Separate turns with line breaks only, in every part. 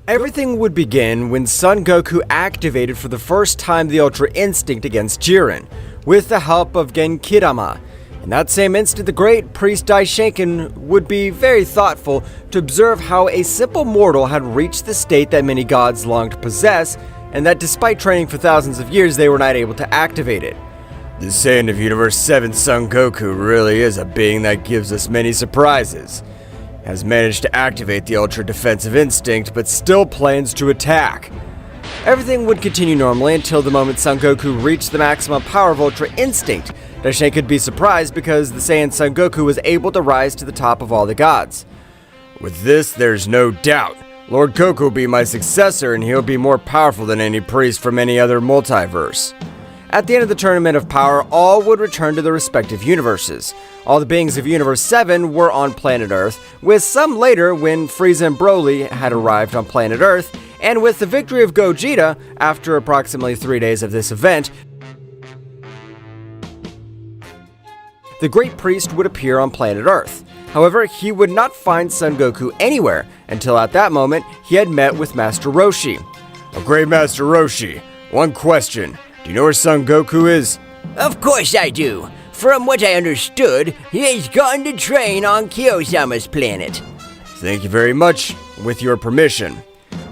Everything would begin when Son Goku activated for the first time the Ultra Instinct against Jiren, with the help of Genkidama. In that same instant, the great priest Daishinkan would be very thoughtful to observe how a simple mortal had reached the state that many gods longed to possess, and that despite training for thousands of years, they were not able to activate it.
The Saiyan of Universe 7 Son Goku really is a being that gives us many surprises. Has managed to activate the Ultra Defensive Instinct, but still plans to attack.
Everything would continue normally until the moment Son Goku reached the maximum power of Ultra Instinct. Daishinkan could be surprised because the Saiyan Son Goku was able to rise to the top of all the gods.
With this, there's no doubt. Lord Goku will be my successor, and he'll be more powerful than any priest from any other multiverse.
At the end of the Tournament of Power, all would return to their respective universes. All the beings of Universe 7 were on planet Earth, with some later when Frieza and Broly had arrived on planet Earth, and with the victory of Gogeta, after approximately 3 days of this event, the Great Priest would appear on planet Earth. However, he would not find Son Goku anywhere, until at that moment he had met with Master Roshi.
Oh, Great Master Roshi, one question. Do you know where Son Goku is?
Of course I do. From what I understood, he has gone to train on Kyo-sama's planet.
Thank you very much. With your permission.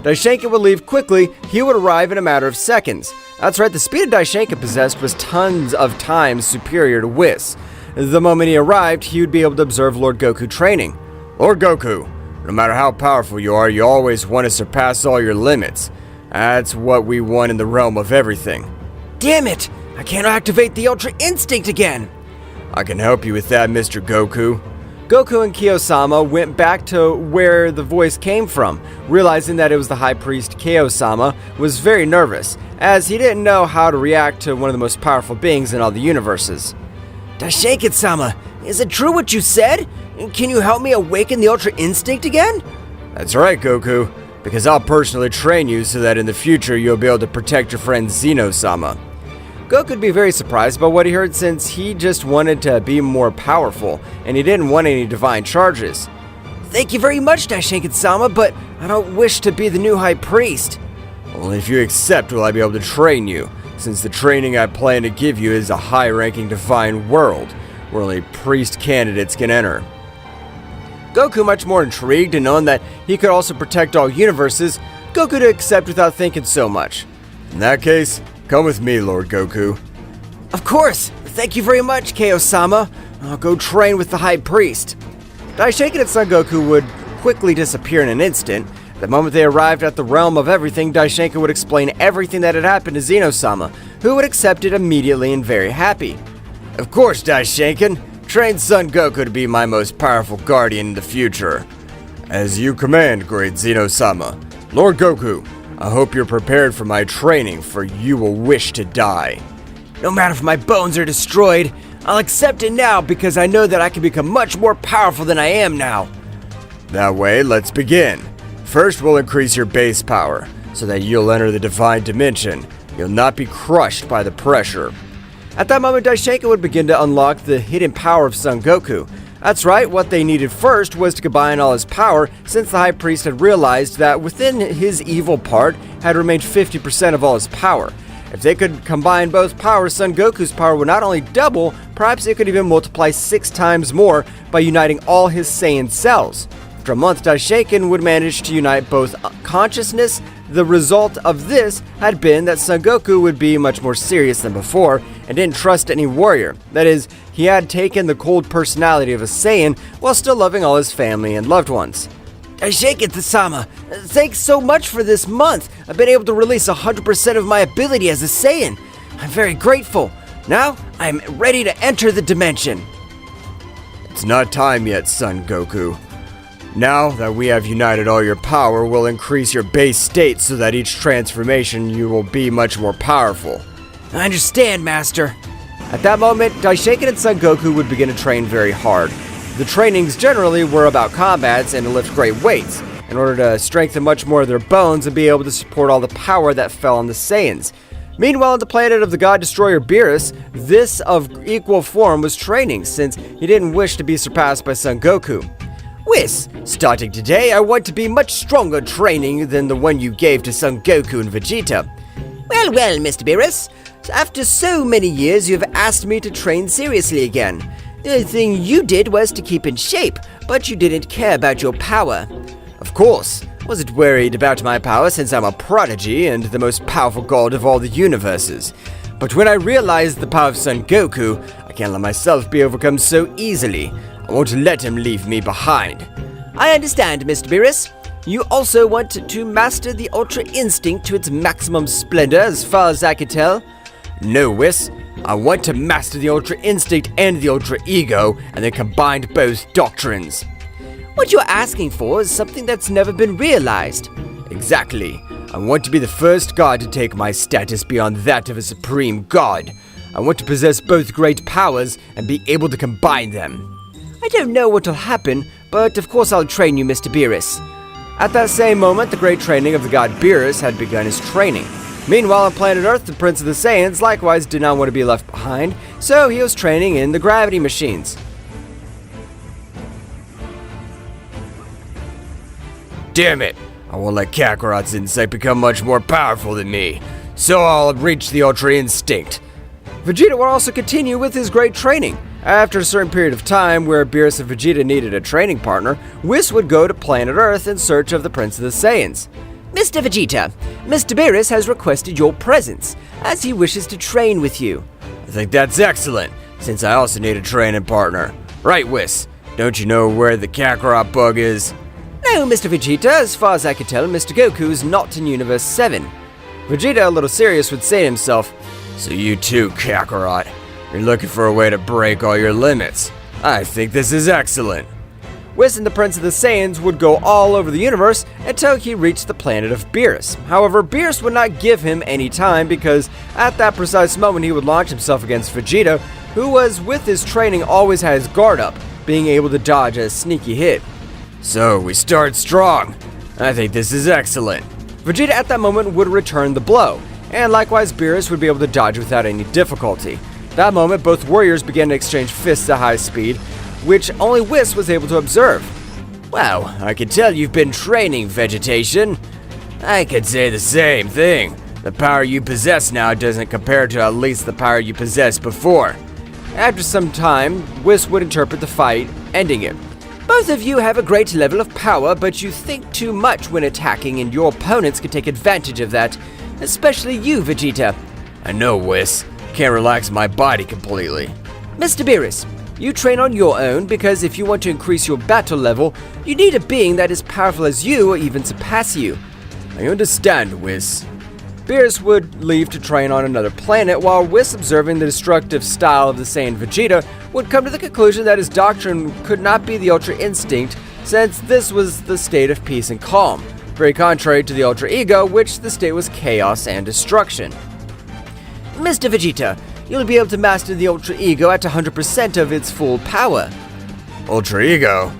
Daishinkan would leave quickly. He would arrive in a matter of seconds. That's right, the speed of Daishinkan possessed was tons of times superior to Whis. The moment he arrived, he would be able to observe Lord Goku training.
Lord Goku, no matter how powerful you are, you always want to surpass all your limits. That's what we want in the realm of everything.
Damn it! I can't activate the Ultra Instinct again!
I can help you with that, Mr. Goku.
Goku and Kyo-sama went back to where the voice came from, realizing that it was the High Priest Kyo-sama was very nervous, as he didn't know how to react to one of the most powerful beings in all the universes.
Daishinkan-sama, is it true what you said? Can you help me awaken the Ultra Instinct again?
That's right, Goku, because I'll personally train you so that in the future you'll be able to protect your friend Zeno-Sama.
Goku would be very surprised by what he heard since he just wanted to be more powerful, and he didn't want any divine charges.
Thank you very much, Daishinkan-sama, but I don't wish to be the new High Priest.
Only if you accept will I be able to train you, since the training I plan to give you is a high-ranking divine world, where only priest candidates can enter.
Goku, much more intrigued and knowing that he could also protect all universes, Goku to accept without thinking so much.
In that case, come with me, Lord Goku.
Of course! Thank you very much, Kyo-sama. I'll go train with the High Priest.
Daishinkan and Son Goku would quickly disappear in an instant. The moment they arrived at the realm of everything, Daishinkan would explain everything that had happened to Zeno-Sama, who would accept it immediately and very happy.
Of course, Daishinkan. Train Son Goku to be my most powerful guardian in the future. As you command, great Zeno-Sama. Lord Goku, I hope you're prepared for my training, for you will wish to die.
No matter if my bones are destroyed, I'll accept it now because I know that I can become much more powerful than I am now.
That way, let's begin. First, we'll increase your base power, so that you'll enter the divine dimension. You'll not be crushed by the pressure.
At that moment, Daishinkan would begin to unlock the hidden power of Son Goku. That's right, what they needed first was to combine all his power, since the High Priest had realized that within his evil part had remained 50% of all his power. If they could combine both powers, Son Goku's power would not only double, perhaps it could even multiply 6 times more by uniting all his Saiyan cells. After a month, Daishinkan would manage to unite both consciousness. The result of this had been that Son Goku would be much more serious than before and didn't trust any warrior. That is, he had taken the cold personality of a Saiyan while still loving all his family and loved ones.
Daishinkan-sama, thanks so much for this month. I've been able to release 100% of my ability as a Saiyan. I'm very grateful. Now, I'm ready to enter the dimension.
It's not time yet, Son Goku. Now that we have united all your power, we'll increase your base state so that each transformation you will be much more powerful.
I understand, Master.
At that moment, Daishinkan and Son Goku would begin to train very hard. The trainings generally were about combats and to lift great weights, in order to strengthen much more of their bones and be able to support all the power that fell on the Saiyans. Meanwhile, on the planet of the God Destroyer Beerus, this of equal form was training, since he didn't wish to be surpassed by Son Goku.
Whis, starting today, I want to be much stronger training than the one you gave to Son Goku and Vegeta. Well, Mr. Beerus, after so many years, you have asked me to train seriously again. The only thing you did was to keep in shape, but you didn't care about your power.
Of course. Wasn't worried about my power since I'm a prodigy and the most powerful god of all the universes. But when I realized the power of Son Goku, I can't let myself be overcome so easily. I won't let him leave me behind.
I understand, Mr. Beerus. You also want to master the Ultra Instinct to its maximum splendor, as far as I can tell.
No, Whis. I want to master the Ultra Instinct and the Ultra Ego, and then combine both doctrines.
What you're asking for is something that's never been realized.
Exactly. I want to be the first god to take my status beyond that of a supreme god. I want to possess both great powers and be able to combine them.
I don't know what'll happen, but of course I'll train you, Mr. Beerus.
At that same moment, the great training of the god Beerus had begun his training. Meanwhile, on planet Earth, the Prince of the Saiyans likewise did not want to be left behind, so he was training in the gravity machines. Damn it! I won't let Kakarot's insight become much more powerful than me, so I'll reach the Ultra Instinct. Vegeta will also continue with his great training. After a certain period of time where Beerus and Vegeta needed a training partner, Whis would go to planet Earth in search of the Prince of the Saiyans.
Mr. Vegeta, Mr. Beerus has requested your presence, as he wishes to train with you.
I think that's excellent, since I also need a training partner. Right, Whis? Don't you know where the Kakarot bug is?
No, Mr. Vegeta, as far as I can tell, Mr. Goku is not in Universe 7.
Vegeta, a little serious, would say to himself, So you too, Kakarot. You're looking for a way to break all your limits. I think this is excellent. Whis and the Prince of the Saiyans would go all over the universe until he reached the planet of Beerus. However, Beerus would not give him any time because at that precise moment he would launch himself against Vegeta, who was, with his training, always had his guard up, being able to dodge a sneaky hit. So we start strong. I think this is excellent. Vegeta at that moment would return the blow, and likewise Beerus would be able to dodge without any difficulty. That moment, both warriors began to exchange fists at high speed, which only Whis was able to observe. Wow, I can tell you've been training, Vegetation. I could say the same thing. The power you possess now doesn't compare to at least the power you possessed before. After some time, Whis would interpret the fight, ending it.
Both of you have a great level of power, but you think too much when attacking, and your opponents can take advantage of that. Especially you, Vegeta.
I know, Whis. Can't relax my body completely.
Mr. Beerus, you train on your own because if you want to increase your battle level, you need a being that is powerful as you or even surpass you.
I understand, Whis. Beerus would leave to train on another planet while Whis, observing the destructive style of the Saiyan Vegeta, would come to the conclusion that his doctrine could not be the Ultra Instinct since this was the state of peace and calm, very contrary to the Ultra Ego, which the state was chaos and destruction.
Mr. Vegeta, you'll be able to master the Ultra Ego at 100% of its full power.
Ultra Ego?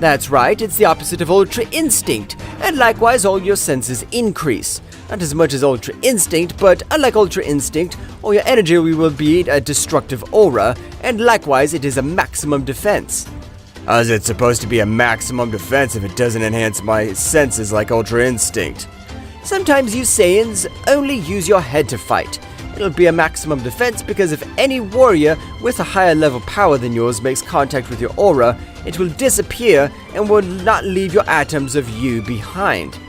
That's right, it's the opposite of Ultra Instinct, and likewise all your senses increase. Not as much as Ultra Instinct, but unlike Ultra Instinct, all your energy will be a destructive aura, and likewise it is a maximum defense.
How is it supposed to be a maximum defense if it doesn't enhance my senses like Ultra Instinct?
Sometimes you Saiyans only use your head to fight. It'll be a maximum defense because if any warrior with a higher level power than yours makes contact with your aura, it will disappear and will not leave your atoms of you behind.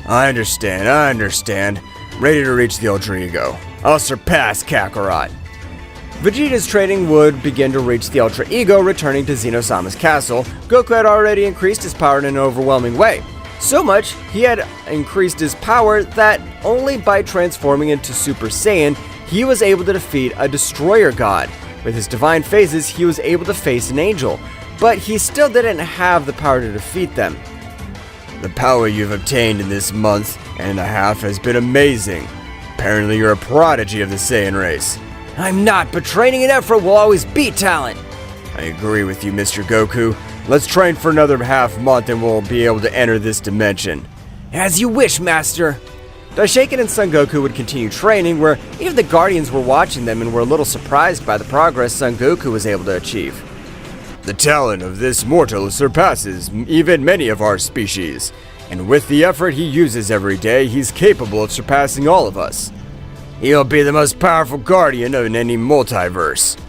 I understand. Ready to reach the Ultra Ego. I'll surpass Kakarot. Vegeta's training would begin to reach the Ultra Ego, returning to Zeno-Sama's castle. Goku had already increased his power in an overwhelming way. So much, he had increased his power that only by transforming into Super Saiyan, he was able to defeat a destroyer god. With his divine phases, he was able to face an angel, but he still didn't have the power to defeat them. The power you've obtained in this month and a half has been amazing. Apparently you're a prodigy of the Saiyan race.
I'm not, but training and effort will always beat talent.
I agree with you, Mr. Goku. Let's train for another half month and we'll be able to enter this dimension.
As you wish, Master.
Daishoken and Son Goku would continue training, where even the Guardians were watching them and were a little surprised by the progress Son Goku was able to achieve.
The talent of this mortal surpasses even many of our species, and with the effort he uses every day, he's capable of surpassing all of us. He'll be the most powerful guardian in any multiverse.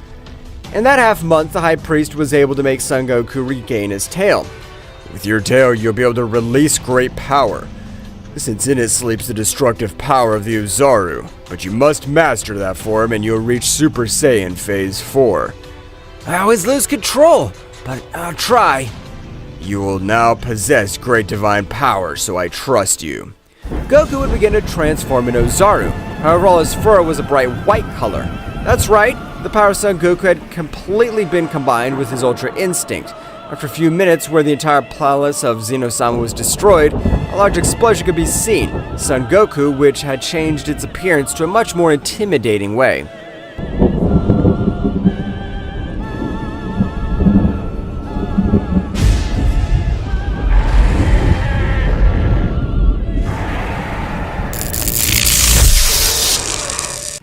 In that half month, the High Priest was able to make Son Goku regain his tail.
With your tail, you'll be able to release great power, since in it sleeps the destructive power of the Uzaru. But you must master that form and you'll reach Super Saiyan Phase 4.
I always lose control, but I'll try.
You will now possess great divine power, so I trust you.
Goku would begin to transform into Uzaru. However, all his fur was a bright white color. That's right, the power of Son Goku had completely been combined with his Ultra Instinct. After a few minutes, where the entire palace of Zeno-Sama was destroyed, a large explosion could be seen. Son Goku, which had changed its appearance to a much more intimidating way.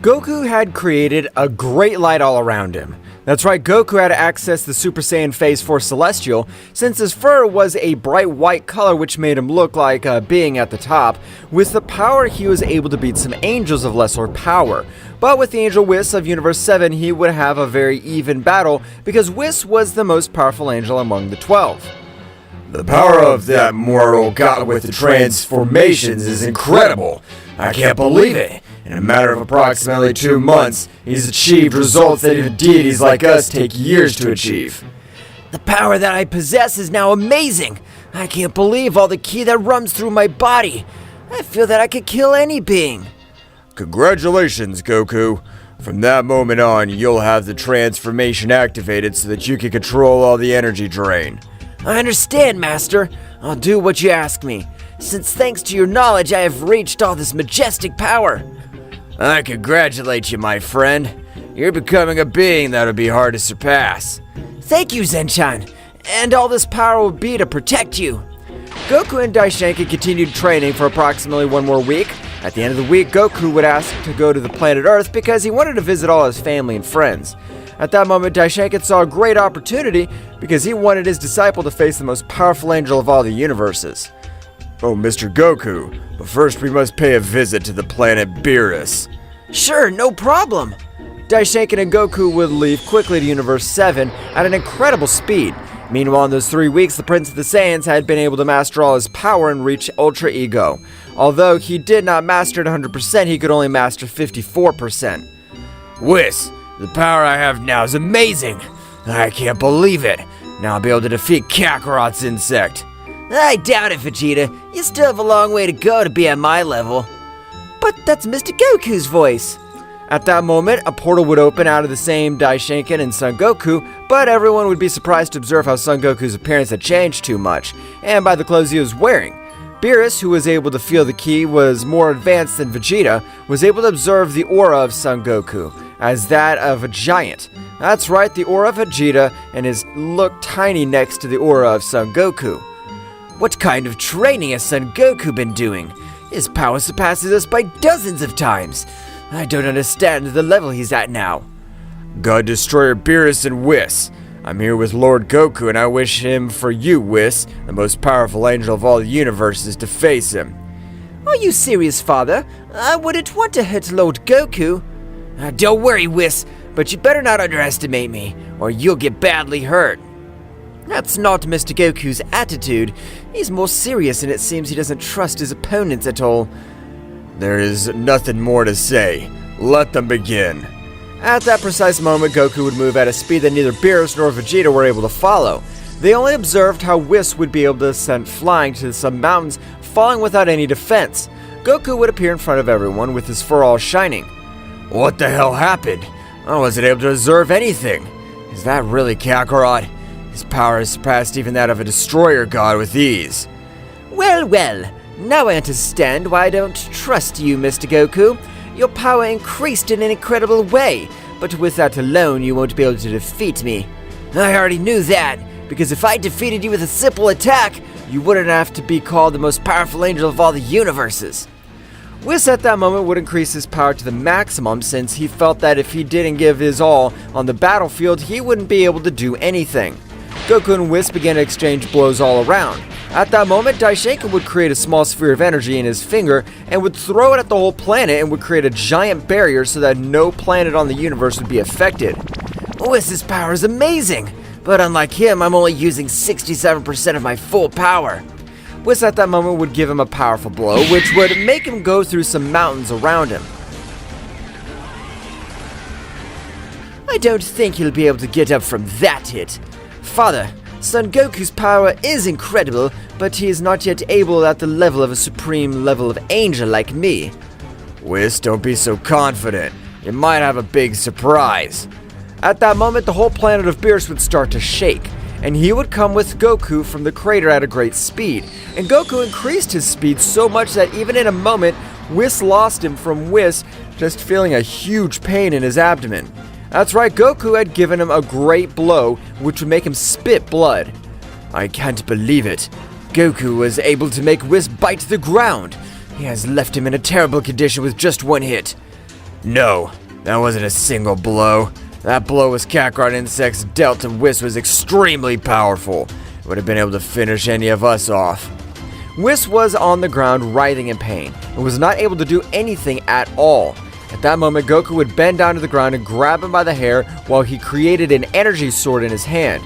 Goku had created a great light all around him. That's right, Goku had access to the Super Saiyan Phase 4 Celestial, since his fur was a bright white color which made him look like a being at the top. With the power, he was able to beat some angels of lesser power. But with the Angel Whis of Universe 7, he would have a very even battle, because Whis was the most powerful angel among the 12.
The power of that mortal god with the transformations is incredible. I can't believe it. In a matter of approximately 2 months, he's achieved results that even deities like us take years to achieve.
The power that I possess is now amazing. I can't believe all the ki that runs through my body. I feel that I could kill any being.
Congratulations, Goku. From that moment on, you'll have the transformation activated so that you can control all the energy drain.
I understand, Master. I'll do what you ask me, since thanks to your knowledge I have reached all this majestic power.
I congratulate you, my friend. You're becoming a being that'll be hard to surpass.
Thank you, Zenchan. And all this power will be to protect you.
Goku and Daishenki continued training for approximately 1 more week. At the end of the week, Goku would ask to go to the planet Earth because he wanted to visit all his family and friends. At that moment, Daishenki saw a great opportunity because he wanted his disciple to face the most powerful angel of all the universes.
Oh, Mr. Goku, but first we must pay a visit to the planet Beerus.
Sure, no problem.
Daishenki and Goku would leave quickly to Universe 7 at an incredible speed. Meanwhile, in those 3 weeks, the Prince of the Saiyans had been able to master all his power and reach Ultra Ego. Although he did not master it 100%, he could only master 54%.
Whis, the power I have now is amazing. I can't believe it. Now I'll be able to defeat Kakarot's insect.
I doubt it, Vegeta. You still have a long way to go to be at my level. But that's Mr. Goku's voice.
At that moment, a portal would open out of the same Daishenki and Son Goku, but everyone would be surprised to observe how Son Goku's appearance had changed too much, and by the clothes he was wearing. Beerus, who was able to feel the ki, was more advanced than Vegeta, was able to observe the aura of Son Goku as that of a giant. That's right, the aura of Vegeta, and his looked tiny next to the aura of Son Goku.
What kind of training has Son Goku been doing? His power surpasses us by dozens of times. I don't understand the level he's at now.
God Destroyer Beerus and Whis. I'm here with Lord Goku and I wish him for you, Whis, the most powerful angel of all the universes, to face him.
Are you serious, Father? I wouldn't want to hurt Lord Goku. Don't worry, Whis, but you better not underestimate me, or you'll get badly hurt. That's not Mr. Goku's attitude. He's more serious and it seems he doesn't trust his opponents at all.
There is nothing more to say. Let them begin.
At that precise moment, Goku would move at a speed that neither Beerus nor Vegeta were able to follow. They only observed how Whis would be able to ascend flying to some mountains, falling without any defense. Goku would appear in front of everyone with his fur all shining.
What the hell happened? I wasn't able to observe anything. Is that really Kakarot? His power has surpassed even that of a destroyer god with ease.
Well, now I understand why I don't trust you, Mr. Goku. Your power increased in an incredible way, but with that alone you won't be able to defeat me. I already knew that, because if I defeated you with a simple attack, you wouldn't have to be called the most powerful angel of all the universes.
Whis at that moment would increase his power to the maximum since he felt that if he didn't give his all on the battlefield, he wouldn't be able to do anything. Goku and Whis began to exchange blows all around. At that moment, Daishinkan would create a small sphere of energy in his finger and would throw it at the whole planet and would create a giant barrier so that no planet on the universe would be affected.
Whis' power is amazing, but unlike him, I'm only using 67% of my full power.
Whis at that moment would give him a powerful blow, which would make him go through some mountains around him.
I don't think he'll be able to get up from that hit. Father, Son Goku's power is incredible, but he is not yet able at the level of a supreme level of angel like me.
Whis, don't be so confident. You might have a big surprise.
At that moment, the whole planet of Beerus would start to shake, and he would come with Goku from the crater at a great speed. And Goku increased his speed so much that even in a moment, Whis lost him from Whis just feeling a huge pain in his abdomen. That's right, Goku had given him a great blow, which would make him spit blood.
I can't believe it. Goku was able to make Whis bite the ground. He has left him in a terrible condition with just one hit.
No, that wasn't a single blow. That blow was Kakarot Insect's dealt and Whis was extremely powerful. It would have been able to finish any of us off.
Whis was on the ground writhing in pain and was not able to do anything at all. At that moment, Goku would bend down to the ground and grab him by the hair while he created an energy sword in his hand.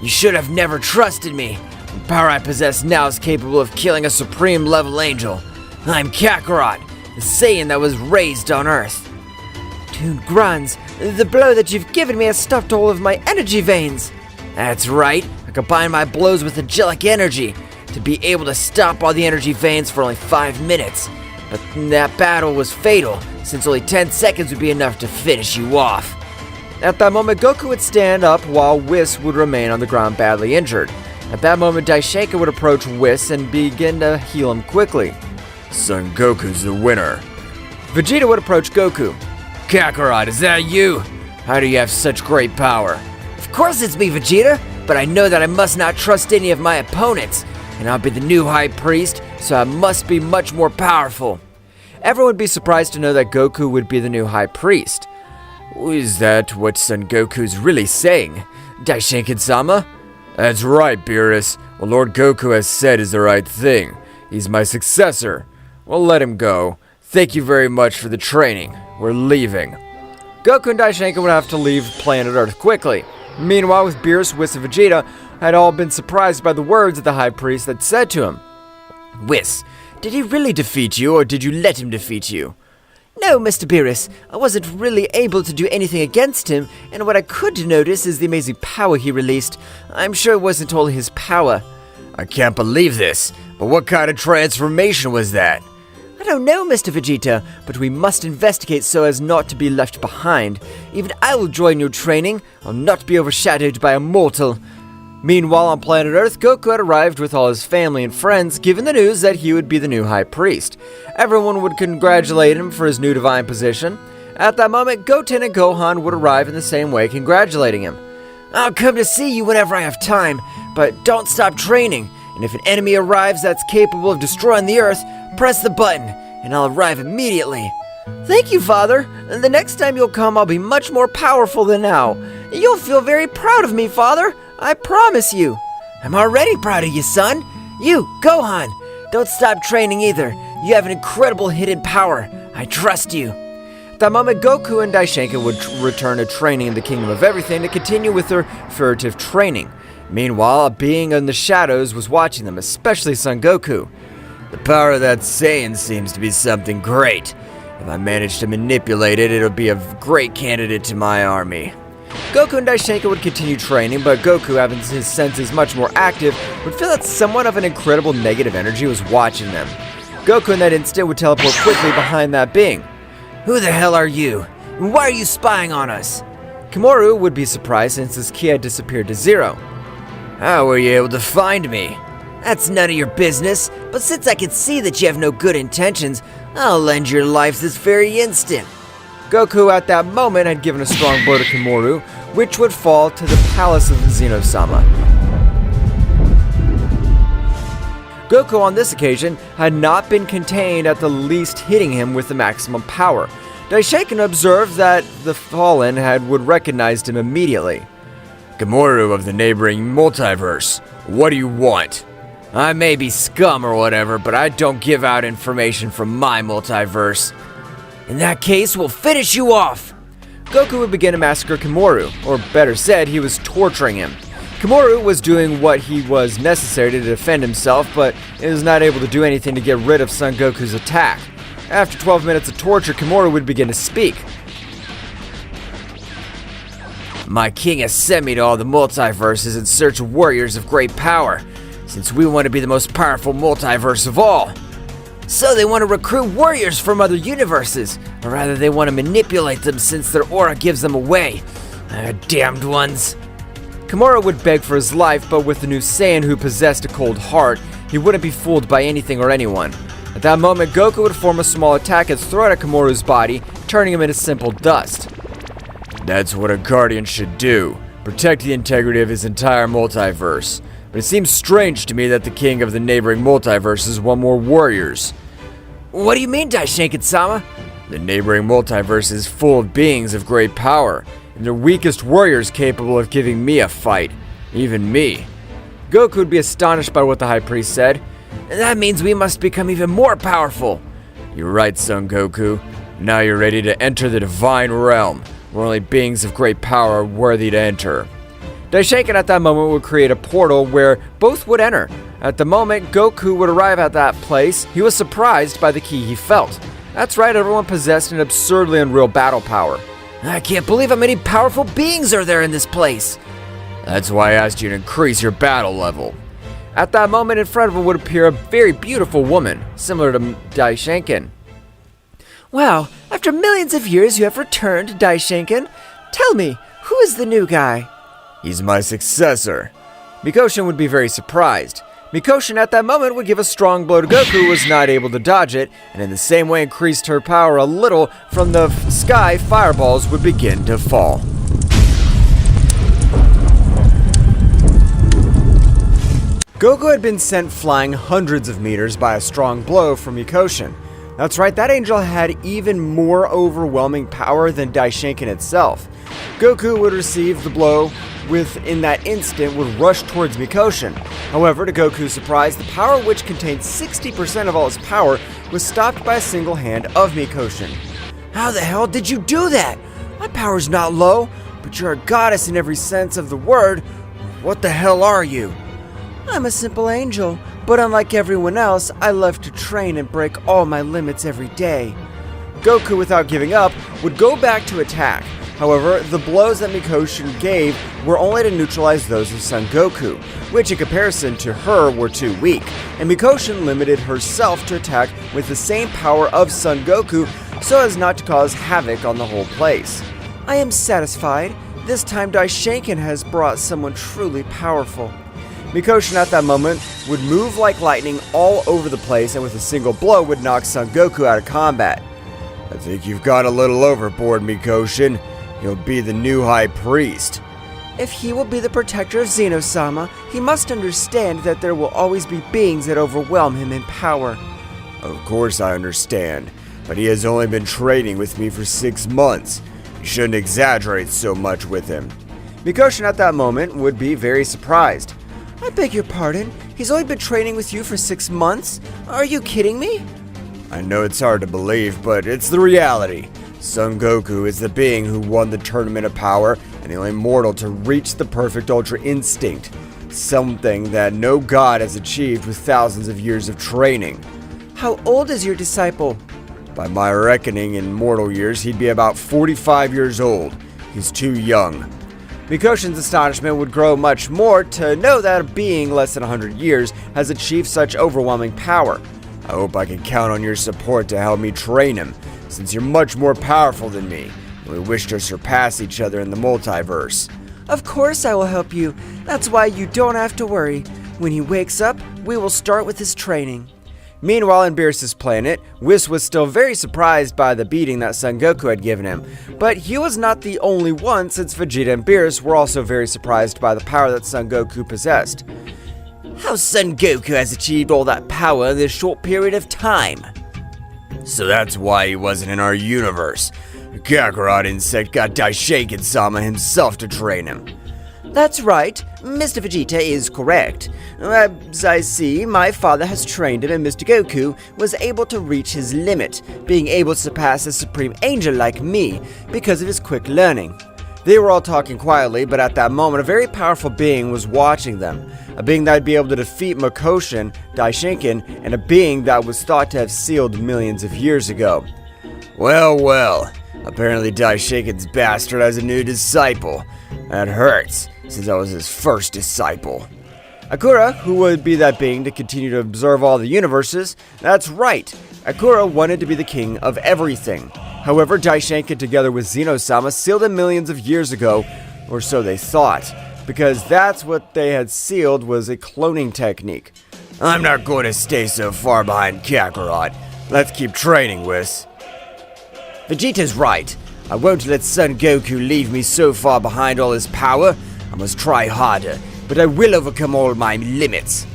You should have never trusted me. The power I possess now is capable of killing a supreme level angel. I'm Kakarot, the Saiyan that was raised on Earth. Toon Grunz, the blow that you've given me has stopped all of my energy veins. That's right, I combine my blows with angelic energy to be able to stop all the energy veins for only 5 minutes. But that battle was fatal, since only 10 seconds would be enough to finish you off.
At that moment, Goku would stand up while Whis would remain on the ground badly injured. At that moment, Daishinkan would approach Whis and begin to heal him quickly.
Son Goku's the winner.
Vegeta would approach Goku.
Kakarot, is that you? How do you have such great power? Of course it's me, Vegeta, but I know that I must not trust any of my opponents, and I'll be the new High Priest, so I must be much more powerful.
Everyone would be surprised to know that Goku would be the new High Priest.
Is that what Son Goku's really saying?
Daishinkan-sama?
That's right, Beerus. What Lord Goku has said is the right thing. He's my successor. We'll let him go. Thank you very much for the training. We're leaving.
Goku and Daishinkan would have to leave planet Earth quickly. Meanwhile, with Beerus, Whis, and Vegeta had all been surprised by the words that the High Priest had said to him.
Whis, did he really defeat you, or did you let him defeat you? No, Mr. Beerus, I wasn't really able to do anything against him, and what I could notice is the amazing power he released. I'm sure it wasn't all his power.
I can't believe this, but what kind of transformation was that?
I don't know, Mr. Vegeta, but we must investigate so as not to be left behind. Even I will join your training. I'll not be overshadowed by a mortal.
Meanwhile, on planet Earth, Goku had arrived with all his family and friends, given the news that he would be the new High Priest. Everyone would congratulate him for his new divine position. At that moment, Goten and Gohan would arrive in the same way, congratulating him.
I'll come to see you whenever I have time, but don't stop training. And if an enemy arrives that's capable of destroying the Earth, press the button, and I'll arrive immediately.
Thank you, Father. And the next time you'll come, I'll be much more powerful than now. You'll feel very proud of me, Father. I promise you.
I'm already proud of you, son. You, Gohan, don't stop training either. You have an incredible hidden power. I trust you.
At that moment, Goku and Daishinkan would return to training in the Kingdom of Everything to continue with their furtive training. Meanwhile, a being in the shadows was watching them, especially Son Goku.
The power of that Saiyan seems to be something great. If I manage to manipulate it, it'll be a great candidate to my army.
Goku and Daishinkan would continue training, but Goku, having his senses much more active, would feel that somewhat of an incredible negative energy was watching them. Goku in that instant would teleport quickly behind that being.
Who the hell are you? And why are you spying on us?
Komaru would be surprised since his ki had disappeared to zero.
How were you able to find me?
That's none of your business, but since I can see that you have no good intentions, I'll end your life this very instant.
Goku at that moment had given a strong blow to Komaru, which would fall to the palace of the Zeno-Sama. Goku on this occasion had not been contained, at the least hitting him with the maximum power. Daishinkan observed that the fallen would recognize him immediately.
Gamorreau of the neighboring multiverse, what do you want?
I may be scum or whatever, but I don't give out information from my multiverse. In that case, we'll finish you off! Goku would begin to massacre Gamorreau, or better said, he was torturing him. Gamorreau was doing what he was necessary to defend himself, but he was not able to do anything to get rid of Son Goku's attack. After 12 minutes of torture, Gamorreau would begin to speak. My king has sent me to all the multiverses in search of warriors of great power, since we want to be the most powerful multiverse of all. So they want to recruit warriors from other universes, or rather they want to manipulate them since their aura gives them away. Damned ones. Gamorreau would beg for his life, but with the new Saiyan who possessed a cold heart, he wouldn't be fooled by anything or anyone. At that moment, Goku would form a small attack and throw it at Gamorreau's body, turning him into simple dust.
That's what a guardian should do, protect the integrity of his entire multiverse. But it seems strange to me that the king of the neighboring multiverses want more warriors.
What do you mean, Daishinkan-sama?
The neighboring multiverse is full of beings of great power, and their weakest warriors capable of giving me a fight. Even me.
Goku would be astonished by what the High Priest said. That means we must become even more powerful.
You're right, Son Goku. Now you're ready to enter the divine realm, where only beings of great power are worthy to enter.
Daishinkan at that moment would create a portal where both would enter. At the moment Goku would arrive at that place, he was surprised by the ki he felt. That's right, everyone possessed an absurdly unreal battle power. I can't believe how many powerful beings are there in this place.
That's why I asked you to increase your battle level.
At that moment in front of him would appear a very beautiful woman, similar to Daishinkan. Wow, after millions of years you have returned, Daishinkan. Tell me, who is the new guy?
He's my successor.
Mikoshin would be very surprised. Mikoshin at that moment would give a strong blow to Goku, who was not able to dodge it, and in the same way increased her power a little. From the sky, fireballs would begin to fall. Goku had been sent flying hundreds of meters by a strong blow from Mikoshin. That's right, that angel had even more overwhelming power than Daishinkan itself. Goku would receive the blow within that instant would rush towards Mikoshin. However, to Goku's surprise, the power which contained 60% of all his power was stopped by a single hand of Mikoshin. How the hell did you do that? My power's not low, but you're a goddess in every sense of the word. What the hell are you? I'm a simple angel, but unlike everyone else, I love to train and break all my limits every day. Goku, without giving up, would go back to attack. However, the blows that Mikoshin gave were only to neutralize those of Son Goku, which in comparison to her were too weak, and Mikoshin limited herself to attack with the same power of Son Goku so as not to cause havoc on the whole place. I am satisfied. This time Daishinkan has brought someone truly powerful. Mikoshin at that moment would move like lightning all over the place and with a single blow would knock Son Goku out of combat.
I think you've gone a little overboard, Mikoshin. He'll be the new High Priest.
If he will be the protector of Zeno-Sama, he must understand that there will always be beings that overwhelm him in power.
Of course I understand, but he has only been training with me for 6 months. You shouldn't exaggerate so much with him.
Mikoshin at that moment would be very surprised.
I beg your pardon? He's only been training with you for 6 months? Are you kidding me?
I know it's hard to believe, but it's the reality. Son Goku is the being who won the Tournament of Power and the only mortal to reach the perfect Ultra Instinct, something that no god has achieved with thousands of years of training.
How old is your disciple?
By my reckoning, in mortal years, he'd be about 45 years old. He's too young.
Mikoshin's astonishment would grow much more to know that a being less than 100 years has achieved such overwhelming power.
I hope I can count on your support to help me train him, since you're much more powerful than me, and we wish to surpass each other in the multiverse.
Of course I will help you. That's why you don't have to worry. When he wakes up, we will start with his training.
Meanwhile, in Beerus's planet, Whis was still very surprised by the beating that Son Goku had given him. But he was not the only one, since Vegeta and Beerus were also very surprised by the power that Son Goku possessed.
How Son Goku has achieved all that power in this short period of time?
So that's why he wasn't in our universe. Kakarot insect got Daishinkan-sama himself to train him.
That's right. Mr. Vegeta is correct. As I see, my father has trained him, and Mr. Goku was able to reach his limit, being able to surpass a supreme angel like me because of his quick learning. They were all talking quietly, but at that moment, a very powerful being was watching them. A being that would be able to defeat Mokoshin, Daishinken, and a being that was thought to have sealed millions of years ago.
Well. Apparently Daishinken's bastard has a new disciple. That hurts, since I was his first disciple.
Akura, who would be that being to continue to observe all the universes, that's right. Akura wanted to be the king of everything. However, Daishinken together with Zeno-Sama sealed him millions of years ago, or so they thought, because that's what they had sealed was a cloning technique.
I'm not going to stay so far behind Kakarot. Let's keep training, Whis.
Vegeta's right. I won't let Son Goku leave me so far behind all his power. I must try harder, but I will overcome all my limits.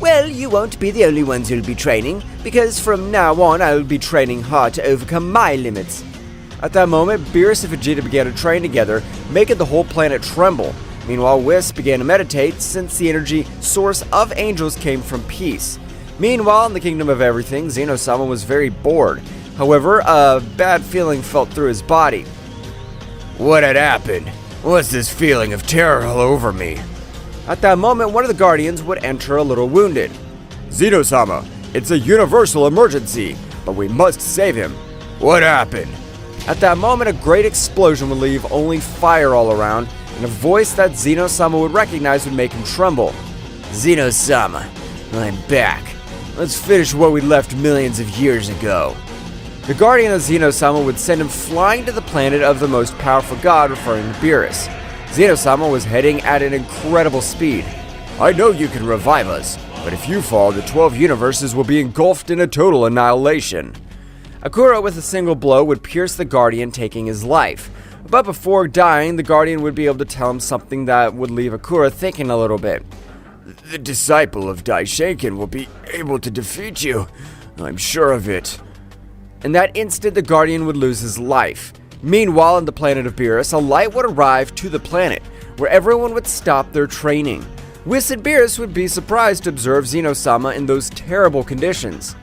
Well, you won't be the only ones who'll be training, because from now on I'll be training hard to overcome my limits.
At that moment, Beerus and Vegeta began to train together, making the whole planet tremble. Meanwhile, Whis began to meditate, since the energy source of angels came from peace. Meanwhile, in the Kingdom of Everything, Zeno-Sama was very bored. However, a bad feeling felt through his body.
What had happened? What's this feeling of terror all over me?
At that moment, one of the Guardians would enter a little wounded.
Zeno-Sama, it's a universal emergency, but we must save him. What happened?
At that moment, a great explosion would leave only fire all around, and a voice that Zeno-Sama would recognize would make him tremble.
Zeno-Sama, I'm back. Let's finish what we left millions of years ago.
The Guardian of Zeno-Sama would send him flying to the planet of the most powerful god, referring to Beerus. Zeno-Sama was heading at an incredible speed.
I know you can revive us, but if you fall, the 12 universes will be engulfed in a total annihilation.
Akura, with a single blow, would pierce the Guardian, taking his life. But before dying, the Guardian would be able to tell him something that would leave Akura thinking a little bit.
The disciple of Daishinken will be able to defeat you. I'm sure of it.
In that instant, the Guardian would lose his life. Meanwhile, on the planet of Beerus, a light would arrive to the planet, where everyone would stop their training. Whis and Beerus would be surprised to observe Zeno-Sama in those terrible conditions.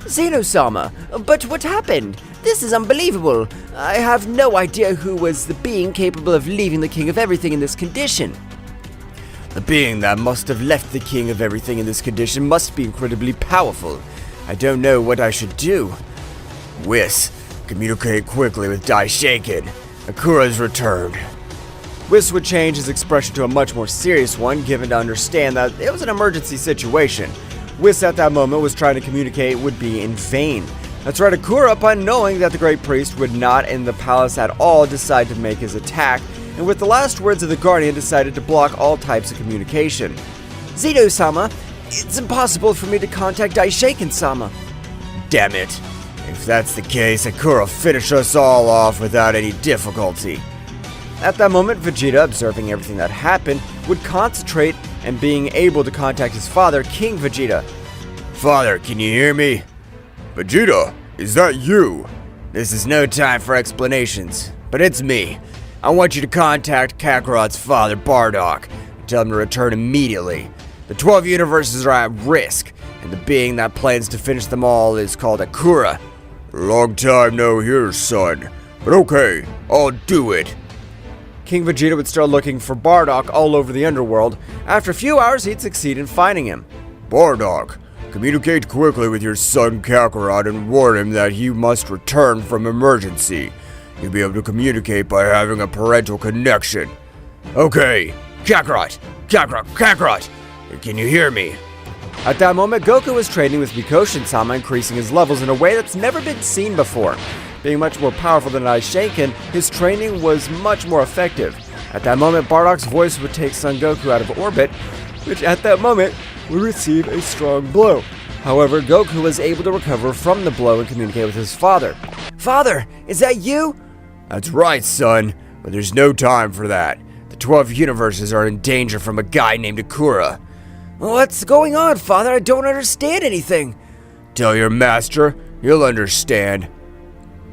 Zeno-Sama, but what happened? This is unbelievable. I have no idea who was the being capable of leaving the King of Everything in this condition.
The being that must have left the King of Everything in this condition must be incredibly powerful. I don't know what I should do. Whis, communicate quickly with Daishinken. Akura's returned.
Whis would change his expression to a much more serious one, given to understand that it was an emergency situation. Whis at that moment was trying to communicate would be in vain. That's right, Akura, upon knowing that the Great Priest would not in the palace at all, decide to make his attack, and with the last words of the Guardian decided to block all types of communication.
Zeno-Sama, it's impossible for me to contact Daishinken-sama.
Damn it. If that's the case, Akura finish us all off without any difficulty.
At that moment, Vegeta, observing everything that happened, would concentrate and being able to contact his father, King Vegeta.
Father, can you hear me? Vegeta, is that you?
This is no time for explanations, but it's me. I want you to contact Kakarot's father, Bardock, and tell him to return immediately. The 12 universes are at risk, and the being that plans to finish them all is called Akura.
Long time no hear, son. But okay, I'll do it.
King Vegeta would start looking for Bardock all over the underworld. After a few hours, he'd succeed in finding him.
Bardock, communicate quickly with your son Kakarot and warn him that he must return from emergency. You'll be able to communicate by having a parental connection. Okay, Kakarot! Can you hear me?
At that moment, Goku was training with Bouken-sha, increasing his levels in a way that's never been seen before. Being much more powerful than Daishinken, his training was much more effective. At that moment, Bardock's voice would take Son Goku out of orbit, which at that moment would receive a strong blow. However, Goku was able to recover from the blow and communicate with his father.
Father, is that you?
That's right, son, but there's no time for that. The 12 universes are in danger from a guy named Akura.
What's going on, Father? I don't understand anything.
Tell your master, he'll understand.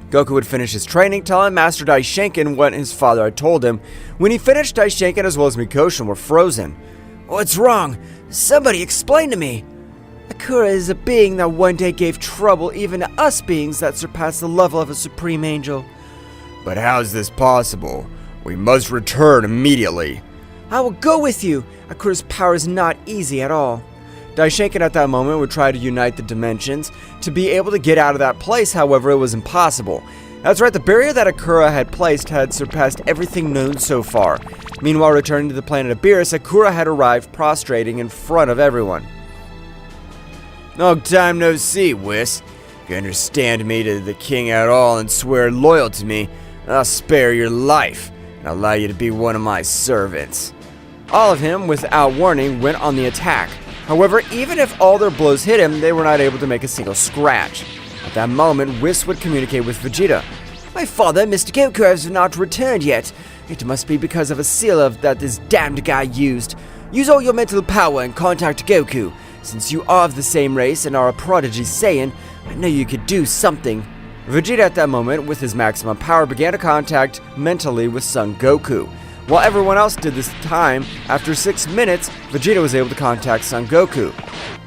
Goku would finish his training, telling Master Daishinkan what his father had told him. When he finished, Daishinkan as well as Mikoshin were frozen.
What's wrong? Somebody explain to me.
Akura is a being that one day gave trouble even to us beings that surpass the level of a supreme angel.
But how's this possible? We must return immediately.
I will go with you. Akura's power is not easy at all. Daishinkan at that moment would try to unite the dimensions to be able to get out of that place, however it was impossible. That's right, the barrier that Akura had placed had surpassed everything known so far. Meanwhile, returning to the planet of Beerus, Akura had arrived prostrating in front of everyone.
Long time no see, Whis. If you understand me to the king at all and swear loyal to me, I'll spare your life and allow you to be one of my servants.
All of him, without warning, went on the attack. However, even if all their blows hit him, they were not able to make a single scratch. At that moment, Whis would communicate with Vegeta.
My father, Mr. Goku, has not returned yet. It must be because of a seal that this damned guy used. Use all your mental power and contact Goku. Since you are of the same race and are a prodigy Saiyan, I know you could do something.
Vegeta at that moment, with his maximum power, began to contact mentally with Son Goku. While everyone else did this time, after 6 minutes, Vegeta was able to contact Son Goku.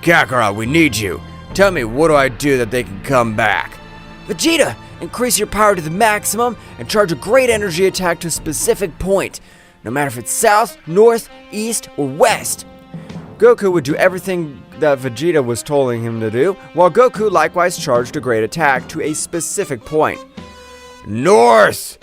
Kakarot, we need you. Tell me, what do I do that they can come back?
Vegeta, increase your power to the maximum and charge a great energy attack to a specific point, no matter if it's south, north, east, or west.
Goku would do everything that Vegeta was telling him to do, while Goku likewise charged a great attack to a specific point.
North!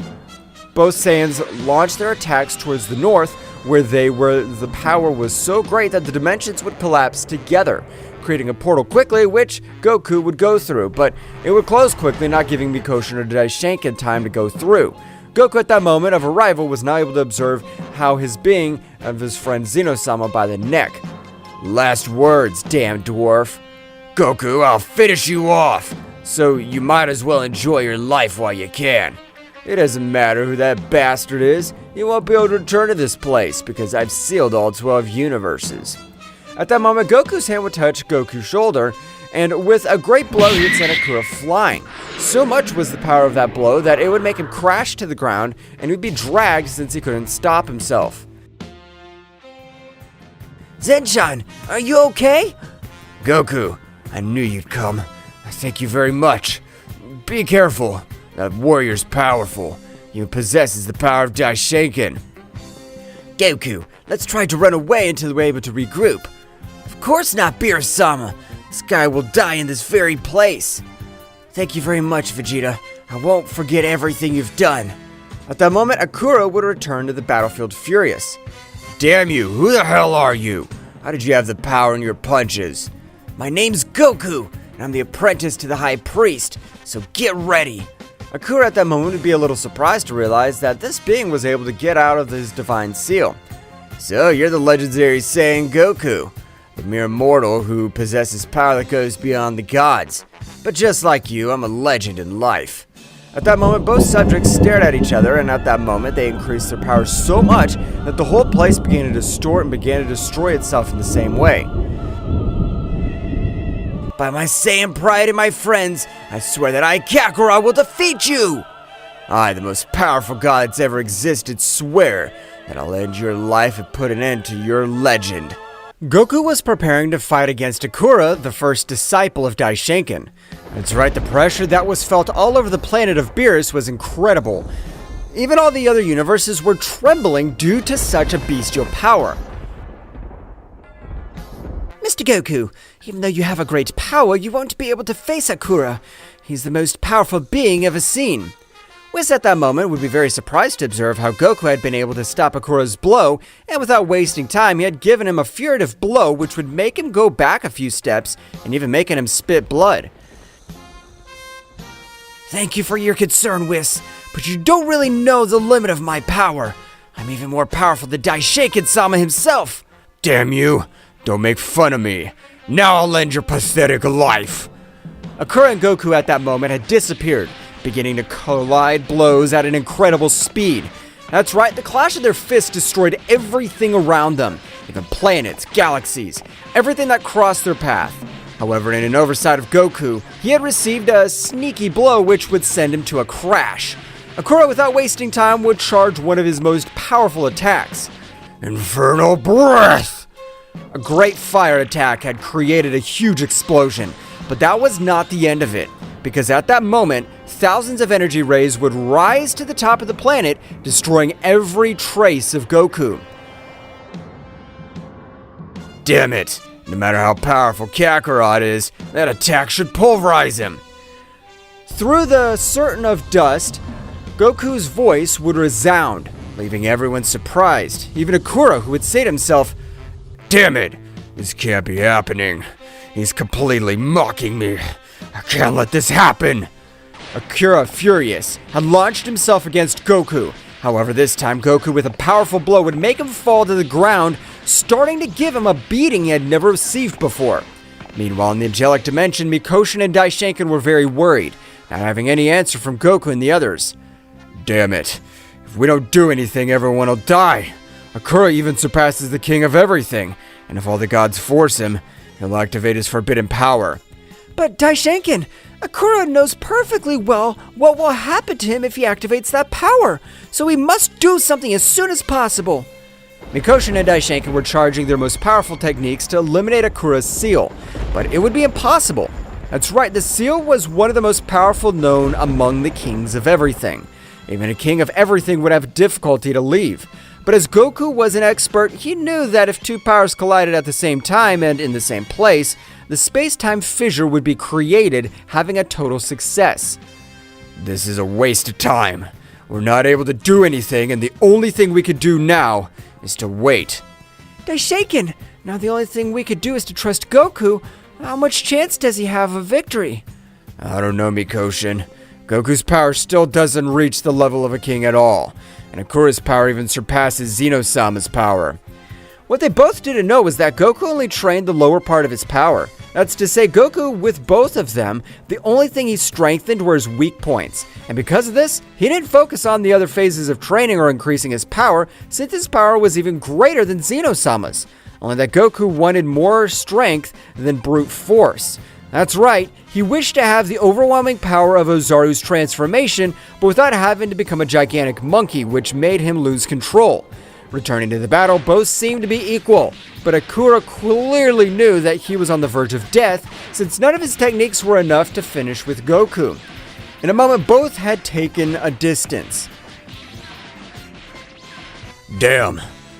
Both Saiyans launched their attacks towards the north, where the power was so great that the dimensions would collapse together, creating a portal quickly, which Goku would go through, but it would close quickly, not giving Mikoshin or Daishinkan time to go through. Goku at that moment of arrival was now able to observe how his being of his friend Zeno-Sama by the neck.
Last words, damn dwarf. Goku, I'll finish you off, so you might as well enjoy your life while you can.
It doesn't matter who that bastard is, he won't be able to return to this place because I've sealed all 12 universes. At that moment, Goku's hand would touch Goku's shoulder, and with a great blow, he would send Akura flying. So much was the power of that blow that it would make him crash to the ground, and he would be dragged since he couldn't stop himself.
Zenshan, are you okay?
Goku, I knew you'd come. Thank you very much. Be careful. That warrior's powerful. He possesses the power of Daishinkan.
Goku, let's try to run away until we're able to regroup. Of course not, Beerus-sama. This guy will die in this very place. Thank you very much, Vegeta. I won't forget everything you've done.
At that moment, Akura would return to the battlefield furious.
Damn you, who the hell are you? How did you have the power in your punches?
My name's Goku, and I'm the apprentice to the High Priest, so get ready.
Akura at that moment would be a little surprised to realize that this being was able to get out of his divine seal.
So, you're the legendary Saiyan Goku, the mere mortal who possesses power that goes beyond the gods. But just like you, I'm a legend in life.
At that moment, both subjects stared at each other, and at that moment, they increased their power so much that the whole place began to distort and began to destroy itself in the same way.
By my Saiyan pride and my friends, I swear that I, Kakarot, will defeat you!
I, the most powerful god that's ever existed, swear that I'll end your life and put an end to your legend.
Goku was preparing to fight against Akura, the first disciple of Daishinkan. That's right, the pressure that was felt all over the planet of Beerus was incredible. Even all the other universes were trembling due to such a bestial power.
Mr. Goku, even though you have a great power, you won't be able to face Akura. He's the most powerful being ever seen.
Whis at that moment would be very surprised to observe how Goku had been able to stop Akura's blow, and without wasting time, he had given him a furtive blow which would make him go back a few steps, and even making him spit blood.
Thank you for your concern, Whis, but you don't really know the limit of my power. I'm even more powerful than Daishinkan-sama himself.
Damn you! Don't make fun of me. Now I'll end your pathetic life.
Akura and Goku at that moment had disappeared, beginning to collide blows at an incredible speed. That's right, the clash of their fists destroyed everything around them, even planets, galaxies, everything that crossed their path. However, in an oversight of Goku, he had received a sneaky blow which would send him to a crash. Akura, without wasting time, would charge one of his most powerful attacks.
Infernal Breath!
A great fire attack had created a huge explosion, but that was not the end of it, because at that moment, thousands of energy rays would rise to the top of the planet, destroying every trace of Goku.
Damn it! No matter how powerful Kakarot is, that attack should pulverize him!
Through the curtain of dust, Goku's voice would resound, leaving everyone surprised, even Akura, who would say to himself,
Damn it! This can't be happening. He's completely mocking me. I can't let this happen!
Akira, furious, had launched himself against Goku. However, this time Goku with a powerful blow would make him fall to the ground, starting to give him a beating he had never received before. Meanwhile, in the angelic dimension, Mikoshin and Daishinkan were very worried, not having any answer from Goku and the others.
Damn it. If we don't do anything, everyone will die. Akura even surpasses the king of everything, and if all the gods force him, he'll activate his forbidden power.
But Daishinkan, Akura knows perfectly well what will happen to him if he activates that power, so we must do something as soon as possible. Mikoshin and Daishinkan were charging their most powerful techniques to eliminate Akura's seal, but it would be impossible. That's right, the seal was one of the most powerful known among the kings of everything. Even a king of everything would have difficulty to leave. But as Goku was an expert, he knew that if two powers collided at the same time and in the same place, the space-time fissure would be created, having a total success.
This is a waste of time. We're not able to do anything, and the only thing we could do now is to wait.
Daishinkan, now the only thing we could do is to trust Goku. How much chance does he have of victory?
I don't know, Mikoshin. Goku's power still doesn't reach the level of a king at all, and Akura's power even surpasses Zeno-Sama's power.
What they both didn't know was that Goku only trained the lower part of his power. That's to say, Goku, with both of them, the only thing he strengthened were his weak points. And because of this, he didn't focus on the other phases of training or increasing his power, since his power was even greater than Zeno-Sama's. Only that Goku wanted more strength than brute force. That's right, he wished to have the overwhelming power of Ozaru's transformation, but without having to become a gigantic monkey, which made him lose control. Returning to the battle, both seemed to be equal, but Akura clearly knew that he was on the verge of death, since none of his techniques were enough to finish with Goku. In a moment, both had taken a distance.
Damn,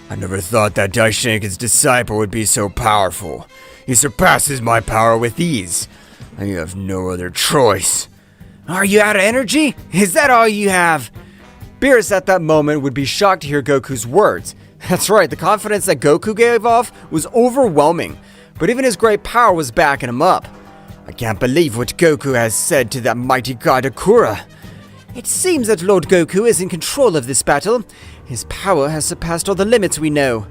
I never thought that Daishinkan's disciple would be so powerful. He surpasses my power with ease. I have no other choice.
Are you out of energy? Is that all you have? Beerus at that moment would be shocked to hear Goku's words. That's right, the confidence that Goku gave off was overwhelming, but even his great power was backing him up.
I can't believe what Goku has said to that mighty god Akura.
It seems that Lord Goku is in control of this battle. His power has surpassed all the limits we know.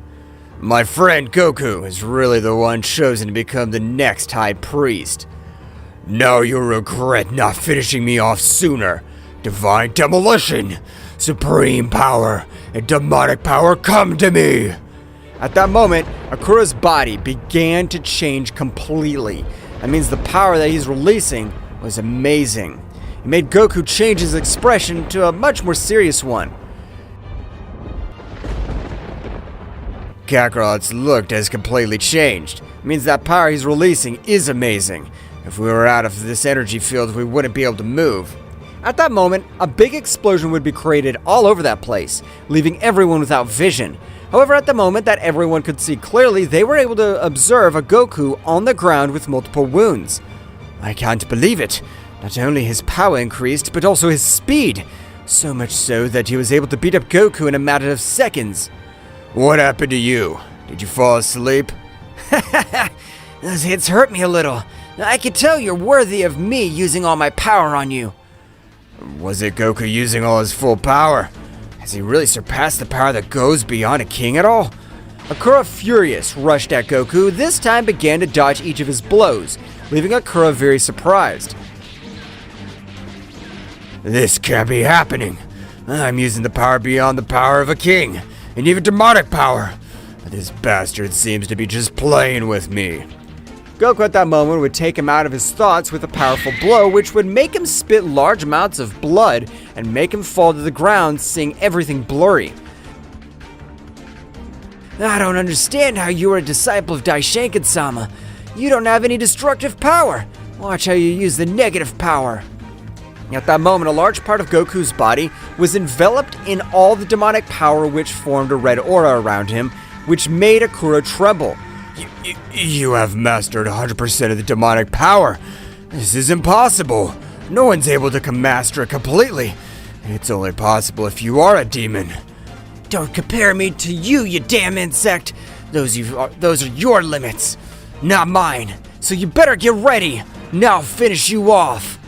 My friend Goku is really the one chosen to become the next High Priest. Now you'll regret not finishing me off sooner. Divine Demolition! Supreme power and demonic power, come to me!
At that moment, Akura's body began to change completely. That means the power that he's releasing was amazing. It made Goku change his expression to a much more serious one.
Kakarot's look has completely changed. It means that power he's releasing is amazing. If we were out of this energy field, we wouldn't be able to move.
At that moment, a big explosion would be created all over that place, leaving everyone without vision. However, at the moment that everyone could see clearly, they were able to observe a Goku on the ground with multiple wounds.
I can't believe it. Not only his power increased, but also his speed. So much so that he was able to beat up Goku in a matter of seconds. What happened to you? Did you fall asleep?
Those hits hurt me a little. I could tell you're worthy of me using all my power on you.
Was it Goku using all his full power? Has he really surpassed the power that goes beyond a king at all?
Akura, furious, rushed at Goku, this time began to dodge each of his blows, leaving Akura very surprised.
This can't be happening. I'm using the power beyond the power of a king, and even demonic power. But this bastard seems to be just playing with me.
Goku at that moment would take him out of his thoughts with a powerful blow, which would make him spit large amounts of blood and make him fall to the ground, seeing everything blurry. I don't understand how you are a disciple of Daishinkan-sama. You don't have any destructive power. Watch how you use the negative power. At that moment, a large part of Goku's body was enveloped in all the demonic power, which formed a red aura around him, which made Akura tremble.
You have mastered 100% of the demonic power. This is impossible. No one's able to master it completely. It's only possible if you are a demon.
Don't compare me to you, you damn insect. Those are your limits, not mine. So you better get ready. Now I'll finish you off.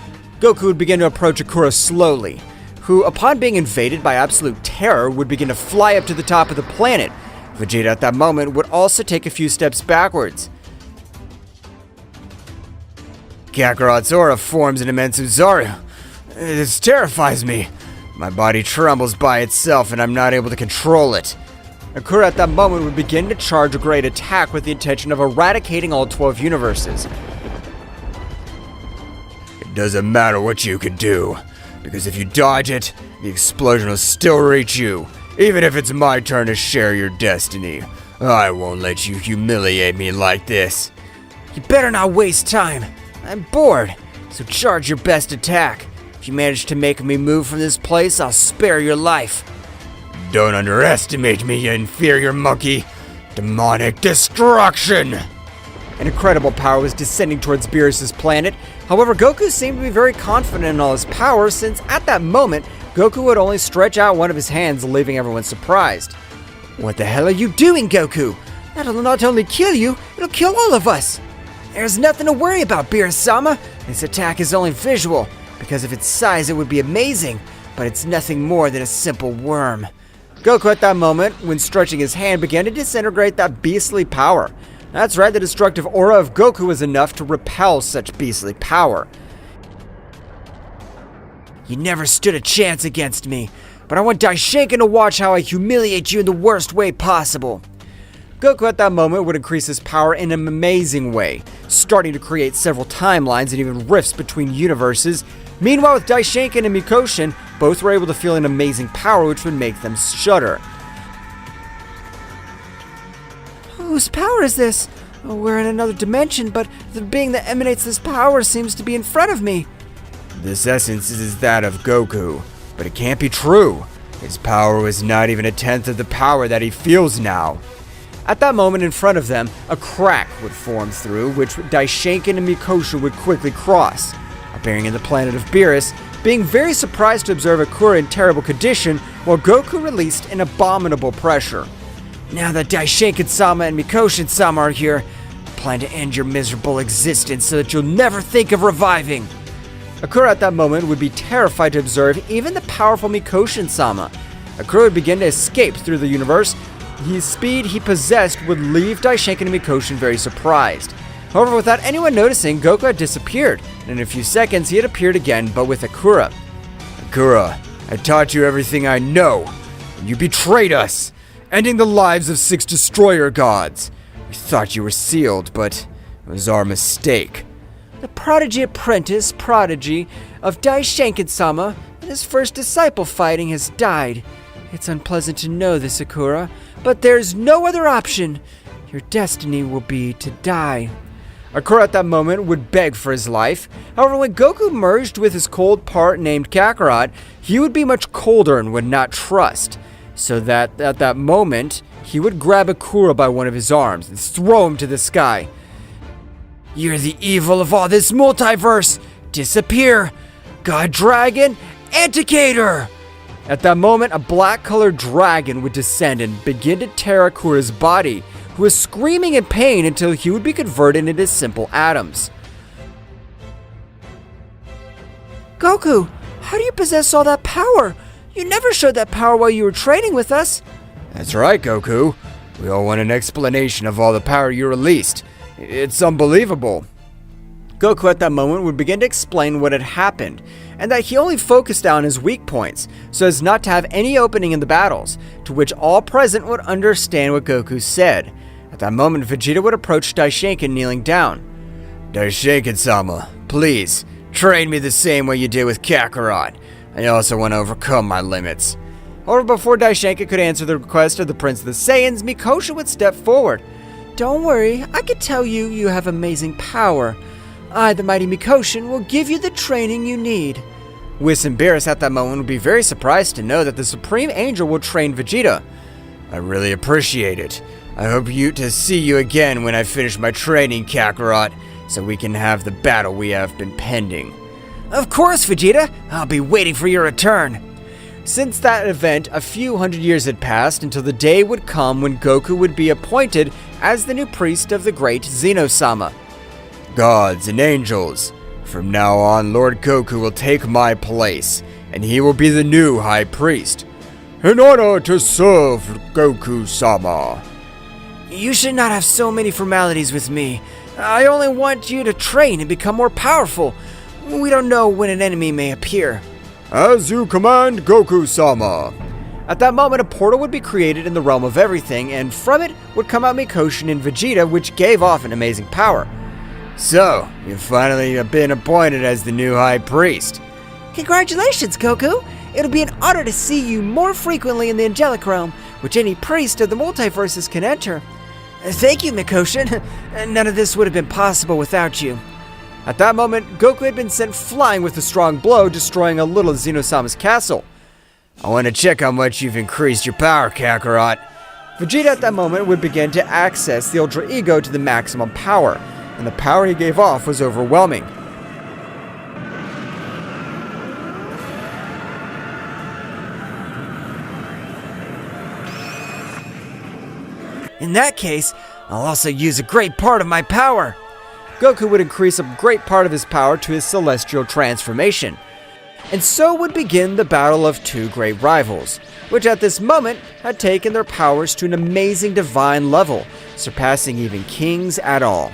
Goku would begin to approach Akura slowly, who, upon being invaded by absolute terror, would begin to fly up to the top of the planet. Vegeta at that moment would also take a few steps backwards.
Kakarot's aura forms an immense Uzaru. This terrifies me. My body trembles by itself and I'm not able to control it.
Akura at that moment would begin to charge a great attack with the intention of eradicating all 12 universes.
It doesn't matter what you can do, because if you dodge it, the explosion will still reach you, even if it's my turn to share your destiny. I won't let you humiliate me like this.
You better not waste time. I'm bored, so charge your best attack. If you manage to make me move from this place, I'll spare your life.
Don't underestimate me, you inferior monkey. Demonic destruction!
An incredible power was descending towards Beerus' planet. However, Goku seemed to be very confident in all his power, since at that moment, Goku would only stretch out one of his hands, leaving everyone surprised.
What the hell are you doing, Goku? That'll not only kill you, it'll kill all of us. There's nothing to worry about, Beerus-sama. This attack is only visual. Because of its size, it would be amazing, but it's nothing more than a simple worm.
Goku at that moment, when stretching his hand, began to disintegrate that beastly power. That's right, the destructive aura of Goku was enough to repel such beastly power.
You never stood a chance against me, but I want Daishinkan to watch how I humiliate you in the worst way possible.
Goku at that moment would increase his power in an amazing way, starting to create several timelines and even rifts between universes. Meanwhile, with Daishinkan and Mikoshin, both were able to feel an amazing power which would make them shudder.
Whose power is this? Oh, we're in another dimension, but the being that emanates this power seems to be in front of me.
This essence is that of Goku, but it can't be true. His power was not even a tenth of the power that he feels now.
At that moment in front of them, a crack would form through which Daishinkan and Mikoshin would quickly cross. Appearing in the planet of Beerus, being very surprised to observe Akura in terrible condition, while Goku released an abominable pressure.
Now that Daishinkan-sama and Mikoshin-sama are here, I plan to end your miserable existence so that you'll never think of reviving.
Akura at that moment would be terrified to observe even the powerful Mikoshin-sama. Akura would begin to escape through the universe. The speed he possessed would leave Daishinkan and Mikoshin very surprised. However, without anyone noticing, Goku had disappeared, and in a few seconds he had appeared again, but with Akura.
Akura, I taught you everything I know, and you betrayed us, ending the lives of 6 destroyer gods. We thought you were sealed, but it was our mistake.
The prodigy apprentice prodigy of Daishinkan-sama and his first disciple fighting has died. It's unpleasant to know this, Akura, but there's no other option. Your destiny will be to die.
Akura at that moment would beg for his life. However, when Goku merged with his cold part named Kakarot, he would be much colder and would not trust. So that at that moment, he would grab Akura by one of his arms and throw him to the sky.
You're the evil of all this multiverse! Disappear! God Dragon, Anticator!
At that moment, a black-colored dragon would descend and begin to tear Akura's body, who was screaming in pain until he would be converted into simple atoms.
Goku, how do you possess all that power? You never showed that power while you were training with us.
That's right, Goku. We all want an explanation of all the power you released. It's unbelievable.
Goku at that moment would begin to explain what had happened, and that he only focused on his weak points, so as not to have any opening in the battles, to which all present would understand what Goku said. At that moment, Vegeta would approach Daishinkan kneeling down.
Daishinkan-sama, please, train me the same way you did with Kakarot. I also want to overcome my limits.
Or before Daishinkan could answer the request of the Prince of the Saiyans, Mikosha would step forward. Don't worry, I can tell you have amazing power. I, the mighty Mikoshin, will give you the training you need. Whis and Beerus at that moment would be very surprised to know that the Supreme Angel will train Vegeta.
I really appreciate it. I hope to see you again when I finish my training, Kakarot, so we can have the battle we have been pending.
Of course, Vegeta. I'll be waiting for your return.
Since that event, a few hundred years had passed until the day would come when Goku would be appointed as the new priest of the great Zeno-Sama.
Gods and angels, from now on, Lord Goku will take my place, and he will be the new High Priest. In order to serve Goku-sama.
You should not have so many formalities with me. I only want you to train and become more powerful. We don't know when an enemy may appear.
As you command, Goku-sama.
At that moment, a portal would be created in the realm of everything, and from it would come out Mikoshin and Vegeta, which gave off an amazing power.
So, you've finally been appointed as the new High Priest.
Congratulations, Goku! It'll be an honor to see you more frequently in the angelic realm, which any priest of the multiverses can enter. Thank you, Mikoshin. None of this would have been possible without you.
At that moment, Goku had been sent flying with a strong blow, destroying a little Zeno-Sama's castle.
I want to check how much you've increased your power, Kakarot.
Vegeta at that moment would begin to access the Ultra Ego to the maximum power, and the power he gave off was overwhelming.
In that case, I'll also use a great part of my power.
Goku would increase a great part of his power to his celestial transformation. And so would begin the battle of two great rivals, which at this moment had taken their powers to an amazing divine level, surpassing even kings at all.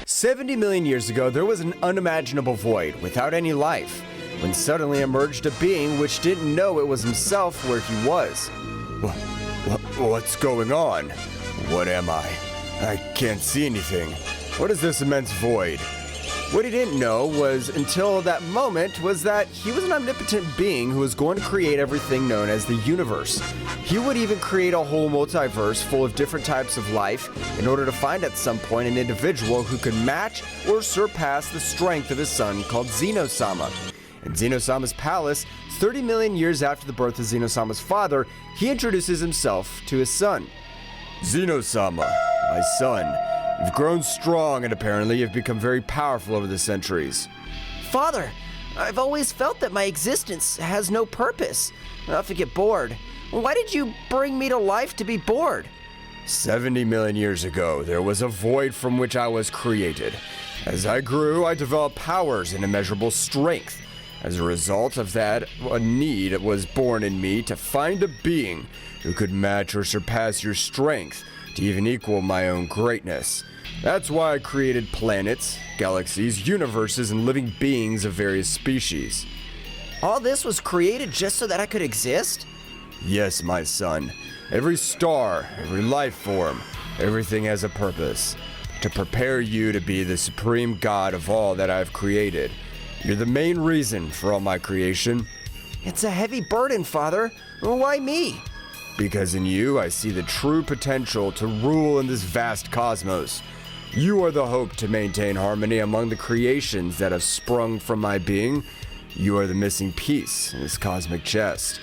"70 million years ago, there was an unimaginable void without any life, when suddenly emerged a being which didn't know it was himself where he was.
What's going on? What am I? I can't see anything. What is this immense void?
What he didn't know was, until that moment, was that he was an omnipotent being who was going to create everything known as the universe. He would even create a whole multiverse full of different types of life in order to find at some point an individual who could match or surpass the strength of his son called Zeno-Sama. In Zeno-Sama's palace, 30 million years after the birth of Zeno-Sama's father, he introduces himself to his son.
Zeno-Sama, my son, you've grown strong and apparently you've become very powerful over the centuries.
Father, I've always felt that my existence has no purpose. I often get bored. Why did you bring me to life to be bored?
70 million years ago, there was a void from which I was created. As I grew, I developed powers and immeasurable strength. As a result of that, a need was born in me to find a being who could match or surpass your strength, to even equal my own greatness. That's why I created planets, galaxies, universes, and living beings of various species.
All this was created just so that I could exist?
Yes, my son. Every star, every life form, everything has a purpose. To prepare you to be the supreme god of all that I've created. You're the main reason for all my creation.
It's a heavy burden, Father. Why me?
Because in you, I see the true potential to rule in this vast cosmos. You are the hope to maintain harmony among the creations that have sprung from my being. You are the missing piece in this cosmic chest.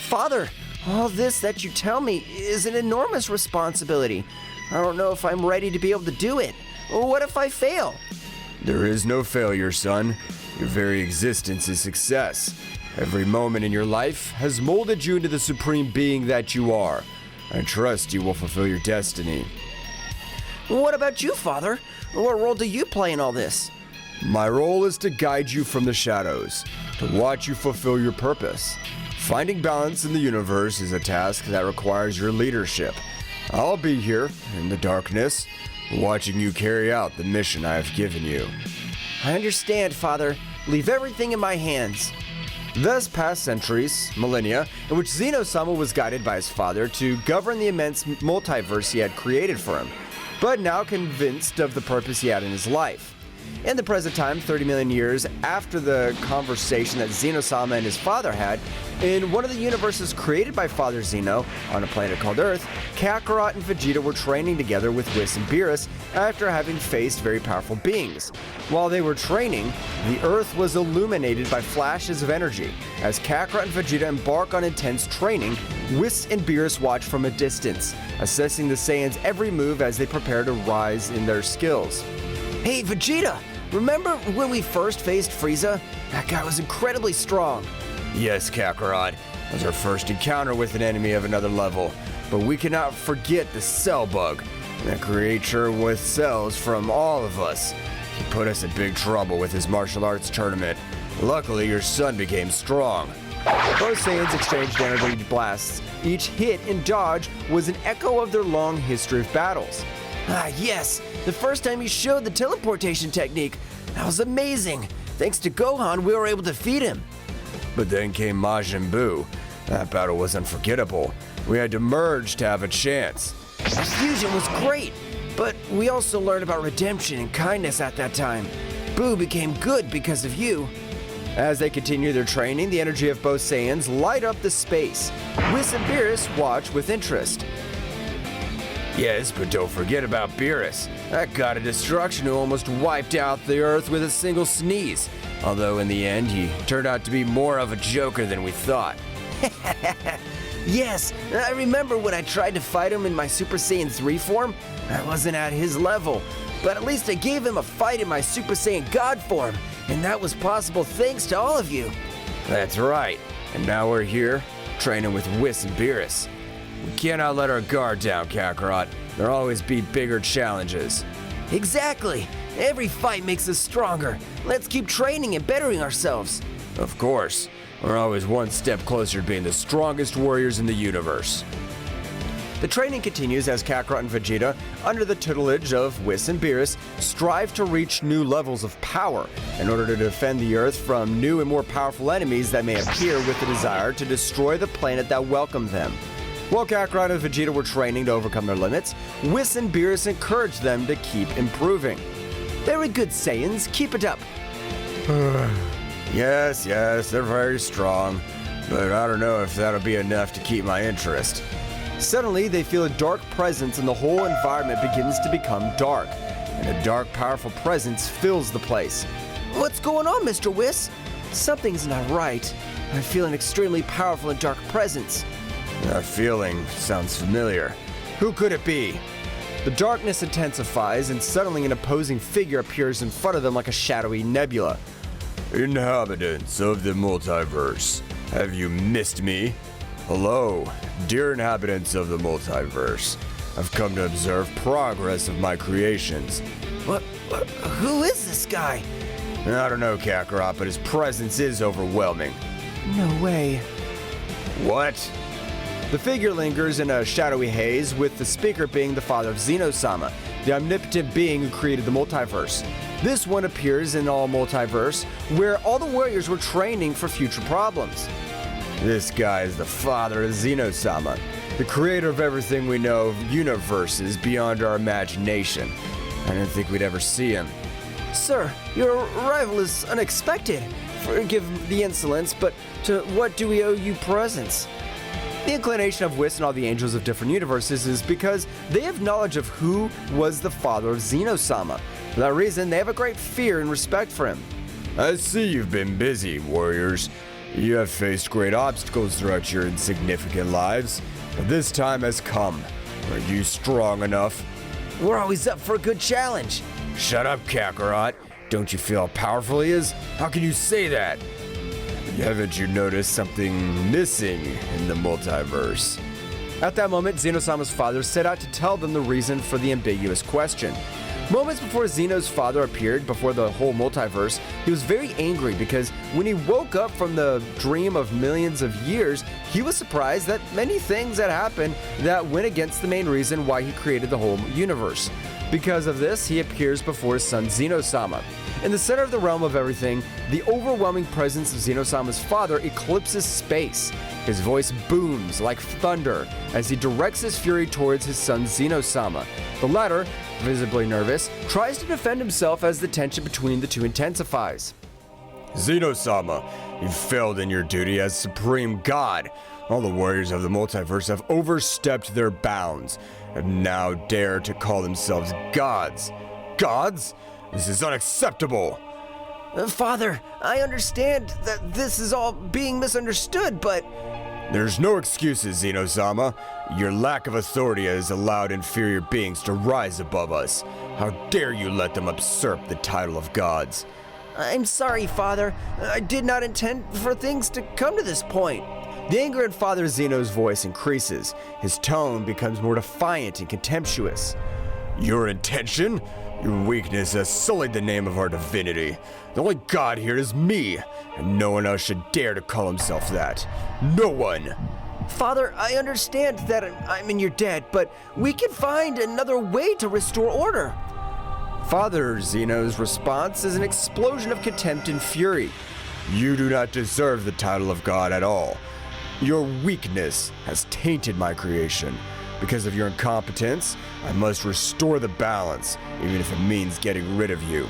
Father, all this that you tell me is an enormous responsibility. I don't know if I'm ready to be able to do it. What if I fail?
There is no failure, son. Your very existence is success. Every moment in your life has molded you into the supreme being that you are. I trust you will fulfill your destiny.
What about you, Father? What role do you play in all this?
My role is to guide you from the shadows, to watch you fulfill your purpose. Finding balance in the universe is a task that requires your leadership. I'll be here, in the darkness, watching you carry out the mission I have given you.
I understand, Father. Leave everything in my hands.
Thus passed centuries, millennia, in which Zeno-Sama was guided by his father to govern the immense multiverse he had created for him, but now convinced of the purpose he had in his life. In the present time, 30 million years after the conversation that Zeno-Sama and his father had, in one of the universes created by Father Zeno, on a planet called Earth, Kakarot and Vegeta were training together with Whis and Beerus after having faced very powerful beings. While they were training, the Earth was illuminated by flashes of energy. As Kakarot and Vegeta embark on intense training, Whis and Beerus watch from a distance, assessing the Saiyans' every move as they prepare to rise in their skills. Hey, Vegeta! Remember when we first faced Frieza? That guy was incredibly strong.
Yes, Kakarot. It was our first encounter with an enemy of another level. But we cannot forget the Cell Bug, that creature with cells from all of us. He put us in big trouble with his martial arts tournament. Luckily, your son became strong.
Both Saiyans exchanged energy blasts. Each hit and dodge was an echo of their long history of battles. Ah, yes! The first time he showed the teleportation technique. That was amazing! Thanks to Gohan, we were able to defeat him.
But then came Majin Buu. That battle was unforgettable. We had to merge to have a chance.
That fusion was great, but we also learned about redemption and kindness at that time. Buu became good because of you. As they continue their training, the energy of both Saiyans light up the space. Whis and Beerus watch with interest.
Yes, but don't forget about Beerus. That god of destruction who almost wiped out the Earth with a single sneeze. Although in the end, he turned out to be more of a joker than we thought.
Yes, I remember when I tried to fight him in my Super Saiyan 3 form. I wasn't at his level, but at least I gave him a fight in my Super Saiyan God form, and that was possible thanks to all of you.
That's right, and now we're here, training with Whis and Beerus. We cannot let our guard down, Kakarot. There'll always be bigger challenges.
Exactly! Every fight makes us stronger. Let's keep training and bettering ourselves.
Of course. We're always one step closer to being the strongest warriors in the universe.
The training continues as Kakarot and Vegeta, under the tutelage of Whis and Beerus, strive to reach new levels of power in order to defend the Earth from new and more powerful enemies that may appear with the desire to destroy the planet that welcomed them. While Kakarot and Vegeta were training to overcome their limits, Whis and Beerus encouraged them to keep improving. Very good, Saiyans. Keep it up.
Yes, they're very strong, but I don't know if that'll be enough to keep my interest.
Suddenly, they feel a dark presence and the whole environment begins to become dark. And a dark, powerful presence fills the place. What's going on, Mr. Whis? Something's not right. I feel an extremely powerful and dark presence.
That feeling sounds familiar. Who could it be?
The darkness intensifies, and suddenly an opposing figure appears in front of them like a shadowy nebula.
Inhabitants of the multiverse, have you missed me? Hello, dear inhabitants of the multiverse. I've come to observe progress of my creations.
What? Who is this guy?
I don't know, Kakarot, but his presence is overwhelming.
No way.
What?
The figure lingers in a shadowy haze, with the speaker being the father of Zeno-Sama, the omnipotent being who created the multiverse. This one appears in all multiverse, where all the warriors were training for future problems.
This guy is the father of Zeno-Sama, the creator of everything we know of universes beyond our imagination. I didn't think we'd ever see him.
Sir, your arrival is unexpected. Forgive the insolence, but to what do we owe you presents? The inclination of Whis and all the angels of different universes is because they have knowledge of who was the father of Zeno-Sama. For that reason, they have a great fear and respect for him.
I see you've been busy, warriors. You have faced great obstacles throughout your insignificant lives, but this time has come. Are you strong enough?
We're always up for a good challenge.
Shut up, Kakarot. Don't you feel how powerful he is? How can you say that? Haven't you noticed something missing in the multiverse?
At that moment, Zeno-Sama's father set out to tell them the reason for the ambiguous question. Moments before Zeno's father appeared before the whole multiverse, he was very angry because when he woke up from the dream of millions of years, he was surprised that many things had happened that went against the main reason why he created the whole universe. Because of this, he appears before his son Zeno-Sama. In the center of the realm of everything, the overwhelming presence of Zeno-Sama's father eclipses space. His voice booms like thunder as he directs his fury towards his son Zeno-Sama. The latter, visibly nervous, tries to defend himself as the tension between the two intensifies.
Zeno-Sama, you failed in your duty as Supreme God. All the warriors of the multiverse have overstepped their bounds and now dare to call themselves gods. Gods? This is unacceptable!
Father, I understand that this is all being misunderstood, but...
There's no excuses, Zeno-Sama. Your lack of authority has allowed inferior beings to rise above us. How dare you let them usurp the title of gods?
I'm sorry, Father. I did not intend for things to come to this point.
The anger in Father Zeno's voice increases. His tone becomes more defiant and contemptuous.
Your intention? Your weakness has sullied the name of our divinity. The only god here is me, and no one else should dare to call himself that. No one!
Father, I understand that I'm in your debt, but we can find another way to restore order.
Father Zeno's response is an explosion of contempt and fury.
You do not deserve the title of God at all. Your weakness has tainted my creation. Because of your incompetence, I must restore the balance, even if it means getting rid of you.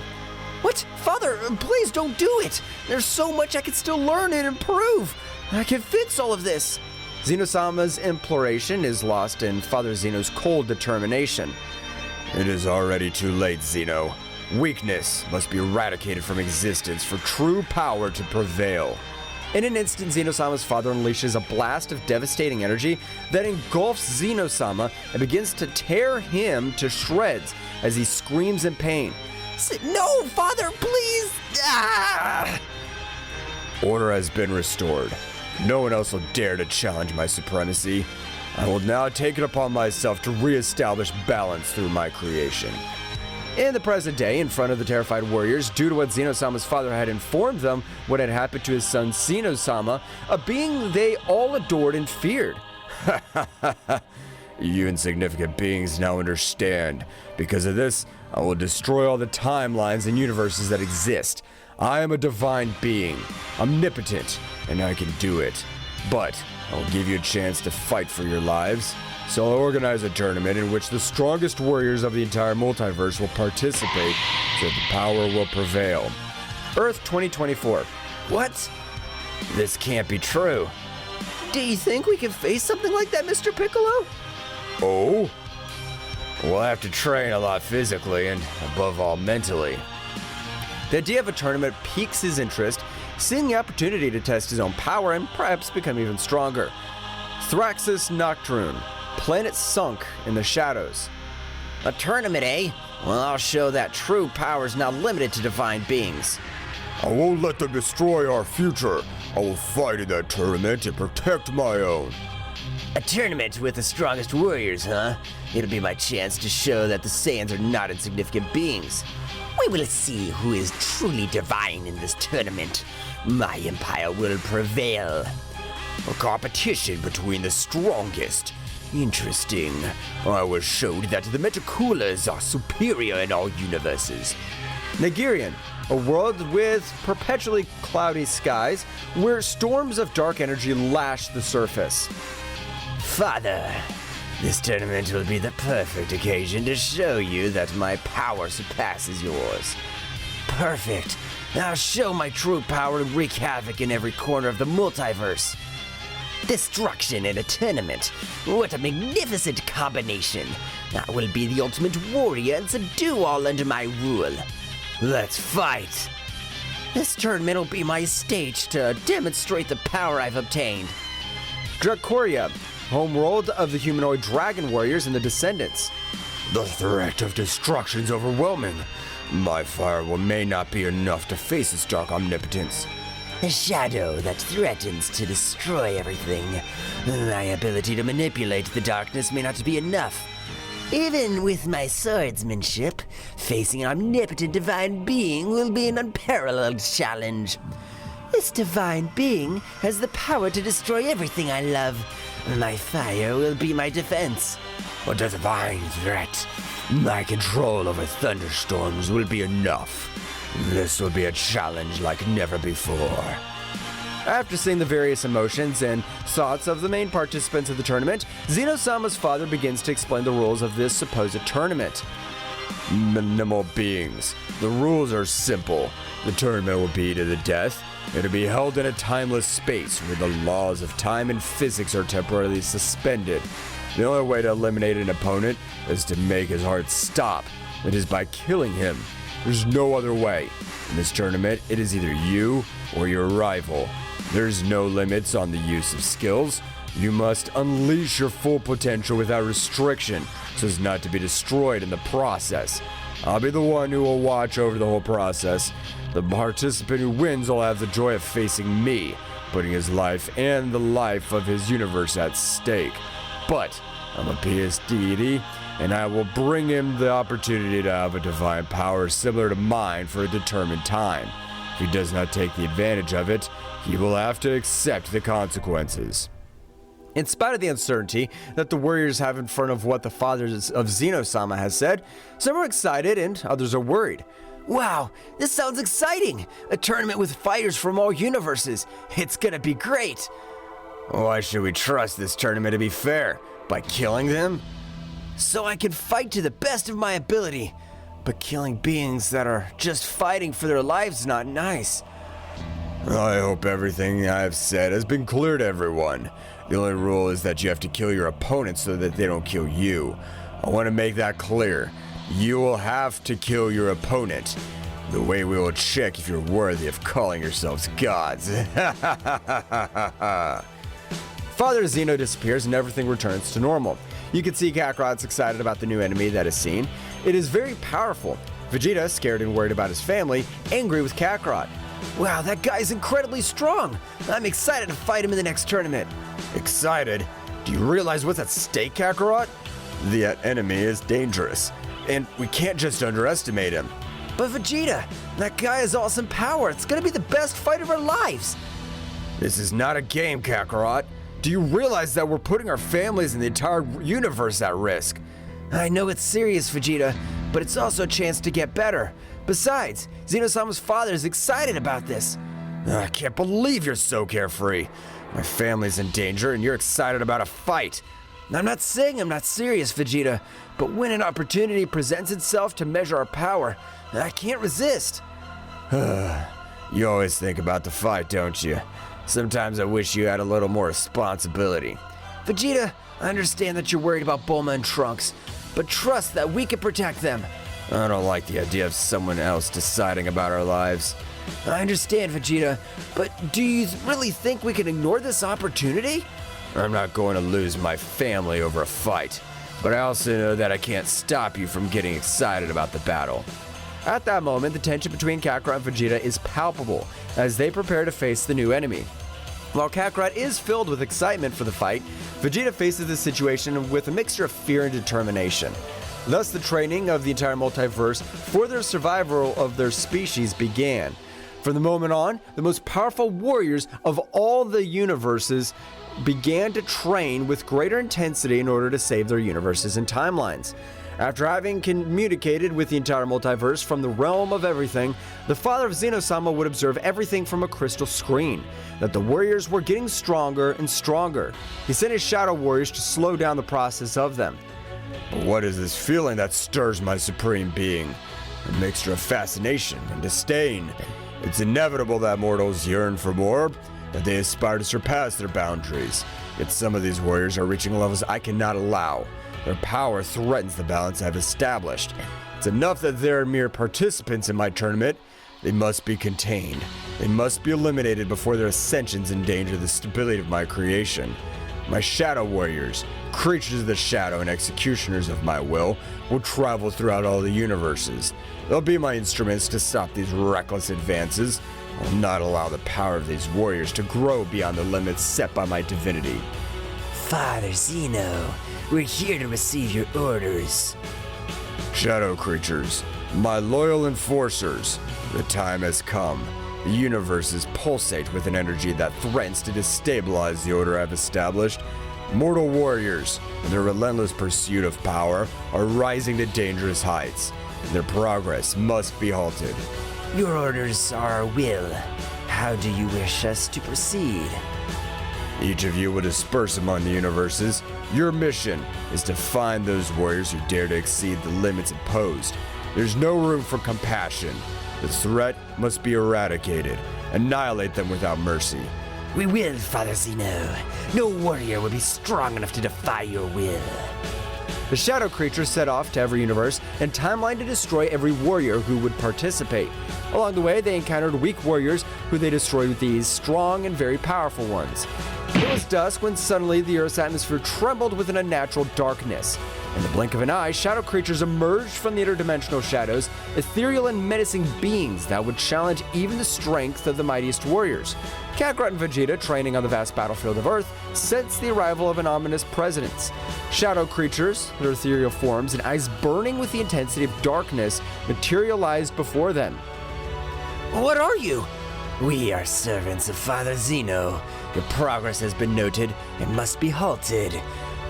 What? Father, please don't do it! There's so much I can still learn and improve! I can fix all of this!
Zeno-Sama's imploration is lost in Father Zeno's cold determination.
It is already too late, Zeno. Weakness must be eradicated from existence for true power to prevail.
In an instant, Zeno-Sama's father unleashes a blast of devastating energy that engulfs Zeno-Sama and begins to tear him to shreds as he screams in pain.
No, Father, please! Ah!
Order has been restored. No one else will dare to challenge my supremacy. I will now take it upon myself to reestablish balance through my creation.
In the present day, in front of the terrified warriors, due to what Zeno-Sama's father had informed them what had happened to his son Zeno-Sama, a being they all adored and feared.
You insignificant beings now understand. Because of this, I will destroy all the timelines and universes that exist. I am a divine being, omnipotent, and I can do it. But I will give you a chance to fight for your lives. So I'll organize a tournament in which the strongest warriors of the entire multiverse will participate so that the power will prevail.
Earth 2024.
What?
This can't be true.
Do you think we can face something like that, Mr. Piccolo?
Oh? We'll have to train a lot physically and, above all, mentally.
The idea of a tournament piques his interest, seeing the opportunity to test his own power and perhaps become even stronger. Thraxis Nocturne. Planet sunk in the shadows.
A tournament, eh? Well, I'll show that true power is not limited to divine beings.
I won't let them destroy our future. I will fight in that tournament and protect my own.
A tournament with the strongest warriors, huh? It'll be my chance to show that the Saiyans are not insignificant beings. We will see who is truly divine in this tournament. My empire will prevail.
A competition between the strongest. Interesting. I was showed that the Metacoolers are superior in all universes.
Nigerian, a world with perpetually cloudy skies where storms of dark energy lash the surface.
Father, this tournament will be the perfect occasion to show you that my power surpasses yours. Perfect. I'll show my true power and wreak havoc in every corner of the multiverse. Destruction in a tournament. What a magnificent combination. I will be the ultimate warrior and subdue all under my rule. Let's fight. This tournament will be my stage to demonstrate the power I've obtained.
Dracoria, homeworld of the humanoid dragon warriors and the descendants.
The threat of destruction is overwhelming. My fire may not be enough to face its dark omnipotence.
A shadow that threatens to destroy everything. My ability to manipulate the darkness may not be enough. Even with my swordsmanship, facing an omnipotent divine being will be an unparalleled challenge. This divine being has the power to destroy everything I love. My fire will be my defense.
A divine threat. My control over thunderstorms will be enough. This will be a challenge like never before.
After seeing the various emotions and thoughts of the main participants of the tournament, Zeno-Sama's father begins to explain the rules of this supposed tournament.
Minimal beings. The rules are simple. The tournament will be to the death. It will be held in a timeless space where the laws of time and physics are temporarily suspended. The only way to eliminate an opponent is to make his heart stop. It is by killing him. There's no other way. In this tournament, it is either you or your rival. There's no limits on the use of skills. You must unleash your full potential without restriction, so as not to be destroyed in the process. I'll be the one who will watch over the whole process. The participant who wins will have the joy of facing me, putting his life and the life of his universe at stake. But I'm a PS deity, and I will bring him the opportunity to have a divine power similar to mine for a determined time. If he does not take the advantage of it, he will have to accept the consequences.
In spite of the uncertainty that the warriors have in front of what the father of Zeno-Sama has said, some are excited and others are worried.
Wow, this sounds exciting! A tournament with fighters from all universes. It's gonna be great!
Why should we trust this tournament to be fair? By killing them?
So I can fight to the best of my ability. But killing beings that are just fighting for their lives is not nice.
I hope everything I've said has been clear to everyone. The only rule is that you have to kill your opponent so that they don't kill you. I want to make that clear. You will have to kill your opponent. The way we will check if you're worthy of calling yourselves gods.
Father Zeno disappears and everything returns to normal. You can see Kakarot's excited about the new enemy that is seen. It is very powerful. Vegeta, scared and worried about his family, angry with Kakarot.
Wow, that guy's incredibly strong. I'm excited to fight him in the next tournament.
Excited? Do you realize what's at stake, Kakarot? The enemy is dangerous, and we can't just underestimate him.
But Vegeta, that guy has awesome power. It's gonna be the best fight of our lives.
This is not a game, Kakarot. Do you realize that we're putting our families and the entire universe at risk?
I know it's serious, Vegeta, but it's also a chance to get better. Besides, Zeno-Sama's father is excited about this.
I can't believe you're so carefree. My family's in danger and you're excited about a fight.
I'm not saying I'm not serious, Vegeta, but when an opportunity presents itself to measure our power, I can't resist.
You always think about the fight, don't you? Sometimes I wish you had a little more responsibility.
Vegeta, I understand that you're worried about Bulma and Trunks, but trust that we can protect them.
I don't like the idea of someone else deciding about our lives.
I understand, Vegeta, but do you really think we can ignore this opportunity?
I'm not going to lose my family over a fight, but I also know that I can't stop you from getting excited about the battle.
At that moment, the tension between Kakarot and Vegeta is palpable as they prepare to face the new enemy. While Kakarot is filled with excitement for the fight, Vegeta faces the situation with a mixture of fear and determination. Thus, the training of the entire multiverse for the survival of their species began. From the moment on, the most powerful warriors of all the universes began to train with greater intensity in order to save their universes and timelines. After having communicated with the entire multiverse from the realm of everything, the father of Zeno-Sama would observe everything from a crystal screen, that the warriors were getting stronger and stronger. He sent his shadow warriors to slow down the process of them.
But what is this feeling that stirs my supreme being? A mixture of fascination and disdain. It's inevitable that mortals yearn for more, that they aspire to surpass their boundaries. Yet some of these warriors are reaching levels I cannot allow. Their power threatens the balance I've established. It's enough that they're mere participants in my tournament. They must be contained. They must be eliminated before their ascensions endanger the stability of my creation. My shadow warriors, creatures of the shadow and executioners of my will travel throughout all the universes. They'll be my instruments to stop these reckless advances. I will not allow the power of these warriors to grow beyond the limits set by my divinity.
Father Zeno, we're here to receive your orders.
Shadow creatures, my loyal enforcers, the time has come. The universes pulsate with an energy that threatens to destabilize the order I've established. Mortal warriors, in their relentless pursuit of power, are rising to dangerous heights. Their progress must be halted.
Your orders are our will. How do you wish us to proceed?
Each of you will disperse among the universes. Your mission is to find those warriors who dare to exceed the limits imposed. There's no room for compassion. The threat must be eradicated. Annihilate them without mercy.
We will, Father Zeno. No warrior will be strong enough to defy your will.
The shadow creatures set off to every universe and timeline to destroy every warrior who would participate. Along the way, they encountered weak warriors who they destroyed with these strong and very powerful ones. It was dusk when suddenly the Earth's atmosphere trembled with an unnatural darkness. In the blink of an eye, shadow creatures emerged from the interdimensional shadows, ethereal and menacing beings that would challenge even the strength of the mightiest warriors. Kakarot and Vegeta, training on the vast battlefield of Earth, sensed the arrival of an ominous presence. Shadow creatures, their ethereal forms and eyes burning with the intensity of darkness, materialized before them.
What are you? We are servants of Father Zeno. Your progress has been noted and must be halted.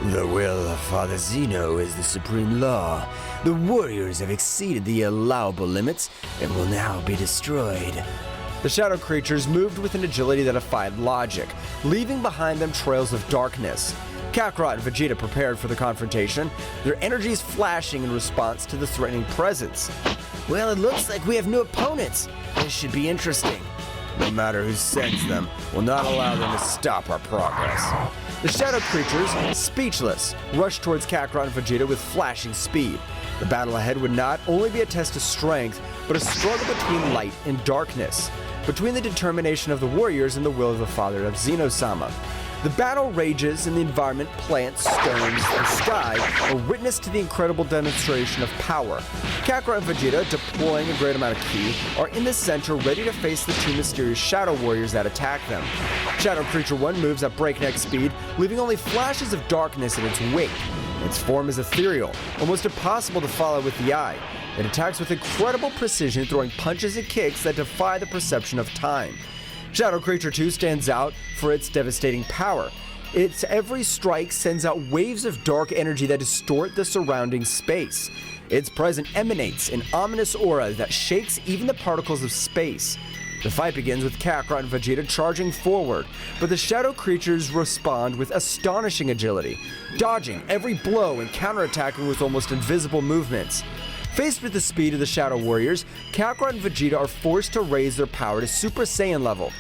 The will of Father Zeno is the supreme law. The warriors have exceeded the allowable limits and will now be destroyed.
The shadow creatures moved with an agility that defied logic, leaving behind them trails of darkness. Kakarot and Vegeta prepared for the confrontation, their energies flashing in response to the threatening presence.
Well, it looks like we have new opponents. This should be interesting.
No matter who sends them, will not allow them to stop our progress.
The shadow creatures, speechless, rushed towards Kakarot and Vegeta with flashing speed. The battle ahead would not only be a test of strength, but a struggle between light and darkness, between the determination of the warriors and the will of the father of Zeno-Sama. The battle rages and the environment, plants, stones, and sky are witness to the incredible demonstration of power. Kakarot and Vegeta, deploying a great amount of ki, are in the center ready to face the two mysterious shadow warriors that attack them. Shadow Creature 1 moves at breakneck speed, leaving only flashes of darkness in its wake. Its form is ethereal, almost impossible to follow with the eye. It attacks with incredible precision, throwing punches and kicks that defy the perception of time. Shadow Creature 2 stands out for its devastating power. Its every strike sends out waves of dark energy that distort the surrounding space. Its presence emanates an ominous aura that shakes even the particles of space. The fight begins with Kakarot and Vegeta charging forward, but the shadow creatures respond with astonishing agility, dodging every blow and counterattacking with almost invisible movements. Faced with the speed of the Shadow Warriors, Kakarot and Vegeta are forced to raise their power to Super Saiyan level.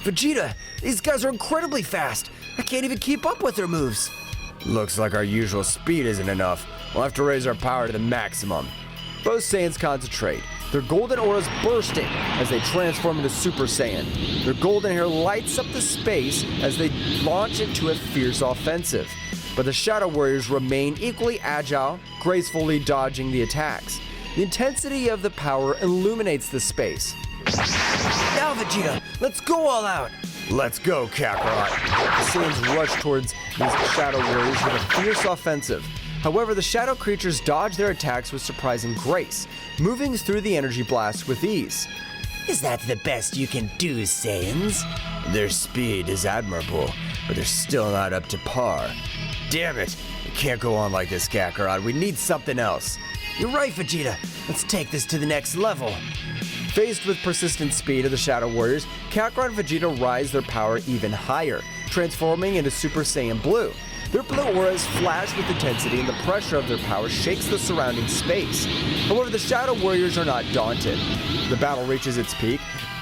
Vegeta, these guys are incredibly fast. I can't even keep up with their moves.
Looks like our usual speed isn't enough. We'll have to raise our power to the maximum.
Both Saiyans concentrate, their golden auras bursting as they transform into Super Saiyan. Their golden hair lights up the space as they launch into a fierce offensive. But the Shadow Warriors remain equally agile, gracefully dodging the attacks. The intensity of the power illuminates the space.
Now, Vegeta, let's go all out!
Let's go, Kakarot!
The Saiyans rush towards these Shadow Warriors with a fierce offensive. However, the Shadow creatures dodge their attacks with surprising grace, moving through the energy blast with ease.
Is that the best you can do, Saiyans?
Their speed is admirable, but they're still not up to par. Damn it! It can't go on like this, Kakarot. We need something else.
You're right, Vegeta. Let's take this to the next level.
Faced with persistent speed of the Shadow Warriors, Kakarot and Vegeta rise their power even higher, transforming into Super Saiyan Blue. Their blue auras flash with intensity and the pressure of their power shakes the surrounding space. However, the Shadow Warriors are not daunted. The battle reaches its peak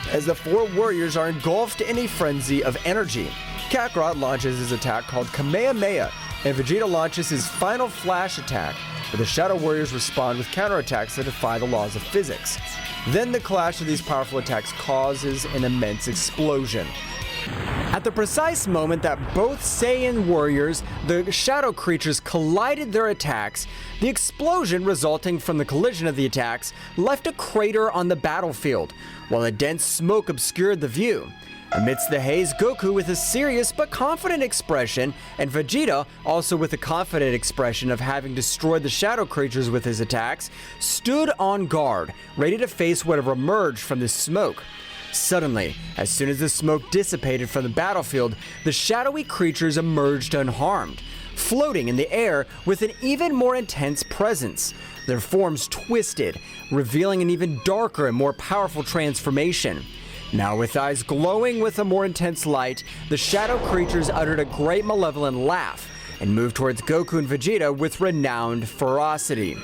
as the four warriors are engulfed in a frenzy of energy. Kakarot launches his attack called Kamehameha, and Vegeta launches his final flash attack, but the Shadow Warriors respond with counterattacks that defy the laws of physics. Then the clash of these powerful attacks causes an immense explosion. At the precise moment that both Saiyan warriors, the shadow creatures, collided their attacks, the explosion resulting from the collision of the attacks left a crater on the battlefield, while a dense smoke obscured the view. Amidst the haze, Goku with a serious but confident expression, and Vegeta, also with a confident expression of having destroyed the shadow creatures with his attacks, stood on guard, ready to face whatever emerged from this smoke. Suddenly, as soon as the smoke dissipated from the battlefield, the shadowy creatures emerged unharmed, floating in the air with an even more intense presence. Their forms twisted, revealing an even darker and more powerful transformation. Now with eyes glowing with a more intense light, the shadow creatures uttered a great malevolent laugh and moved towards Goku and Vegeta with renowned ferocity.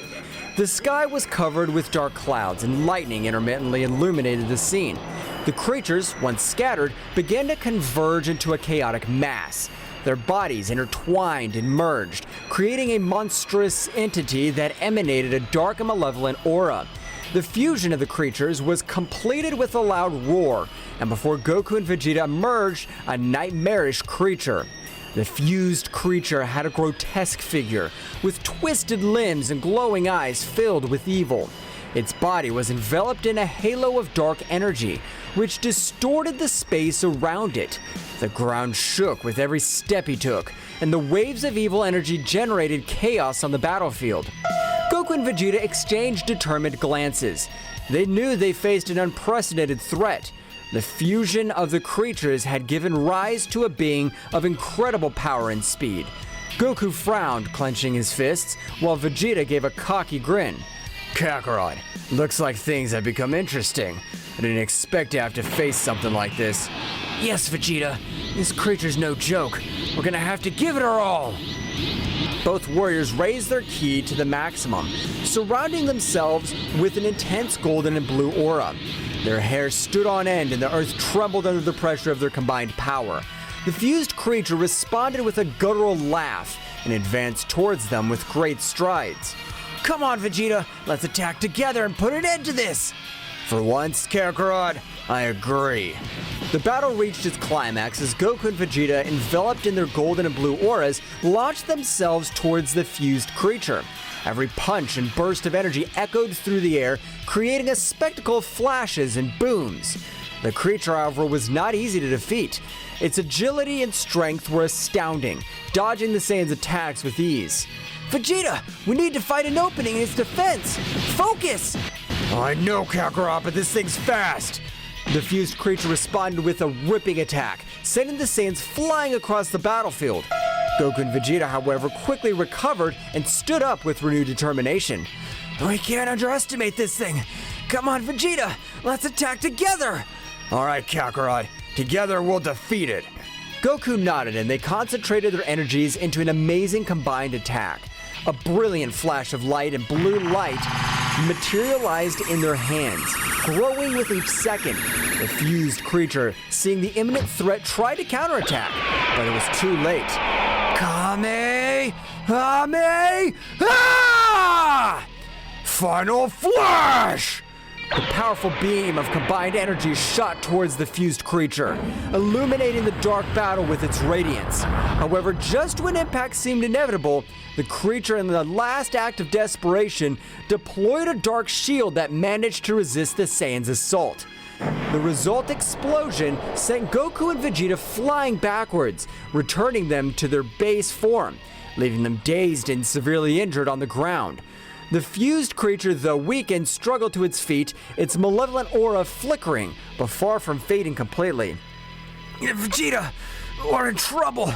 The sky was covered with dark clouds and lightning intermittently illuminated the scene. The creatures, once scattered, began to converge into a chaotic mass. Their bodies intertwined and merged, creating a monstrous entity that emanated a dark and malevolent aura. The fusion of the creatures was completed with a loud roar, and before Goku and Vegeta emerged, a nightmarish creature. The fused creature had a grotesque figure, with twisted limbs and glowing eyes filled with evil. Its body was enveloped in a halo of dark energy, which distorted the space around it. The ground shook with every step he took, and the waves of evil energy generated chaos on the battlefield. Goku and Vegeta exchanged determined glances. They knew they faced an unprecedented threat. The fusion of the creatures had given rise to a being of incredible power and speed. Goku frowned, clenching his fists, while Vegeta gave a cocky grin.
Kakarot, looks like things have become interesting. I didn't expect to have to face something like this.
Yes, Vegeta, this creature's no joke. We're gonna have to give it our all. Both warriors raised their ki to the maximum, surrounding themselves with an intense golden and blue aura. Their hair stood on end and the earth trembled under the pressure of their combined power. The fused creature responded with a guttural laugh and advanced towards them with great strides. Come on, Vegeta, let's attack together and put an end to this!
For once, Kakarot, I agree.
The battle reached its climax as Goku and Vegeta, enveloped in their golden and blue auras, launched themselves towards the fused creature. Every punch and burst of energy echoed through the air, creating a spectacle of flashes and booms. The creature, however, was not easy to defeat. Its agility and strength were astounding, dodging the Saiyan's attacks with ease. Vegeta, we need to find an opening in its defense! Focus!
I know, Kakarot, but this thing's fast!
The fused creature responded with a ripping attack, sending the Saiyans flying across the battlefield. Goku and Vegeta, however, quickly recovered and stood up with renewed determination. We can't underestimate this thing! Come on, Vegeta! Let's attack together!
Alright, Kakarot, together we'll defeat it!
Goku nodded and they concentrated their energies into an amazing combined attack. A brilliant flash of light and blue light materialized in their hands, growing with each second. The fused creature, seeing the imminent threat, tried to counterattack, but it was too late. Kame!
Final Flash!
The powerful beam of combined energy shot towards the fused creature, illuminating the dark battle with its radiance. However, just when impact seemed inevitable, the creature, in the last act of desperation, deployed a dark shield that managed to resist the Saiyan's assault. The result explosion sent Goku and Vegeta flying backwards, returning them to their base form, leaving them dazed and severely injured on the ground. The fused creature, though weakened, struggled to its feet, its malevolent aura flickering, but far from fading completely. Vegeta, we're in trouble!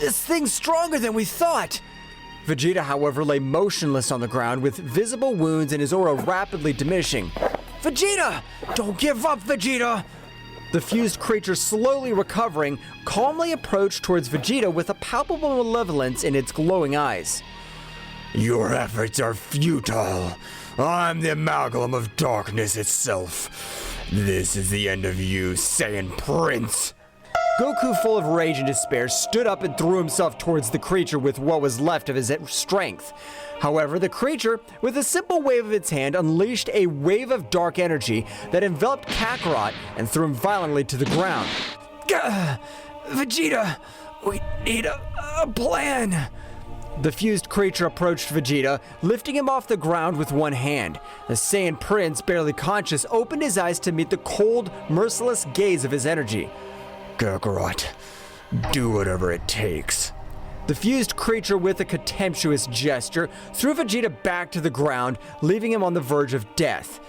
This thing's stronger than we thought! Vegeta, however, lay motionless on the ground with visible wounds and his aura rapidly diminishing. Vegeta! Don't give up, Vegeta! The fused creature, slowly recovering, calmly approached towards Vegeta with a palpable malevolence in its glowing eyes.
Your efforts are futile. I'm the amalgam of darkness itself. This is the end of you, Saiyan Prince.
Goku, full of rage and despair, stood up and threw himself towards the creature with what was left of his strength. However, the creature, with a simple wave of its hand, unleashed a wave of dark energy that enveloped Kakarot and threw him violently to the ground. Vegeta, we need a plan. The fused creature approached Vegeta, lifting him off the ground with one hand. The Saiyan Prince, barely conscious, opened his eyes to meet the cold, merciless gaze of his energy.
Kakarot, do whatever it takes.
The fused creature, with a contemptuous gesture, threw Vegeta back to the ground, leaving him on the verge of death.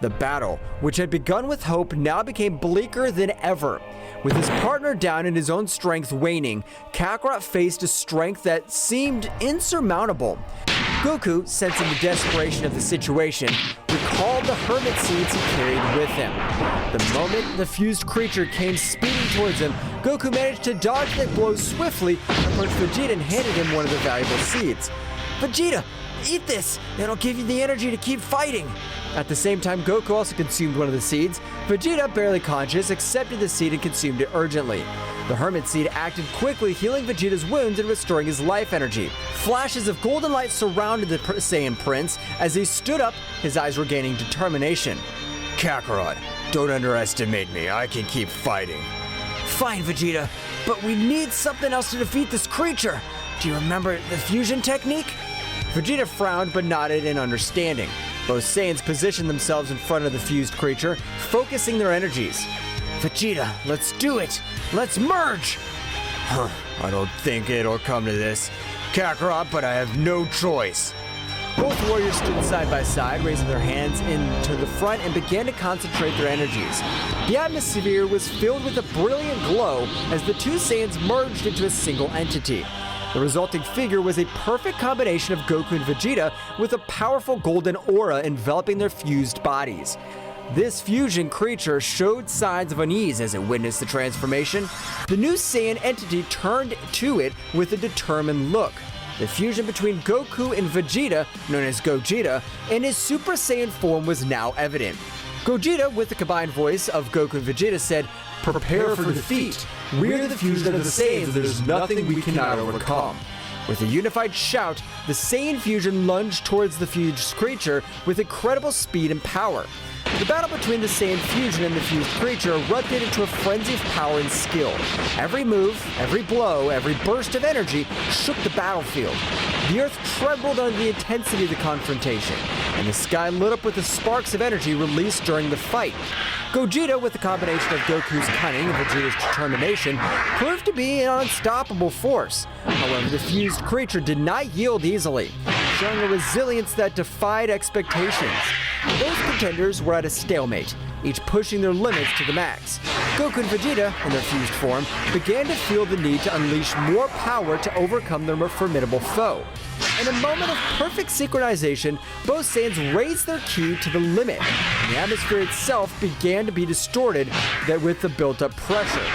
The battle, which had begun with hope, now became bleaker than ever. With his partner down and his own strength waning, Kakarot faced a strength that seemed insurmountable. Goku, sensing the desperation of the situation, recalled the hermit seeds he carried with him. The moment the fused creature came speeding towards him, Goku managed to dodge that blow swiftly, approached Vegeta and handed him one of the valuable seeds. "Vegeta, eat this! It'll give you the energy to keep fighting!" At the same time, Goku also consumed one of the seeds. Vegeta, barely conscious, accepted the seed and consumed it urgently. The hermit seed acted quickly, healing Vegeta's wounds and restoring his life energy. Flashes of golden light surrounded the Saiyan Prince. As he stood up, his eyes were gaining determination.
Kakarot, don't underestimate me. I can keep fighting.
"Fine, Vegeta, but we need something else to defeat this creature. Do you remember the fusion technique?" Vegeta frowned but nodded in understanding. Both Saiyans positioned themselves in front of the fused creature, focusing their energies. "Vegeta, let's do it! Let's merge!"
I don't think it'll come to this, Kakarot, but I have no choice.
Both warriors stood side by side, raising their hands into the front and began to concentrate their energies. The atmosphere was filled with a brilliant glow as the two Saiyans merged into a single entity. The resulting figure was a perfect combination of Goku and Vegeta with a powerful golden aura enveloping their fused bodies. This fusion creature showed signs of unease as it witnessed the transformation. The new Saiyan entity turned to it with a determined look. The fusion between Goku and Vegeta, known as Gogeta, and his Super Saiyan form was now evident. Gogeta, with the combined voice of Goku and Vegeta, said, "Prepare for defeat. We're the fusion of the Saiyans, there's nothing we cannot overcome." With a unified shout, the Saiyan fusion lunged towards the fused creature with incredible speed and power. The battle between the Saiyan fusion and the fused creature erupted into a frenzy of power and skill. Every move, every blow, every burst of energy shook the battlefield. The earth trembled under the intensity of the confrontation, and the sky lit up with the sparks of energy released during the fight. Gogeta, with the combination of Goku's cunning and Vegeta's determination, proved to be an unstoppable force. However, the fused creature did not yield easily, showing a resilience that defied expectations. Both contenders were at a stalemate, each pushing their limits to the max. Goku and Vegeta, in their fused form, began to feel the need to unleash more power to overcome their formidable foe. In a moment of perfect synchronization, both Saiyans raised their ki to the limit, and the atmosphere itself began to be distorted with the built-up pressure.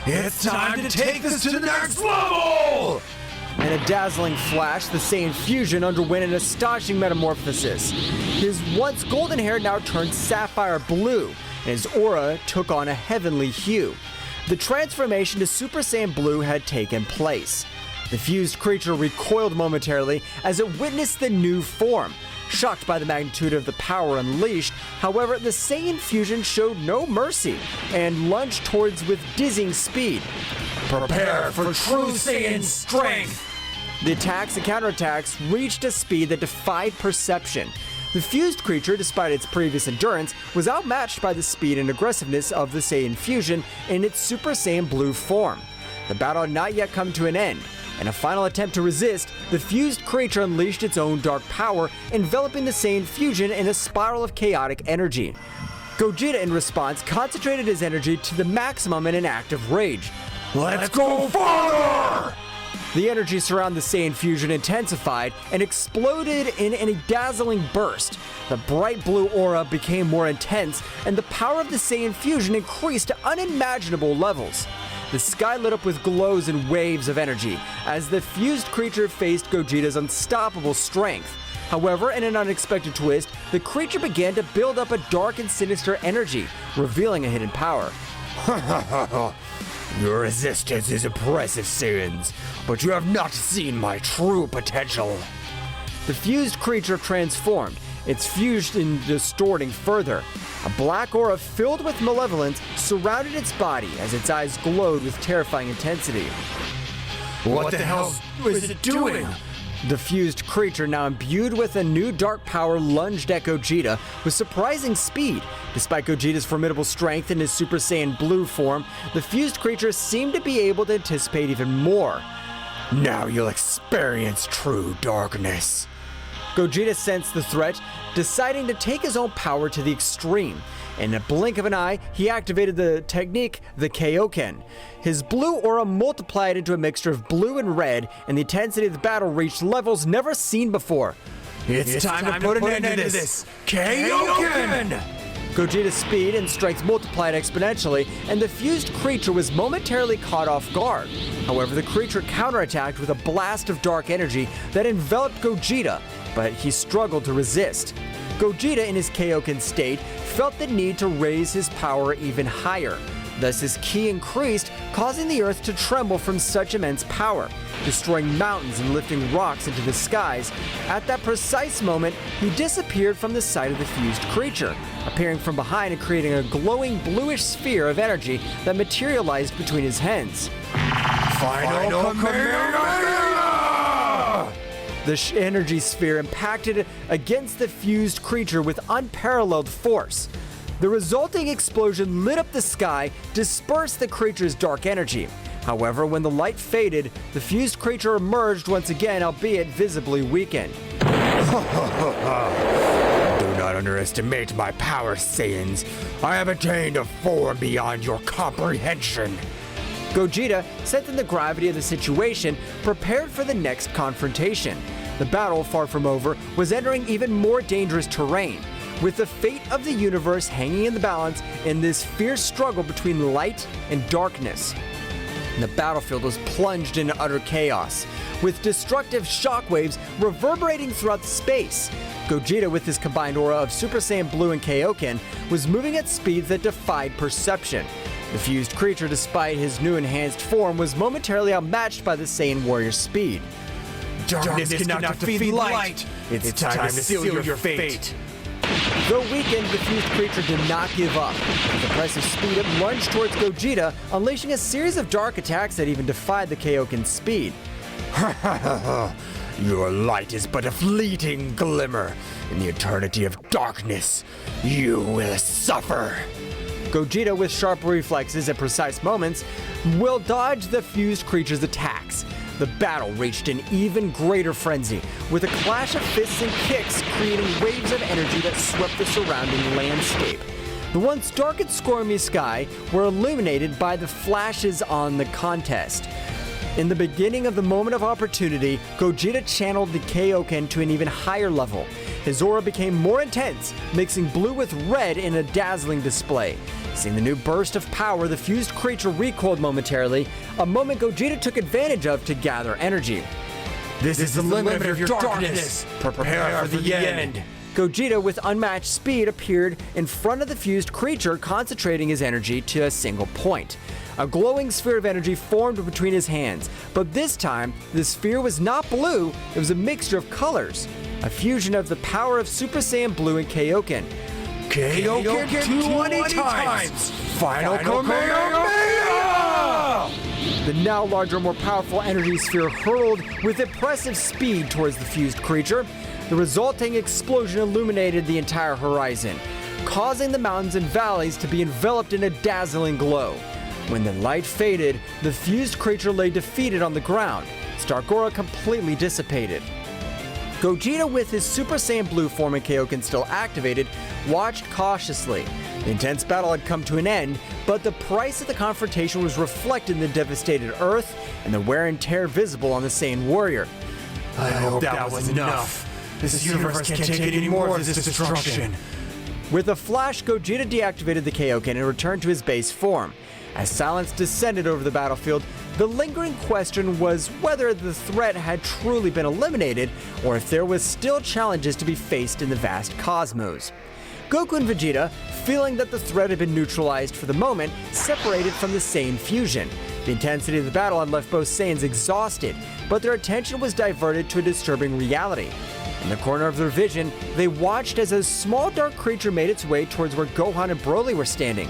It's time to take this to the next level!
In a dazzling flash, the Saiyan fusion underwent an astonishing metamorphosis. His once golden hair now turned sapphire blue, and his aura took on a heavenly hue. The transformation to Super Saiyan Blue had taken place. The fused creature recoiled momentarily as it witnessed the new form. Shocked by the magnitude of the power unleashed, however, the Saiyan fusion showed no mercy and lunged towards with dizzying speed.
Prepare for true Saiyan strength!
The attacks and counterattacks reached a speed that defied perception. The fused creature, despite its previous endurance, was outmatched by the speed and aggressiveness of the Saiyan fusion in its Super Saiyan Blue form. The battle had not yet come to an end. In a final attempt to resist, the fused creature unleashed its own dark power, enveloping the Saiyan fusion in a spiral of chaotic energy. Gogeta, in response, concentrated his energy to the maximum in an act of rage.
Let's go farther!
The energy surrounding the Saiyan fusion intensified and exploded in a dazzling burst. The bright blue aura became more intense, and the power of the Saiyan fusion increased to unimaginable levels. The sky lit up with glows and waves of energy as the fused creature faced Gogeta's unstoppable strength. However, in an unexpected twist, the creature began to build up a dark and sinister energy, revealing a hidden power.
Your resistance is impressive, Saiyans, but you have not seen my true potential.
The fused creature transformed, its fusion distorting further. A black aura filled with malevolence surrounded its body as its eyes glowed with terrifying intensity.
What the hell is it doing?
The fused creature, now imbued with a new dark power, lunged at Gogeta with surprising speed. Despite Gogeta's formidable strength in his Super Saiyan Blue form, the fused creature seemed to be able to anticipate even more.
Now you'll experience true darkness.
Gogeta sensed the threat, deciding to take his own power to the extreme. In a blink of an eye, he activated the technique, the Kaioken. His blue aura multiplied into a mixture of blue and red, and the intensity of the battle reached levels never seen before.
It's time to put an end to this! Kaioken!
Gogeta's speed and strength multiplied exponentially, and the fused creature was momentarily caught off guard. However, the creature counterattacked with a blast of dark energy that enveloped Gogeta, but he struggled to resist. Gogeta, in his Kaioken state, felt the need to raise his power even higher. Thus, his ki increased, causing the earth to tremble from such immense power, destroying mountains and lifting rocks into the skies. At that precise moment, he disappeared from the sight of the fused creature, appearing from behind and creating a glowing bluish sphere of energy that materialized between his hands.
Final Kamehameha!
The energy sphere impacted against the fused creature with unparalleled force. The resulting explosion lit up the sky, dispersed the creature's dark energy. However, when the light faded, the fused creature emerged once again, albeit visibly weakened.
Do not underestimate my power, Saiyans. I have attained a form beyond your comprehension.
Gogeta, sensing the gravity of the situation, prepared for the next confrontation. The battle, far from over, was entering even more dangerous terrain, with the fate of the universe hanging in the balance in this fierce struggle between light and darkness. The battlefield was plunged in utter chaos, with destructive shockwaves reverberating throughout space. Gogeta, with his combined aura of Super Saiyan Blue and Kaioken, was moving at speeds that defied perception. The fused creature, despite his new enhanced form, was momentarily outmatched by the Saiyan warrior's speed.
Darkness cannot defeat light! It's time to seal your fate!
Though weakened, the fused creature did not give up. With impressive speed, it lunged towards Gogeta, unleashing a series of dark attacks that even defied the Kaioken's speed.
Your light is but a fleeting glimmer. In the eternity of darkness, you will suffer.
Gogeta, with sharp reflexes at precise moments, will dodge the fused creature's attacks. The battle reached an even greater frenzy, with a clash of fists and kicks creating waves of energy that swept the surrounding landscape. The once dark and stormy sky were illuminated by the flashes on the contest. In the beginning of the moment of opportunity, Gogeta channeled the Kaioken to an even higher level. His aura became more intense, mixing blue with red in a dazzling display. Seeing the new burst of power, the fused creature recoiled momentarily, a moment Gogeta took advantage of to gather energy.
This is the limit of your darkness. Prepare for the end.
Gogeta, with unmatched speed, appeared in front of the fused creature, concentrating his energy to a single point. A glowing sphere of energy formed between his hands, but this time, the sphere was not blue, it was a mixture of colors. A fusion of the power of Super Saiyan Blue and Kaioken.
Kaioken 20 times! Final Kamehameha!
The now larger, more powerful energy sphere hurled with impressive speed towards the fused creature. The resulting explosion illuminated the entire horizon, causing the mountains and valleys to be enveloped in a dazzling glow. When the light faded, the fused creature lay defeated on the ground. Its dark aura completely dissipated. Gogeta, with his Super Saiyan Blue form and Kaioken still activated, watched cautiously. The intense battle had come to an end, but the price of the confrontation was reflected in the devastated earth and the wear and tear visible on the Saiyan warrior.
I hope that was enough. This universe can't take any more of this destruction.
With a flash, Gogeta deactivated the Kaioken and returned to his base form. As silence descended over the battlefield, the lingering question was whether the threat had truly been eliminated or if there was still challenges to be faced in the vast cosmos. Goku and Vegeta, feeling that the threat had been neutralized for the moment, separated from the Saiyan fusion. The intensity of the battle had left both Saiyans exhausted, but their attention was diverted to a disturbing reality. In the corner of their vision, they watched as a small dark creature made its way towards where Gohan and Broly were standing.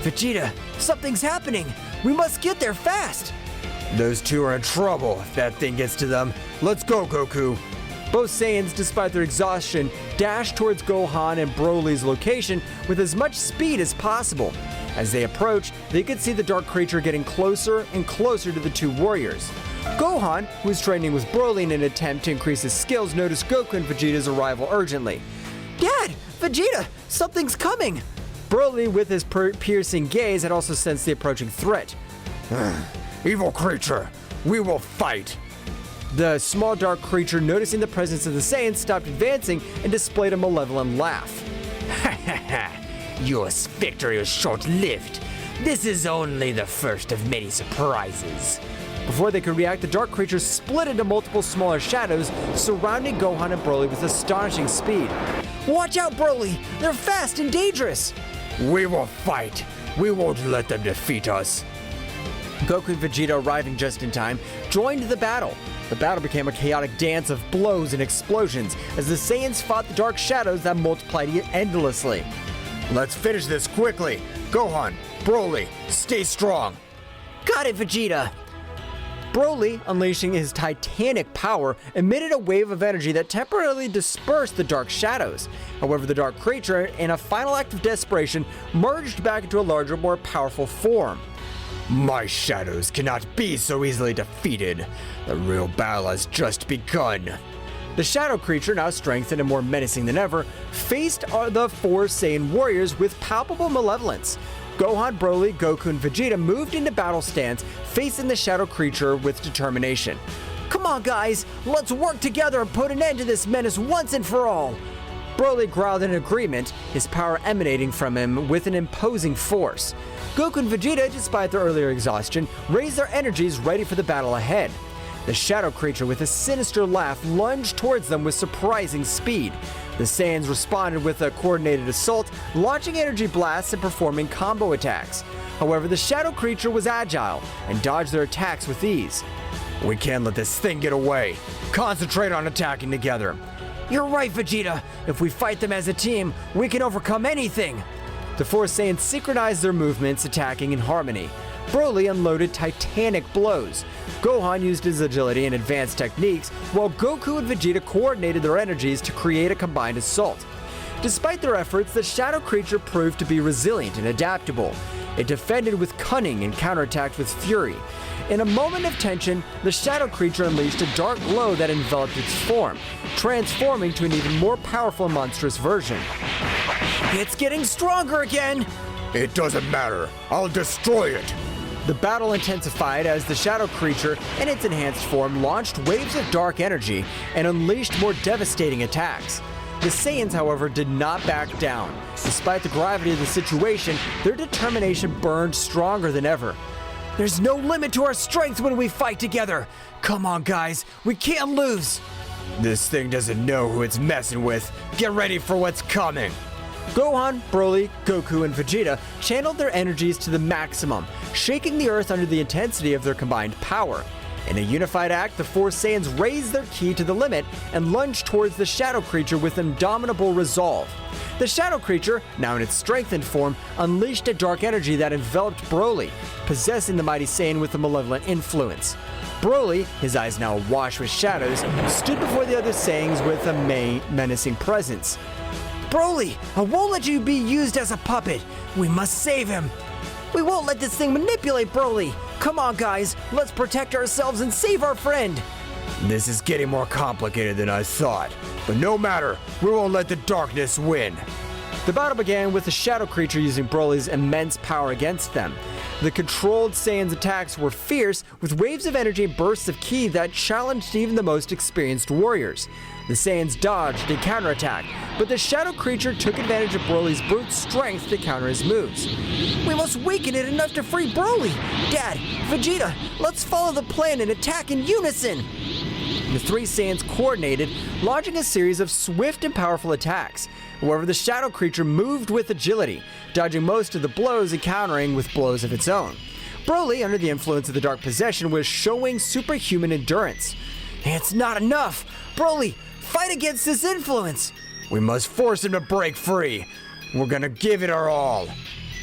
Vegeta, something's happening! We must get there fast!
Those two are in trouble if that thing gets to them. Let's go, Goku!
Both Saiyans, despite their exhaustion, dashed towards Gohan and Broly's location with as much speed as possible. As they approached, they could see the dark creature getting closer and closer to the two warriors. Gohan, who was training with Broly in an attempt to increase his skills, noticed Goku and Vegeta's arrival urgently. Dad! Vegeta! Something's coming! Broly, with his piercing gaze, had also sensed the approaching threat.
Evil creature, we will fight!
The small dark creature, noticing the presence of the Saiyans, stopped advancing and displayed a malevolent laugh.
Your victory was short-lived. This is only the first of many surprises.
Before they could react, the dark creature split into multiple smaller shadows, surrounding Gohan and Broly with astonishing speed. Watch out, Broly! They're fast and dangerous!
We will fight! We won't let them defeat us!
Goku and Vegeta, arriving just in time, joined the battle. The battle became a chaotic dance of blows and explosions as the Saiyans fought the dark shadows that multiplied endlessly.
Let's finish this quickly! Gohan, Broly, stay strong!
Got it, Vegeta! Broly, unleashing his titanic power, emitted a wave of energy that temporarily dispersed the dark shadows. However, the dark creature, in a final act of desperation, merged back into a larger, more powerful form.
My shadows cannot be so easily defeated. The real battle has just begun.
The shadow creature, now strengthened and more menacing than ever, faced the four Saiyan warriors with palpable malevolence. Gohan, Broly, Goku, and Vegeta moved into battle stance, facing the shadow creature with determination. Come on, guys, let's work together and put an end to this menace once and for all. Broly growled in agreement, his power emanating from him with an imposing force. Goku and Vegeta, despite their earlier exhaustion, raised their energies ready for the battle ahead. The shadow creature, with a sinister laugh, lunged towards them with surprising speed. The Saiyans responded with a coordinated assault, launching energy blasts and performing combo attacks. However, the shadow creature was agile and dodged their attacks with ease.
We can't let this thing get away. Concentrate on attacking together.
You're right, Vegeta. If we fight them as a team, we can overcome anything. The four Saiyans synchronized their movements, attacking in harmony. Broly unloaded titanic blows. Gohan used his agility and advanced techniques, while Goku and Vegeta coordinated their energies to create a combined assault. Despite their efforts, the shadow creature proved to be resilient and adaptable. It defended with cunning and counterattacked with fury. In a moment of tension, the shadow creature unleashed a dark glow that enveloped its form, transforming to an even more powerful and monstrous version. It's getting stronger again!
It doesn't matter. I'll destroy it.
The battle intensified as the shadow creature, in its enhanced form, launched waves of dark energy and unleashed more devastating attacks. The Saiyans, however, did not back down. Despite the gravity of the situation, their determination burned stronger than ever. There's no limit to our strength when we fight together! Come on, guys, we can't lose!
This thing doesn't know who it's messing with. Get ready for what's coming.
Gohan, Broly, Goku, and Vegeta channeled their energies to the maximum, shaking the earth under the intensity of their combined power. In a unified act, the four Saiyans raised their ki to the limit and lunged towards the shadow creature with indomitable resolve. The shadow creature, now in its strengthened form, unleashed a dark energy that enveloped Broly, possessing the mighty Saiyan with a malevolent influence. Broly, his eyes now awash with shadows, stood before the other Saiyans with a menacing presence. Broly, I won't let you be used as a puppet. We must save him. We won't let this thing manipulate Broly. Come on, guys, let's protect ourselves and save our friend.
This is getting more complicated than I thought. But no matter, we won't let the darkness win.
The battle began with the shadow creature using Broly's immense power against them. The controlled Saiyans' attacks were fierce, with waves of energy and bursts of ki that challenged even the most experienced warriors. The Saiyans dodged and counterattacked, but the shadow creature took advantage of Broly's brute strength to counter his moves. We must weaken it enough to free Broly! Dad, Vegeta, let's follow the plan and attack in unison! The three Saiyans coordinated, launching a series of swift and powerful attacks. However, the shadow creature moved with agility, dodging most of the blows and countering with blows of its own. Broly, under the influence of the dark possession, was showing superhuman endurance. It's not enough! Broly, fight against this influence!
We must force him to break free. We're gonna give it our all.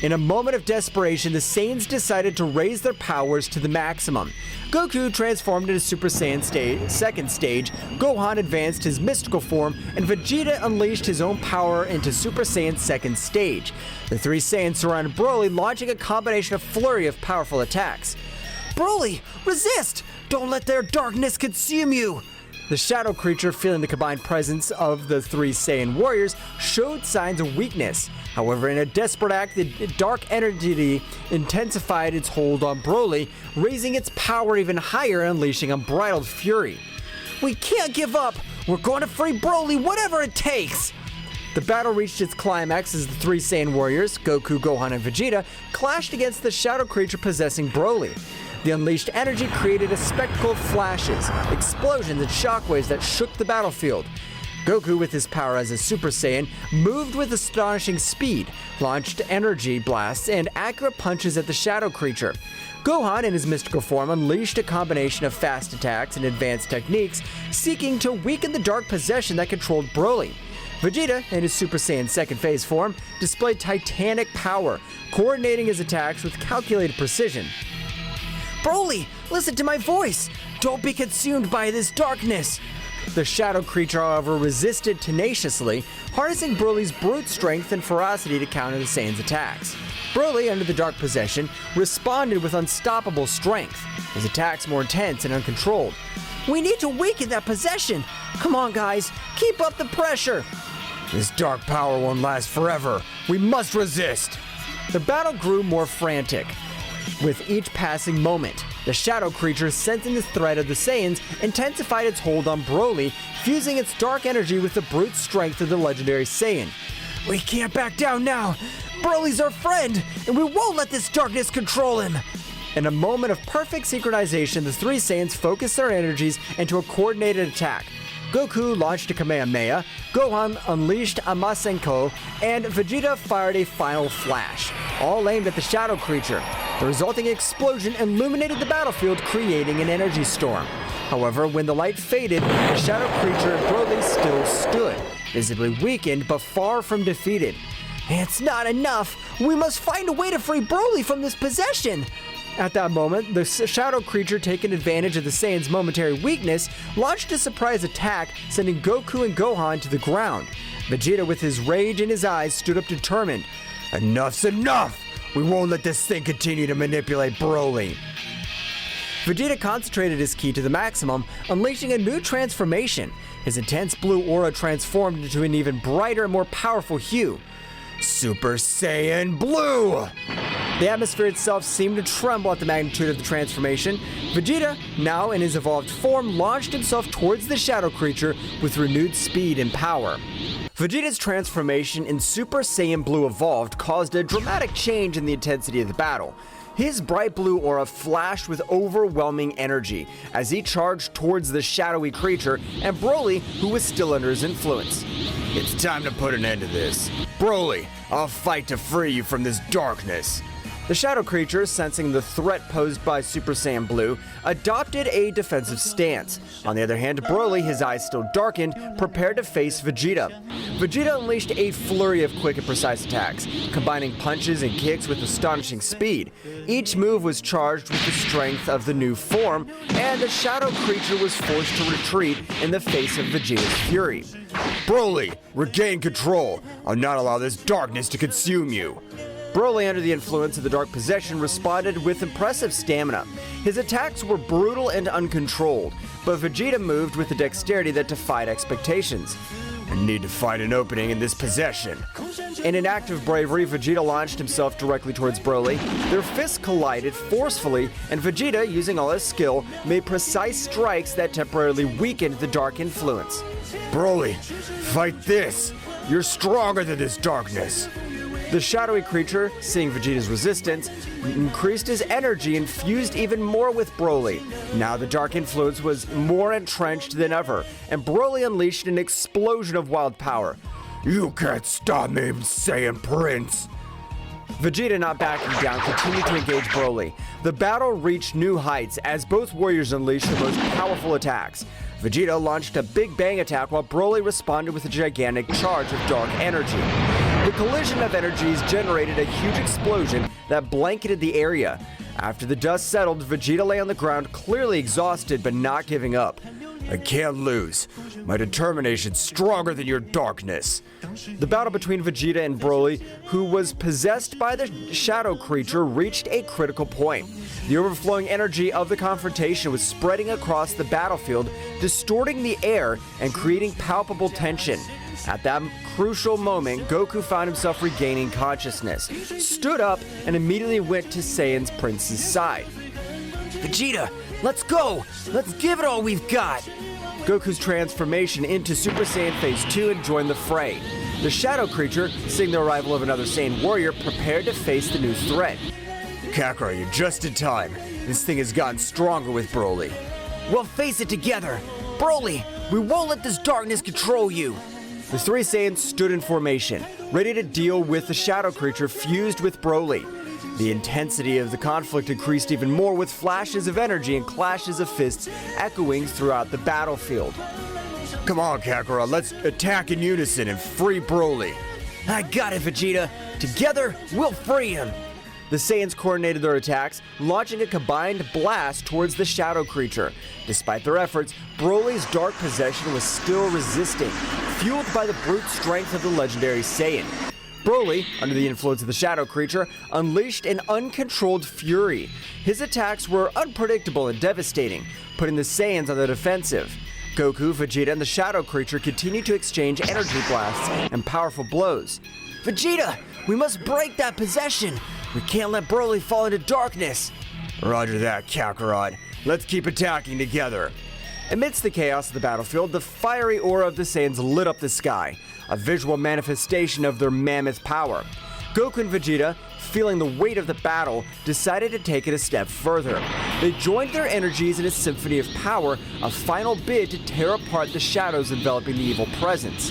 In a moment of desperation, the Saiyans decided to raise their powers to the maximum. Goku transformed into Super Saiyan second stage, Gohan advanced his mystical form, and Vegeta unleashed his own power into Super Saiyan second stage. The three Saiyans surrounded Broly, launching a combination of flurry of powerful attacks. Broly, resist! Don't let their darkness consume you! The shadow creature, feeling the combined presence of the three Saiyan warriors, showed signs of weakness. However, in a desperate act, the dark energy intensified its hold on Broly, raising its power even higher and unleashing unbridled fury. "We can't give up! We're going to free Broly, whatever it takes!" The battle reached its climax as the three Saiyan warriors, Goku, Gohan, and Vegeta, clashed against the shadow creature possessing Broly. The unleashed energy created a spectacle of flashes, explosions, and shockwaves that shook the battlefield. Goku, with his power as a Super Saiyan, moved with astonishing speed, launched energy blasts and accurate punches at the shadow creature. Gohan, in his mystical form, unleashed a combination of fast attacks and advanced techniques, seeking to weaken the dark possession that controlled Broly. Vegeta, in his Super Saiyan second phase form, displayed titanic power, coordinating his attacks with calculated precision. "Broly, listen to my voice! Don't be consumed by this darkness!" The shadow creature, however, resisted tenaciously, harnessing Broly's brute strength and ferocity to counter the Saiyan's attacks. Broly, under the dark possession, responded with unstoppable strength, his attacks more intense and uncontrolled. "We need to weaken that possession! Come on, guys, keep up the pressure!"
This dark power won't last forever. We must resist.
The battle grew more frantic. With each passing moment, the shadow creature, sensing the threat of the Saiyans, intensified its hold on Broly, fusing its dark energy with the brute strength of the legendary Saiyan. "We can't back down now! Broly's our friend, and we won't let this darkness control him!" In a moment of perfect synchronization, the three Saiyans focused their energies into a coordinated attack. Goku launched a Kamehameha, Gohan unleashed a Masenko, and Vegeta fired a final flash, all aimed at the shadow creature. The resulting explosion illuminated the battlefield, creating an energy storm. However, when the light faded, the shadow creature and Broly still stood, visibly weakened but far from defeated. "It's not enough! We must find a way to free Broly from this possession!" At that moment, the shadow creature, taking advantage of the Saiyan's momentary weakness, launched a surprise attack, sending Goku and Gohan to the ground. Vegeta, with his rage in his eyes, stood up determined.
Enough's enough! We won't let this thing continue to manipulate Broly.
Vegeta concentrated his ki to the maximum, unleashing a new transformation. His intense blue aura transformed into an even brighter and more powerful hue.
Super Saiyan Blue!
The atmosphere itself seemed to tremble at the magnitude of the transformation. Vegeta, now in his evolved form, launched himself towards the shadow creature with renewed speed and power. Vegeta's transformation in Super Saiyan Blue Evolved caused a dramatic change in the intensity of the battle. His bright blue aura flashed with overwhelming energy as he charged towards the shadowy creature and Broly, who was still under his influence.
It's time to put an end to this. Broly, I'll fight to free you from this darkness.
The shadow creature, sensing the threat posed by Super Saiyan Blue, adopted a defensive stance. On the other hand, Broly, his eyes still darkened, prepared to face Vegeta. Vegeta unleashed a flurry of quick and precise attacks, combining punches and kicks with astonishing speed. Each move was charged with the strength of the new form, and the shadow creature was forced to retreat in the face of Vegeta's fury.
Broly, regain control. I'll not allow this darkness to consume you.
Broly, under the influence of the dark possession, responded with impressive stamina. His attacks were brutal and uncontrolled, but Vegeta moved with a dexterity that defied expectations.
I need to find an opening in this possession.
In an act of bravery, Vegeta launched himself directly towards Broly. Their fists collided forcefully, and Vegeta, using all his skill, made precise strikes that temporarily weakened the dark influence.
Broly, fight this! You're stronger than this darkness!
The shadowy creature, seeing Vegeta's resistance, increased his energy and fused even more with Broly. Now the dark influence was more entrenched than ever, and Broly unleashed an explosion of wild power.
You can't stop me, Saiyan Prince!
Vegeta, not backing down, continued to engage Broly. The battle reached new heights as both warriors unleashed their most powerful attacks. Vegeta launched a Big Bang attack while Broly responded with a gigantic charge of dark energy. The collision of energies generated a huge explosion that blanketed the area. After the dust settled, Vegeta lay on the ground, clearly exhausted but not giving up.
I can't lose. My determination's stronger than your darkness.
The battle between Vegeta and Broly, who was possessed by the shadow creature, reached a critical point. The overflowing energy of the confrontation was spreading across the battlefield, distorting the air and creating palpable tension. At that crucial moment, Goku found himself regaining consciousness, stood up, and immediately went to Saiyan's Prince's side.
Vegeta, let's go! Let's give it all we've got!
Goku's transformation into Super Saiyan Phase 2 had joined the fray. The shadow creature, seeing the arrival of another Saiyan warrior, prepared to face the new threat.
Kakarot, you're just in time. This thing has gotten stronger with Broly.
We'll face it together! Broly, we won't let this darkness control you!
The three Saiyans stood in formation, ready to deal with the shadow creature fused with Broly. The intensity of the conflict increased even more, with flashes of energy and clashes of fists echoing throughout the battlefield.
Come on, Kakarot, let's attack in unison and free Broly.
I got it, Vegeta! Together, we'll free him!
The Saiyans coordinated their attacks, launching a combined blast towards the shadow creature. Despite their efforts, Broly's dark possession was still resisting, fueled by the brute strength of the legendary Saiyan. Broly, under the influence of the shadow creature, unleashed an uncontrolled fury. His attacks were unpredictable and devastating, putting the Saiyans on the defensive. Goku, Vegeta, and the shadow creature continued to exchange energy blasts and powerful blows.
Vegeta, we must break that possession! We can't let Broly fall into darkness!
Roger that, Kakarot. Let's keep attacking together.
Amidst the chaos of the battlefield, the fiery aura of the Saiyans lit up the sky, a visual manifestation of their mammoth power. Goku and Vegeta, feeling the weight of the battle, decided to take it a step further. They joined their energies in a symphony of power, a final bid to tear apart the shadows enveloping the evil presence.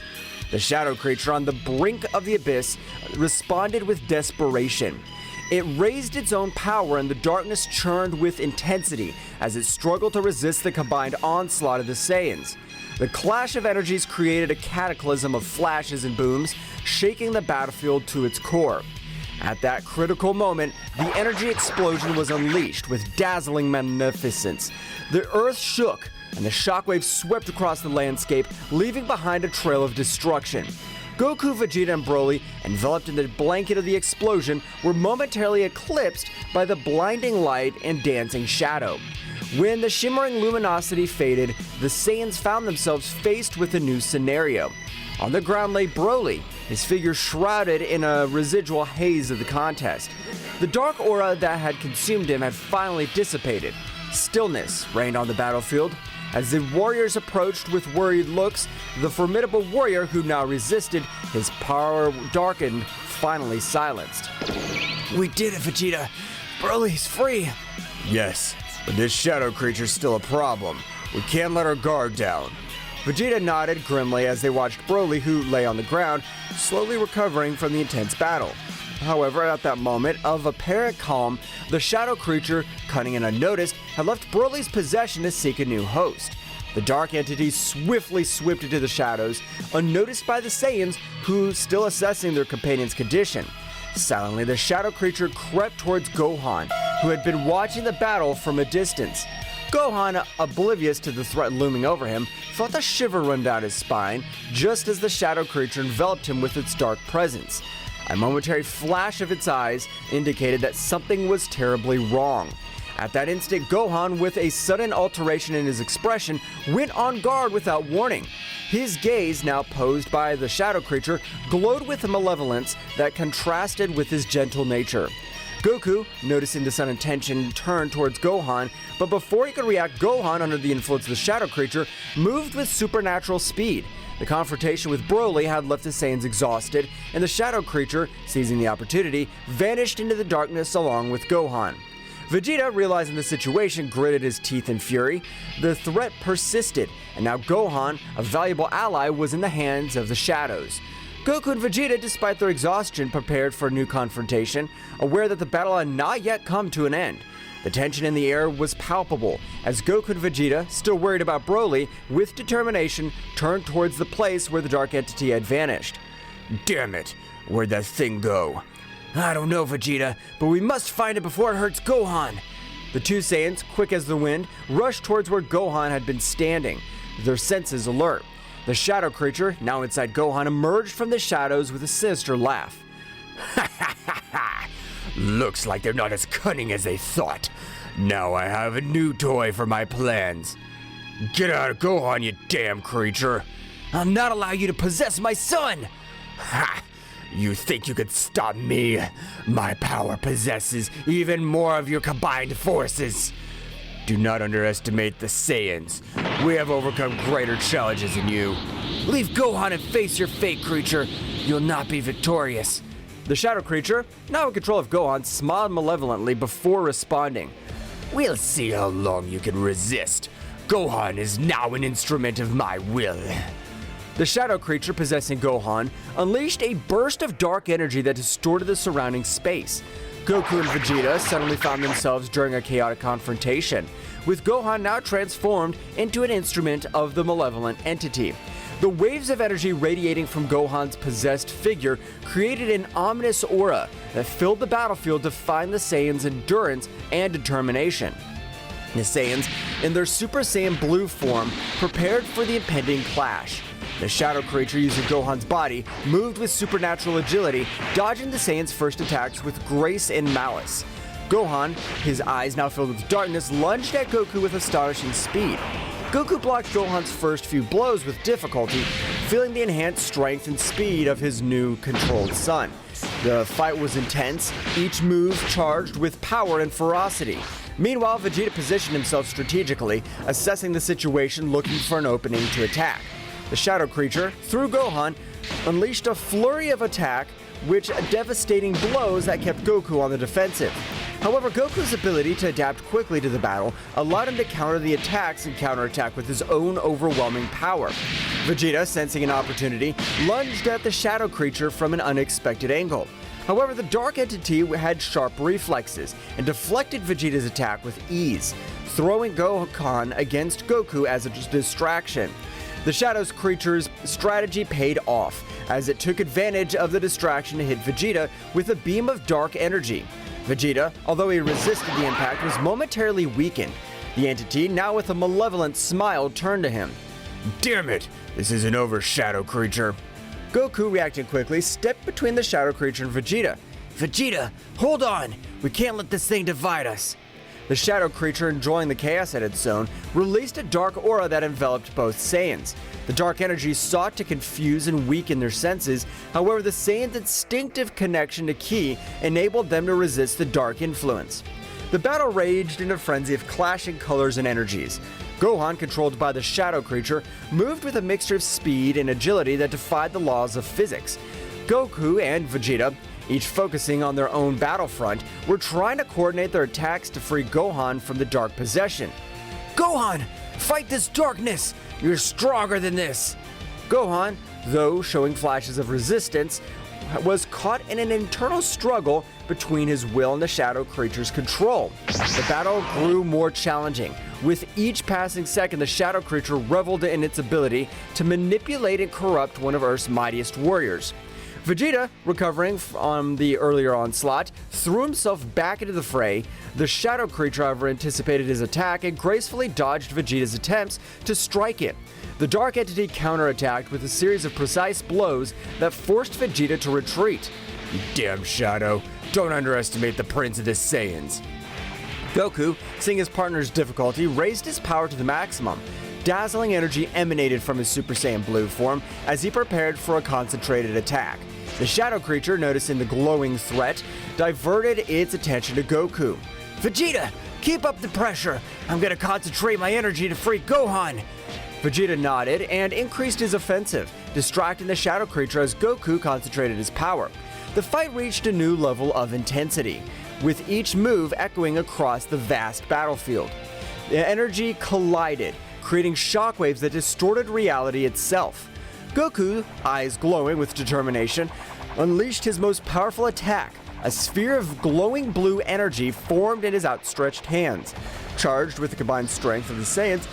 The shadow creature on the brink of the abyss responded with desperation. It raised its own power, and the darkness churned with intensity as it struggled to resist the combined onslaught of the Saiyans. The clash of energies created a cataclysm of flashes and booms, shaking the battlefield to its core. At that critical moment, the energy explosion was unleashed with dazzling magnificence. The earth shook, and the shockwaves swept across the landscape, leaving behind a trail of destruction. Goku, Vegeta, and Broly, enveloped in the blanket of the explosion, were momentarily eclipsed by the blinding light and dancing shadow. When the shimmering luminosity faded, the Saiyans found themselves faced with a new scenario. On the ground lay Broly, his figure shrouded in a residual haze of the contest. The dark aura that had consumed him had finally dissipated. Stillness reigned on the battlefield. As the warriors approached with worried looks, the formidable warrior who now resisted, his power darkened, finally silenced.
We did it, Vegeta! Broly's free!
Yes, but this shadow creature's still a problem. We can't let our guard down.
Vegeta nodded grimly as they watched Broly, who lay on the ground, slowly recovering from the intense battle. However, at that moment of apparent calm, the shadow creature, cunning and unnoticed, had left Broly's possession to seek a new host. The dark entity swiftly swept into the shadows, unnoticed by the Saiyans, who still assessing their companion's condition. Silently, the shadow creature crept towards Gohan, who had been watching the battle from a distance. Gohan, oblivious to the threat looming over him, felt a shiver run down his spine, just as the shadow creature enveloped him with its dark presence. A momentary flash of its eyes indicated that something was terribly wrong. At that instant, Gohan, with a sudden alteration in his expression, went on guard without warning. His gaze, now posed by the shadow creature, glowed with a malevolence that contrasted with his gentle nature. Goku, noticing the sudden tension, turned towards Gohan, but before he could react, Gohan, under the influence of the shadow creature, moved with supernatural speed. The confrontation with Broly had left the Saiyans exhausted, and the shadow creature, seizing the opportunity, vanished into the darkness along with Gohan. Vegeta, realizing the situation, gritted his teeth in fury. The threat persisted, and now Gohan, a valuable ally, was in the hands of the shadows. Goku and Vegeta, despite their exhaustion, prepared for a new confrontation, aware that the battle had not yet come to an end. The tension in the air was palpable, as Goku and Vegeta, still worried about Broly, with determination, turned towards the place where the dark entity had vanished.
Damn it! Where'd that thing go?
I don't know, Vegeta, but we must find it before it hurts Gohan!
The two Saiyans, quick as the wind, rushed towards where Gohan had been standing. their senses alert. The shadow creature, now inside Gohan, emerged from the shadows with a sinister laugh.
Looks like they're not as cunning as they thought. Now I have a new toy for my plans. Get out of Gohan, you damn creature.
I'll not allow you to possess my son!
Ha! You think you could stop me? My power possesses even more of your combined forces. Do not underestimate the Saiyans. We have overcome greater challenges than you.
Leave Gohan and face your fate, creature. You'll not be victorious.
The shadow creature, now in control of Gohan, smiled malevolently before responding.
We'll see how long you can resist. Gohan is now an instrument of my will.
The shadow creature possessing Gohan unleashed a burst of dark energy that distorted the surrounding space. Goku and Vegeta suddenly found themselves during a chaotic confrontation, with Gohan now transformed into an instrument of the malevolent entity. The waves of energy radiating from Gohan's possessed figure created an ominous aura that filled the battlefield, defying the Saiyans' endurance and determination. The Saiyans, in their Super Saiyan Blue form, prepared for the impending clash. The shadow creature, using Gohan's body, moved with supernatural agility, dodging the Saiyans' first attacks with grace and malice. Gohan, his eyes now filled with darkness, lunged at Goku with astonishing speed. Goku blocked Gohan's first few blows with difficulty, feeling the enhanced strength and speed of his new controlled son. The fight was intense, each move charged with power and ferocity. Meanwhile, Vegeta positioned himself strategically, assessing the situation, looking for an opening to attack. The shadow creature, through Gohan, unleashed a flurry of attack, which devastating blows that kept Goku on the defensive. However, Goku's ability to adapt quickly to the battle allowed him to counter the attacks and counterattack with his own overwhelming power. Vegeta, sensing an opportunity, lunged at the shadow creature from an unexpected angle. However, the dark entity had sharp reflexes and deflected Vegeta's attack with ease, throwing Gohan against Goku as a distraction. The shadow creature's strategy paid off, as it took advantage of the distraction to hit Vegeta with a beam of dark energy. Vegeta, although he resisted the impact, was momentarily weakened. The entity, now with a malevolent smile, turned to him.
Damn it! This isn't over, shadow creature.
Goku, reacting quickly, stepped between the shadow creature and Vegeta.
Vegeta, hold on! We can't let this thing divide us.
The shadow creature, enjoying the chaos at its zone, released a dark aura that enveloped both Saiyans. The dark energy sought to confuse and weaken their senses. However, the Saiyans' instinctive connection to Ki enabled them to resist the dark influence. The battle raged in a frenzy of clashing colors and energies. Gohan, controlled by the shadow creature, moved with a mixture of speed and agility that defied the laws of physics. Goku and Vegeta, each focusing on their own battlefront, were trying to coordinate their attacks to free Gohan from the dark possession.
Gohan, fight this darkness! You're stronger than this!
Gohan, though showing flashes of resistance, was caught in an internal struggle between his will and the shadow creature's control. The battle grew more challenging. With each passing second, the shadow creature reveled in its ability to manipulate and corrupt one of Earth's mightiest warriors. Vegeta, recovering from the earlier onslaught, threw himself back into the fray. The shadow creature, however, anticipated his attack and gracefully dodged Vegeta's attempts to strike it. The dark entity counterattacked with a series of precise blows that forced Vegeta to retreat.
You damn shadow, don't underestimate the Prince of the Saiyans.
Goku, seeing his partner's difficulty, raised his power to the maximum. Dazzling energy emanated from his Super Saiyan Blue form as he prepared for a concentrated attack. The shadow creature, noticing the glowing threat, diverted its attention to Goku.
Vegeta, keep up the pressure! I'm gonna concentrate my energy to free Gohan!
Vegeta nodded and increased his offensive, distracting the shadow creature as Goku concentrated his power. The fight reached a new level of intensity, with each move echoing across the vast battlefield. The energy collided, creating shockwaves that distorted reality itself. Goku, eyes glowing with determination, unleashed his most powerful attack. A sphere of glowing blue energy formed in his outstretched hands. Charged with the combined strength of the Saiyans,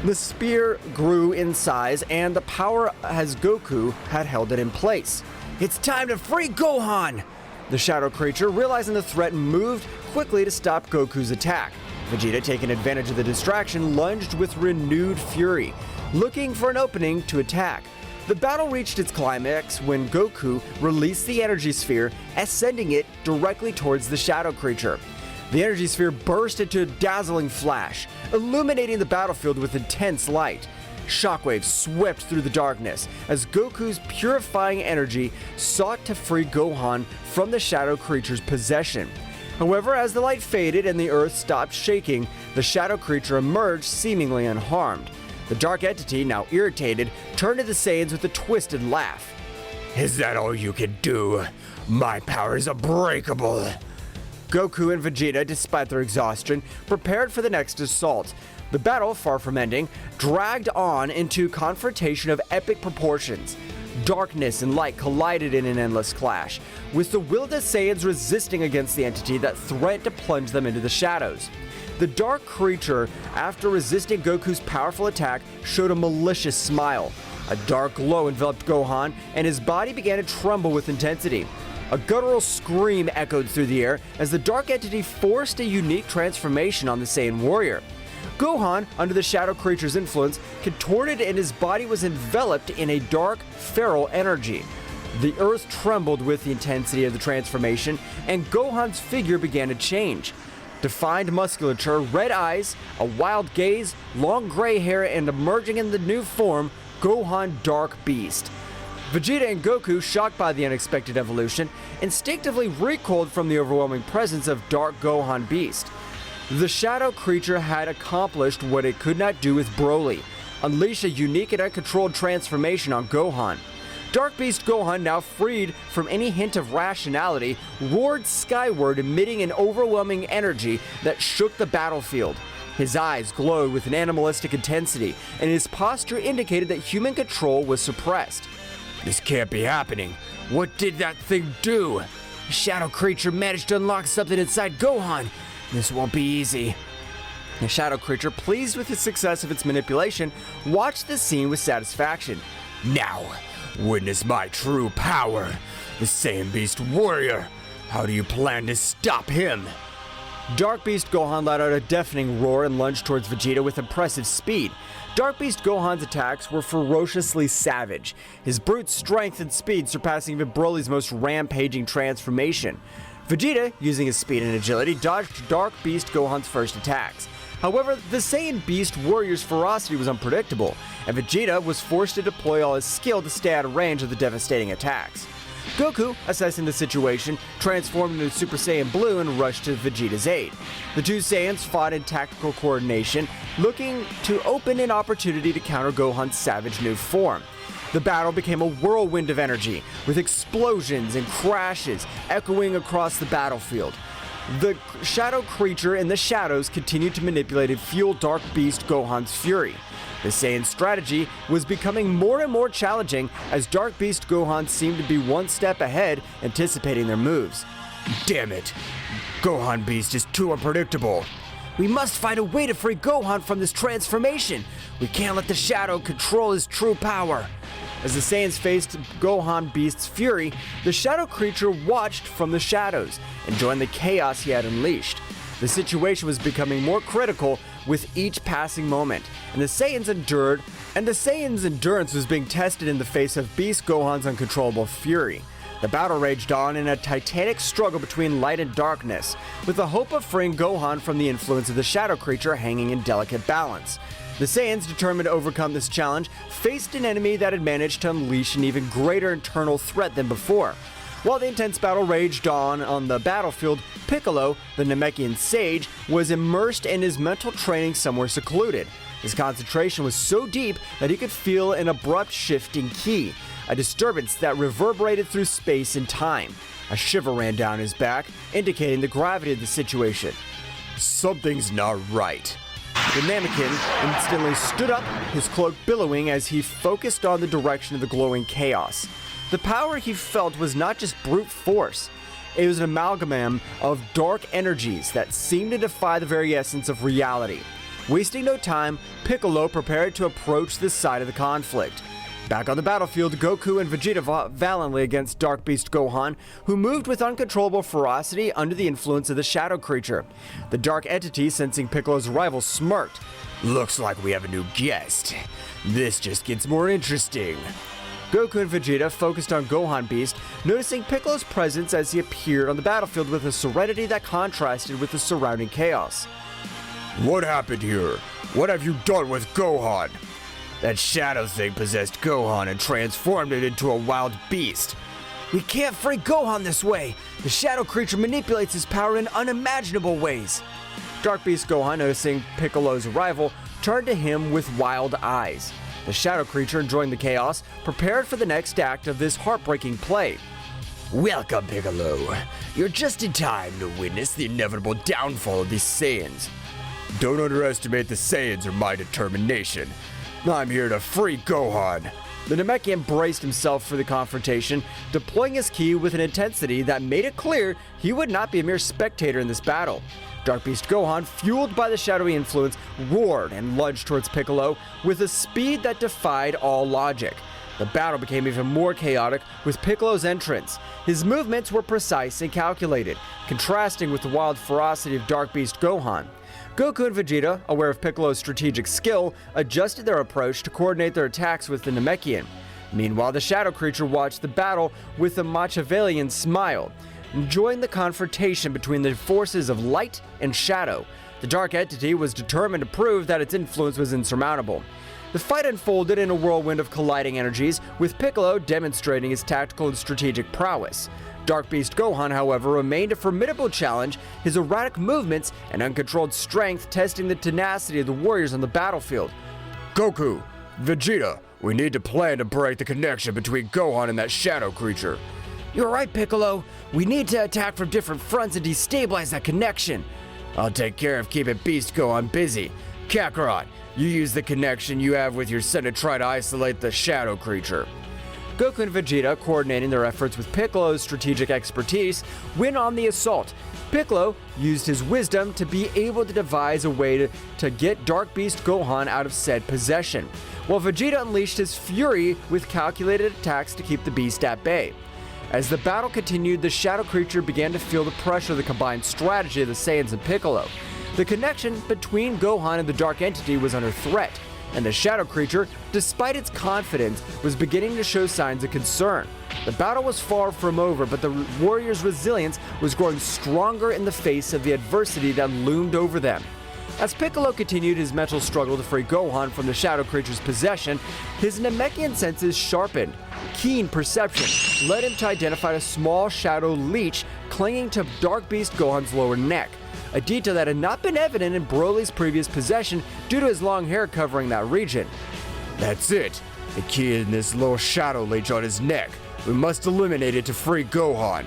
the spear grew in size and the power as Goku had held it in place.
It's time to free Gohan!
The shadow creature, realizing the threat, moved quickly to stop Goku's attack. Vegeta, taking advantage of the distraction, lunged with renewed fury. looking for an opening to attack. The battle reached its climax when Goku released the energy sphere, ascending it directly towards the shadow creature. The energy sphere burst into a dazzling flash, illuminating the battlefield with intense light. Shockwaves swept through the darkness as Goku's purifying energy sought to free Gohan from the shadow creature's possession. However, as the light faded and the earth stopped shaking, the shadow creature emerged seemingly unharmed. The dark entity, now irritated, turned to the Saiyans with a twisted laugh.
Is that all you can do? My power is unbreakable.
Goku and Vegeta, despite their exhaustion, prepared for the next assault. The battle, far from ending, dragged on into confrontation of epic proportions. Darkness and light collided in an endless clash, with the will of the Saiyans resisting against the entity that threatened to plunge them into the shadows. The dark creature, after resisting Goku's powerful attack, showed a malicious smile. A dark glow enveloped Gohan, and his body began to tremble with intensity. A guttural scream echoed through the air as the dark entity forced a unique transformation on the Saiyan warrior. Gohan, under the shadow creature's influence, contorted and his body was enveloped in a dark, feral energy. The earth trembled with the intensity of the transformation, and Gohan's figure began to change. Defined musculature, red eyes, a wild gaze, long gray hair, and emerging in the new form, Gohan Dark Beast. Vegeta and Goku, shocked by the unexpected evolution, instinctively recoiled from the overwhelming presence of Dark Gohan Beast. The shadow creature had accomplished what it could not do with Broly, unleash a unique and uncontrolled transformation on Gohan. Dark Beast Gohan, now freed from any hint of rationality, roared skyward, emitting an overwhelming energy that shook the battlefield. His eyes glowed with an animalistic intensity, and his posture indicated that human control was suppressed.
This can't be happening. What did that thing do?
The shadow creature managed to unlock something inside Gohan. This won't be easy.
The shadow creature, pleased with the success of its manipulation, watched the scene with satisfaction.
Now, witness my true power. The Saiyan Beast Warrior. How do you plan to stop him?
Dark Beast Gohan let out a deafening roar and lunged towards Vegeta with impressive speed. Dark Beast Gohan's attacks were ferociously savage, his brute strength and speed surpassing even Broly's most rampaging transformation. Vegeta, using his speed and agility, dodged Dark Beast Gohan's first attacks. However, the Saiyan Beast Warrior's ferocity was unpredictable, and Vegeta was forced to deploy all his skill to stay out of range of the devastating attacks. Goku, assessing the situation, transformed into Super Saiyan Blue and rushed to Vegeta's aid. The two Saiyans fought in tactical coordination, looking to open an opportunity to counter Gohan's savage new form. The battle became a whirlwind of energy, with explosions and crashes echoing across the battlefield. The shadow creature in the shadows continued to manipulate and fuel Dark Beast Gohan's fury. The Saiyan strategy was becoming more and more challenging as Dark Beast Gohan seemed to be one step ahead, anticipating their moves.
Damn it! Gohan Beast is too unpredictable.
We must find a way to free Gohan from this transformation. We can't let the shadow control his true power.
As the Saiyans faced Gohan Beast's fury, the shadow creature watched from the shadows, enjoying the chaos he had unleashed. The situation was becoming more critical with each passing moment, and the Saiyans' endurance was being tested in the face of Beast Gohan's uncontrollable fury. The battle raged on in a titanic struggle between light and darkness, with the hope of freeing Gohan from the influence of the shadow creature hanging in delicate balance. The Saiyans, determined to overcome this challenge, faced an enemy that had managed to unleash an even greater internal threat than before. While the intense battle raged on the battlefield, Piccolo, the Namekian sage, was immersed in his mental training somewhere secluded. His concentration was so deep that he could feel an abrupt shift in ki, a disturbance that reverberated through space and time. A shiver ran down his back, indicating the gravity of the situation.
Something's not right.
The Namekian instantly stood up, his cloak billowing as he focused on the direction of the glowing chaos. The power he felt was not just brute force. It was an amalgam of dark energies that seemed to defy the very essence of reality. Wasting no time, Piccolo prepared to approach this side of the conflict. Back on the battlefield, Goku and Vegeta fought valiantly against Dark Beast Gohan, who moved with uncontrollable ferocity under the influence of the shadow creature. The dark entity, sensing Piccolo's arrival, smirked.
Looks like we have a new guest. This just gets more interesting.
Goku and Vegeta focused on Gohan Beast, noticing Piccolo's presence as he appeared on the battlefield with a serenity that contrasted with the surrounding chaos.
What happened here? What have you done with Gohan?
That shadow thing possessed Gohan and transformed it into a wild beast.
We can't free Gohan this way! The shadow creature manipulates his power in unimaginable ways!
Dark Beast Gohan, noticing Piccolo's arrival, turned to him with wild eyes. The shadow creature, enjoying the chaos, prepared for the next act of this heartbreaking play.
Welcome, Piccolo. You're just in time to witness the inevitable downfall of these Saiyans.
Don't underestimate the Saiyans or my determination. I'm here to free Gohan.
The Namekian braced himself for the confrontation, deploying his ki with an intensity that made it clear he would not be a mere spectator in this battle. Dark Beast Gohan, fueled by the shadowy influence, roared and lunged towards Piccolo with a speed that defied all logic. The battle became even more chaotic with Piccolo's entrance. His movements were precise and calculated, contrasting with the wild ferocity of Dark Beast Gohan. Goku and Vegeta, aware of Piccolo's strategic skill, adjusted their approach to coordinate their attacks with the Namekian. Meanwhile, the shadow creature watched the battle with a Machiavellian smile, enjoying the confrontation between the forces of light and shadow. The dark entity was determined to prove that its influence was insurmountable. The fight unfolded in a whirlwind of colliding energies, with Piccolo demonstrating his tactical and strategic prowess. Dark Beast Gohan, however, remained a formidable challenge, his erratic movements and uncontrolled strength testing the tenacity of the warriors on the battlefield.
Goku, Vegeta, we need to plan to break the connection between Gohan and that shadow creature.
You're right, Piccolo. We need to attack from different fronts and destabilize that connection.
I'll take care of keeping Beast Gohan busy. Kakarot, you use the connection you have with your son to try to isolate the shadow creature.
Goku and Vegeta, coordinating their efforts with Piccolo's strategic expertise, went on the assault. Piccolo used his wisdom to be able to devise a way to get Dark Beast Gohan out of said possession, while Vegeta unleashed his fury with calculated attacks to keep the beast at bay. As the battle continued, the shadow creature began to feel the pressure of the combined strategy of the Saiyans and Piccolo. The connection between Gohan and the dark entity was under threat, and the shadow creature, despite its confidence, was beginning to show signs of concern. The battle was far from over, but the warriors' resilience was growing stronger in the face of the adversity that loomed over them. As Piccolo continued his mental struggle to free Gohan from the shadow creature's possession, his Namekian senses sharpened. Keen perception led him to identify a small shadow leech clinging to Dark Beast Gohan's lower neck, a detail that had not been evident in Broly's previous possession due to his long hair covering that region.
That's it. The key in this little shadow leech on his neck. We must eliminate it to free Gohan.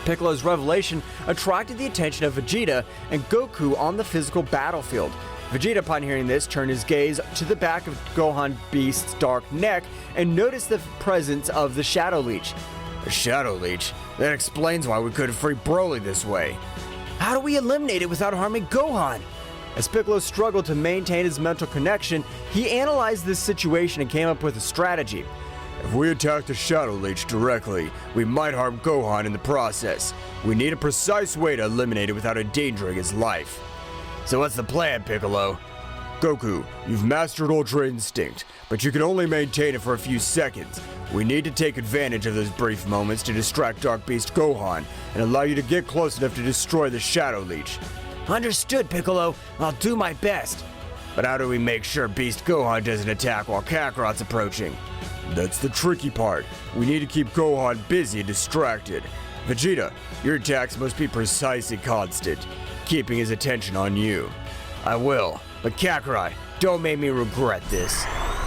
Piccolo's revelation attracted the attention of Vegeta and Goku on the physical battlefield. Vegeta, upon hearing this, turned his gaze to the back of Gohan Beast's dark neck and noticed the presence of the Shadow Leech.
A Shadow Leech? That explains why we couldn't free Broly this way.
How do we eliminate it without harming Gohan?
As Piccolo struggled to maintain his mental connection, he analyzed this situation and came up with a strategy.
If we attack the Shadow Leech directly, we might harm Gohan in the process. We need a precise way to eliminate it without endangering his life.
So what's the plan, Piccolo?
Goku, you've mastered Ultra Instinct, but you can only maintain it for a few seconds. We need to take advantage of those brief moments to distract Dark Beast Gohan and allow you to get close enough to destroy the Shadow Leech.
Understood, Piccolo. I'll do my best.
But how do we make sure Beast Gohan doesn't attack while Kakarot's approaching?
That's the tricky part. We need to keep Gohan busy and distracted. Vegeta, your attacks must be precise and constant, keeping his attention on you.
I will, but Kakarot, don't make me regret this.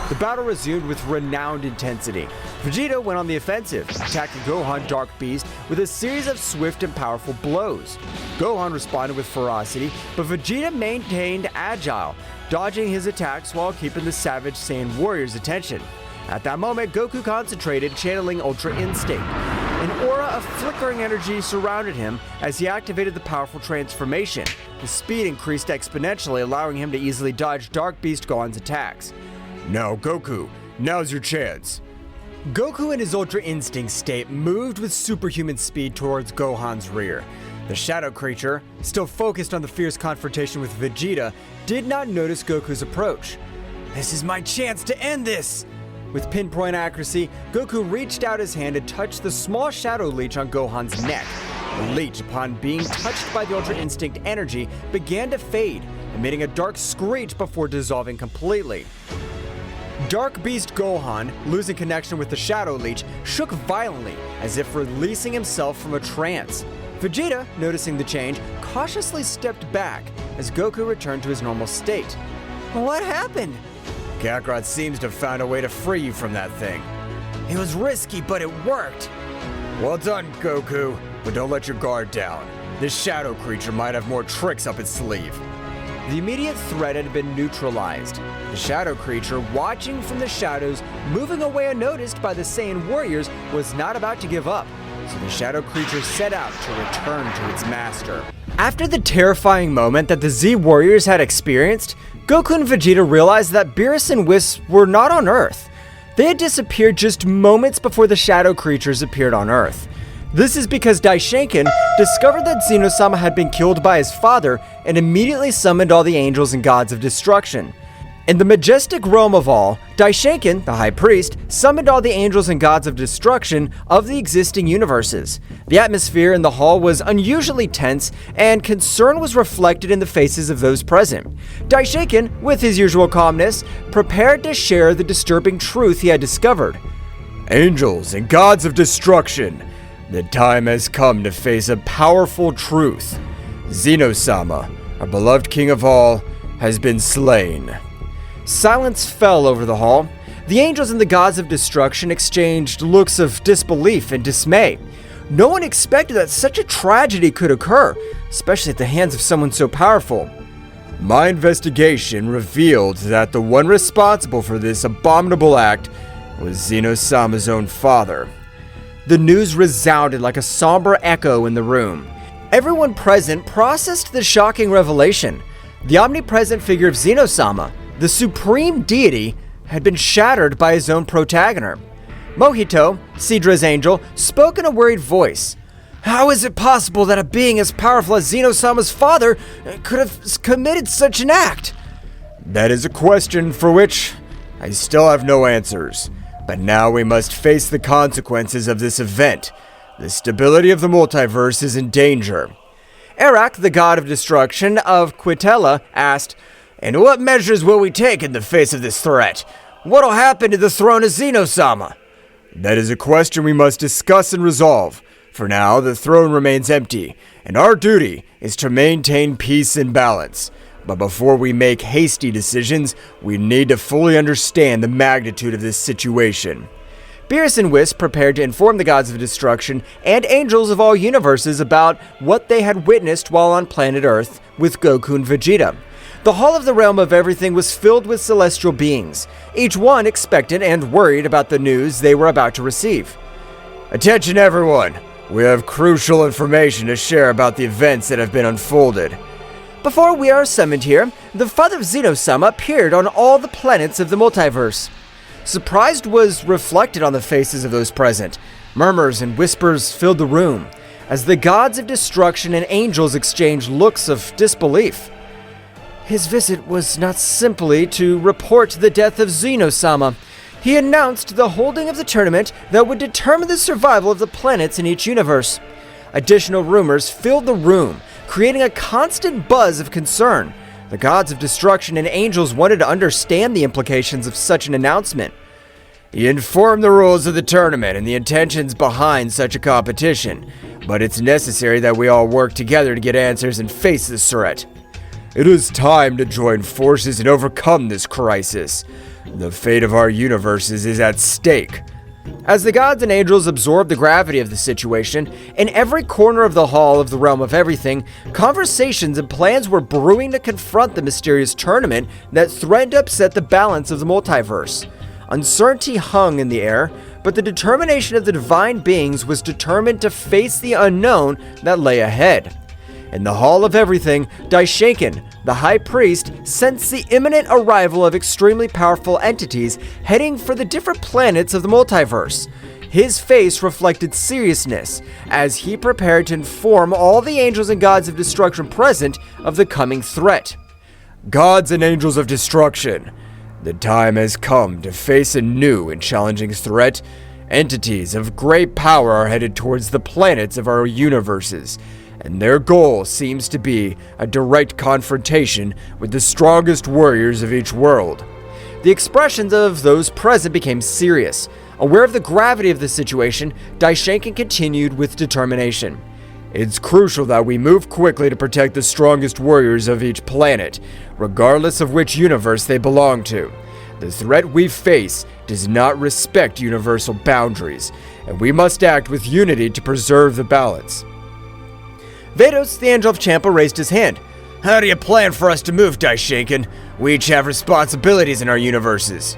The battle resumed with renowned intensity. Vegeta went on the offensive, attacking Gohan Dark Beast with a series of swift and powerful blows. Gohan responded with ferocity, but Vegeta maintained agile, dodging his attacks while keeping the savage Saiyan warrior's attention. At that moment, Goku concentrated, channeling Ultra Instinct. An aura of flickering energy surrounded him as he activated the powerful transformation. His speed increased exponentially, allowing him to easily dodge Dark Beast Gohan's attacks.
Now, Goku, now's your chance.
Goku in his Ultra Instinct state moved with superhuman speed towards Gohan's rear. The shadow creature, still focused on the fierce confrontation with Vegeta, did not notice Goku's approach. This is my chance to end this! With pinpoint accuracy, Goku reached out his hand and touched the small shadow leech on Gohan's neck. The leech, upon being touched by the Ultra Instinct energy, began to fade, emitting a dark screech before dissolving completely. Dark Beast Gohan, losing connection with the Shadow Leech, shook violently, as if releasing himself from a trance. Vegeta, noticing the change, cautiously stepped back as Goku returned to his normal state. What happened?
Kakarot seems to have found a way to free you from that thing.
It was risky, but it worked.
Well done, Goku, but don't let your guard down. This shadow creature might have more tricks up its sleeve.
The immediate threat had been neutralized. The shadow creature, watching from the shadows, moving away unnoticed by the Saiyan warriors, was not about to give up. So the shadow creature set out to return to its master. After the terrifying moment that the Z warriors had experienced, Goku and Vegeta realized that Beerus and Whis were not on Earth. They had disappeared just moments before the shadow creatures appeared on Earth. This is because Daishinkan discovered that Zeno-Sama had been killed by his father and immediately summoned all the angels and gods of destruction. In the majestic realm of all, Daishinkan, the High Priest, summoned all the angels and gods of destruction of the existing universes. The atmosphere in the hall was unusually tense, and concern was reflected in the faces of those present. Daishinkan, with his usual calmness, prepared to share the disturbing truth he had discovered.
Angels and gods of destruction, the time has come to face a powerful truth. Zeno-Sama, our beloved king of all, has been slain.
Silence fell over the hall. The angels and the gods of destruction exchanged looks of disbelief and dismay. No one expected that such a tragedy could occur, especially at the hands of someone so powerful.
My investigation revealed that the one responsible for this abominable act was Zeno-Sama's own father.
The news resounded like a somber echo in the room. Everyone present processed the shocking revelation. The omnipresent figure of Zeno-Sama, the supreme deity, had been shattered by his own protagonist. Mohito, Sidra's angel, spoke in a worried voice. How is it possible that a being as powerful as Zeno-Sama's father could have committed such an act?
That is a question for which I still have no answers. But now we must face the consequences of this event. The stability of the multiverse is in danger.
Arak, the god of destruction of Quitella, asked, "And what measures will we take in the face of this threat? What'll happen to the throne of Zeno-Sama?"
That is a question we must discuss and resolve. For now, the throne remains empty, and our duty is to maintain peace and balance. But before we make hasty decisions, we need to fully understand the magnitude of this situation.
Beerus and Whis prepared to inform the gods of destruction and angels of all universes about what they had witnessed while on planet Earth with Goku and Vegeta. The hall of the realm of everything was filled with celestial beings, each one expectant and worried about the news they were about to receive.
Attention everyone! We have crucial information to share about the events that have been unfolded.
Before we are summoned here, the father of Zeno-Sama appeared on all the planets of the multiverse. Surprise was reflected on the faces of those present. Murmurs and whispers filled the room, as the gods of destruction and angels exchanged looks of disbelief. His visit was not simply to report the death of Zeno-Sama. He announced the holding of the tournament that would determine the survival of the planets in each universe. Additional rumors filled the room, creating a constant buzz of concern. The gods of destruction and angels wanted to understand the implications of such an announcement.
He informed the rules of the tournament and the intentions behind such a competition, but it's necessary that we all work together to get answers and face this threat. It is time to join forces and overcome this crisis. The fate of our universes is at stake.
As the gods and angels absorbed the gravity of the situation, in every corner of the hall of the realm of everything, conversations and plans were brewing to confront the mysterious tournament that threatened to upset the balance of the multiverse. Uncertainty hung in the air, but the determination of the divine beings was determined to face the unknown that lay ahead. In the Hall of Everything, Daishinkan, the High Priest, sensed the imminent arrival of extremely powerful entities heading for the different planets of the multiverse. His face reflected seriousness as he prepared to inform all the angels and gods of destruction present of the coming threat.
Gods and angels of destruction, The time has come to face a new and challenging threat. Entities of great power are headed towards the planets of our universes, and their goal seems to be a direct confrontation with the strongest warriors of each world.
The expressions of those present became serious. Aware of the gravity of the situation, Daishenkin continued with determination.
It's crucial that we move quickly to protect the strongest warriors of each planet, regardless of which universe they belong to. The threat we face does not respect universal boundaries, and we must act with unity to preserve the balance.
Vados, the Angel of Champa, raised his hand.
How do you plan for us to move, Daishenkin? We each have responsibilities in our universes.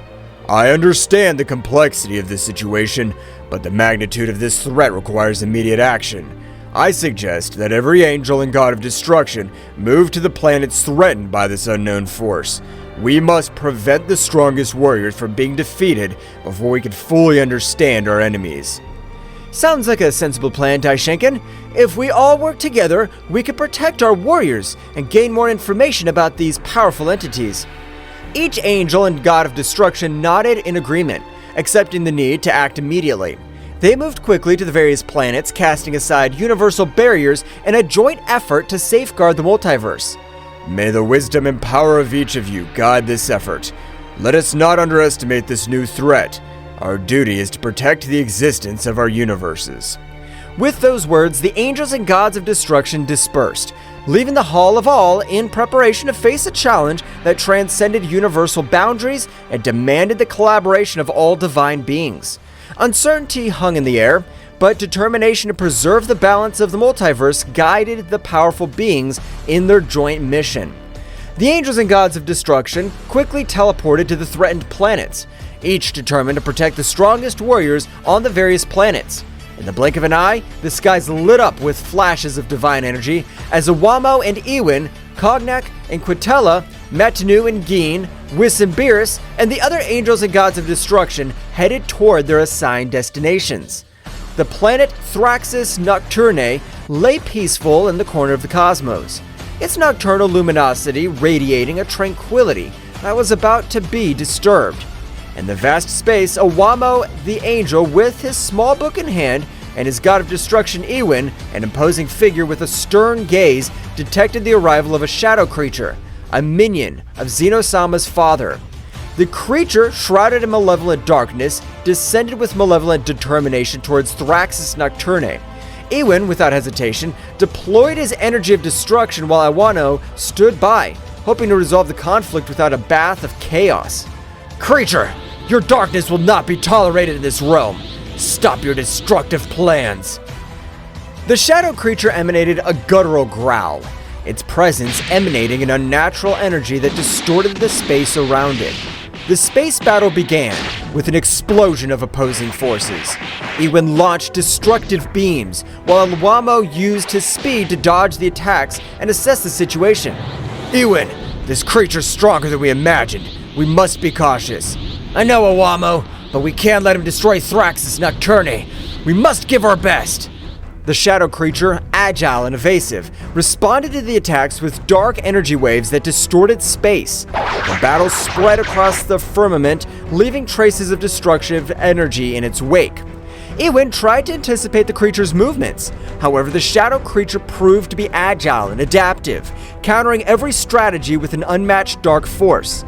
I understand the complexity of this situation, but the magnitude of this threat requires immediate action. I suggest that every angel and god of destruction move to the planets threatened by this unknown force. We must prevent the strongest warriors from being defeated before we can fully understand our enemies.
Sounds like a sensible plan, Daishenkin. If we all work together, we can protect our warriors and gain more information about these powerful entities. Each angel and god of destruction nodded in agreement, accepting the need to act immediately. They moved quickly to the various planets, casting aside universal barriers in a joint effort to safeguard the multiverse.
May the wisdom and power of each of you guide this effort. Let us not underestimate this new threat. Our duty is to protect the existence of our universes.
With those words, the angels and gods of destruction dispersed, leaving the Hall of All in preparation to face a challenge that transcended universal boundaries and demanded the collaboration of all divine beings. Uncertainty hung in the air, but determination to preserve the balance of the multiverse guided the powerful beings in their joint mission. The angels and gods of destruction quickly teleported to the threatened planets, each determined to protect the strongest warriors on the various planets. In the blink of an eye, the skies lit up with flashes of divine energy as Awamo and Ewin, Cognac and Quitella, Matanu and Geen, Wissambiris, and the other angels and gods of destruction headed toward their assigned destinations. The planet Thraxis Nocturnae lay peaceful in the corner of the cosmos, its nocturnal luminosity radiating a tranquility that was about to be disturbed. In the vast space, Awamo the angel, with his small book in hand, and his god of destruction Ewin, an imposing figure with a stern gaze, detected the arrival of a shadow creature, a minion of Zeno-Sama's father. The creature, shrouded in malevolent darkness, descended with malevolent determination towards Thraxis Nocturnae. Ewin, without hesitation, deployed his energy of destruction while Awano stood by, hoping to resolve the conflict without a bath of chaos. Creature, your darkness will not be tolerated in this realm. Stop your destructive plans. The shadow creature emanated a guttural growl, its presence emanating an unnatural energy that distorted the space around it. The space battle began with an explosion of opposing forces. Ewin launched destructive beams, while Awamo used his speed to dodge the attacks and assess the situation. Ewin, this creature's stronger than we imagined. We must be cautious. I know, Awamo, but we can't let him destroy Thraxis Nocturnae. We must give our best. The shadow creature, agile and evasive, responded to the attacks with dark energy waves that distorted space. The battle spread across the firmament, leaving traces of destructive energy in its wake. Ewin tried to anticipate the creature's movements. However, the shadow creature proved to be agile and adaptive, countering every strategy with an unmatched dark force.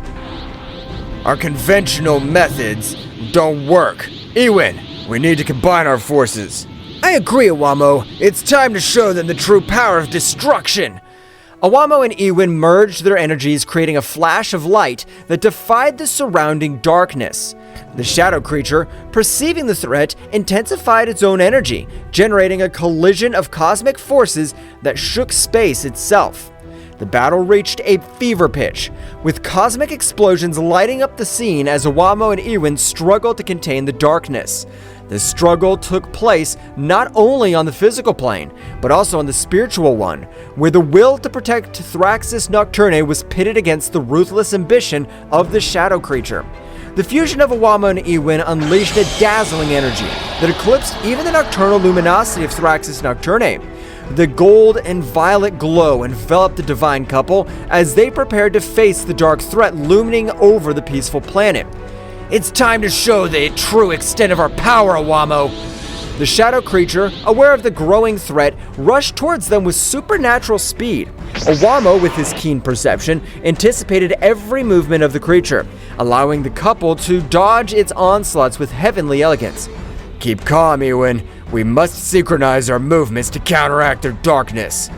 Our conventional methods don't work. Ewin, we need to combine our forces. I agree, Awamo. It's time to show them the true power of destruction. Awamo and Ewin merged their energies, creating a flash of light that defied the surrounding darkness. The shadow creature, perceiving the threat, intensified its own energy, generating a collision of cosmic forces that shook space itself. The battle reached a fever pitch, with cosmic explosions lighting up the scene as Awamo and Ewin struggled to contain the darkness. The struggle took place not only on the physical plane, but also on the spiritual one, where the will to protect Thraxis Nocturnae was pitted against the ruthless ambition of the shadow creature. The fusion of Awamo and Ewin unleashed a dazzling energy that eclipsed even the nocturnal luminosity of Thraxis Nocturnae. The gold and violet glow enveloped the divine couple as they prepared to face the dark threat looming over the peaceful planet.
It's time to show the true extent of our power, Owamo.
The shadow creature, aware of the growing threat, rushed towards them with supernatural speed. Owamo, with his keen perception, anticipated every movement of the creature, allowing the couple to dodge its onslaughts with heavenly elegance.
Keep calm, Ewan. We must synchronize our movements to counteract their darkness.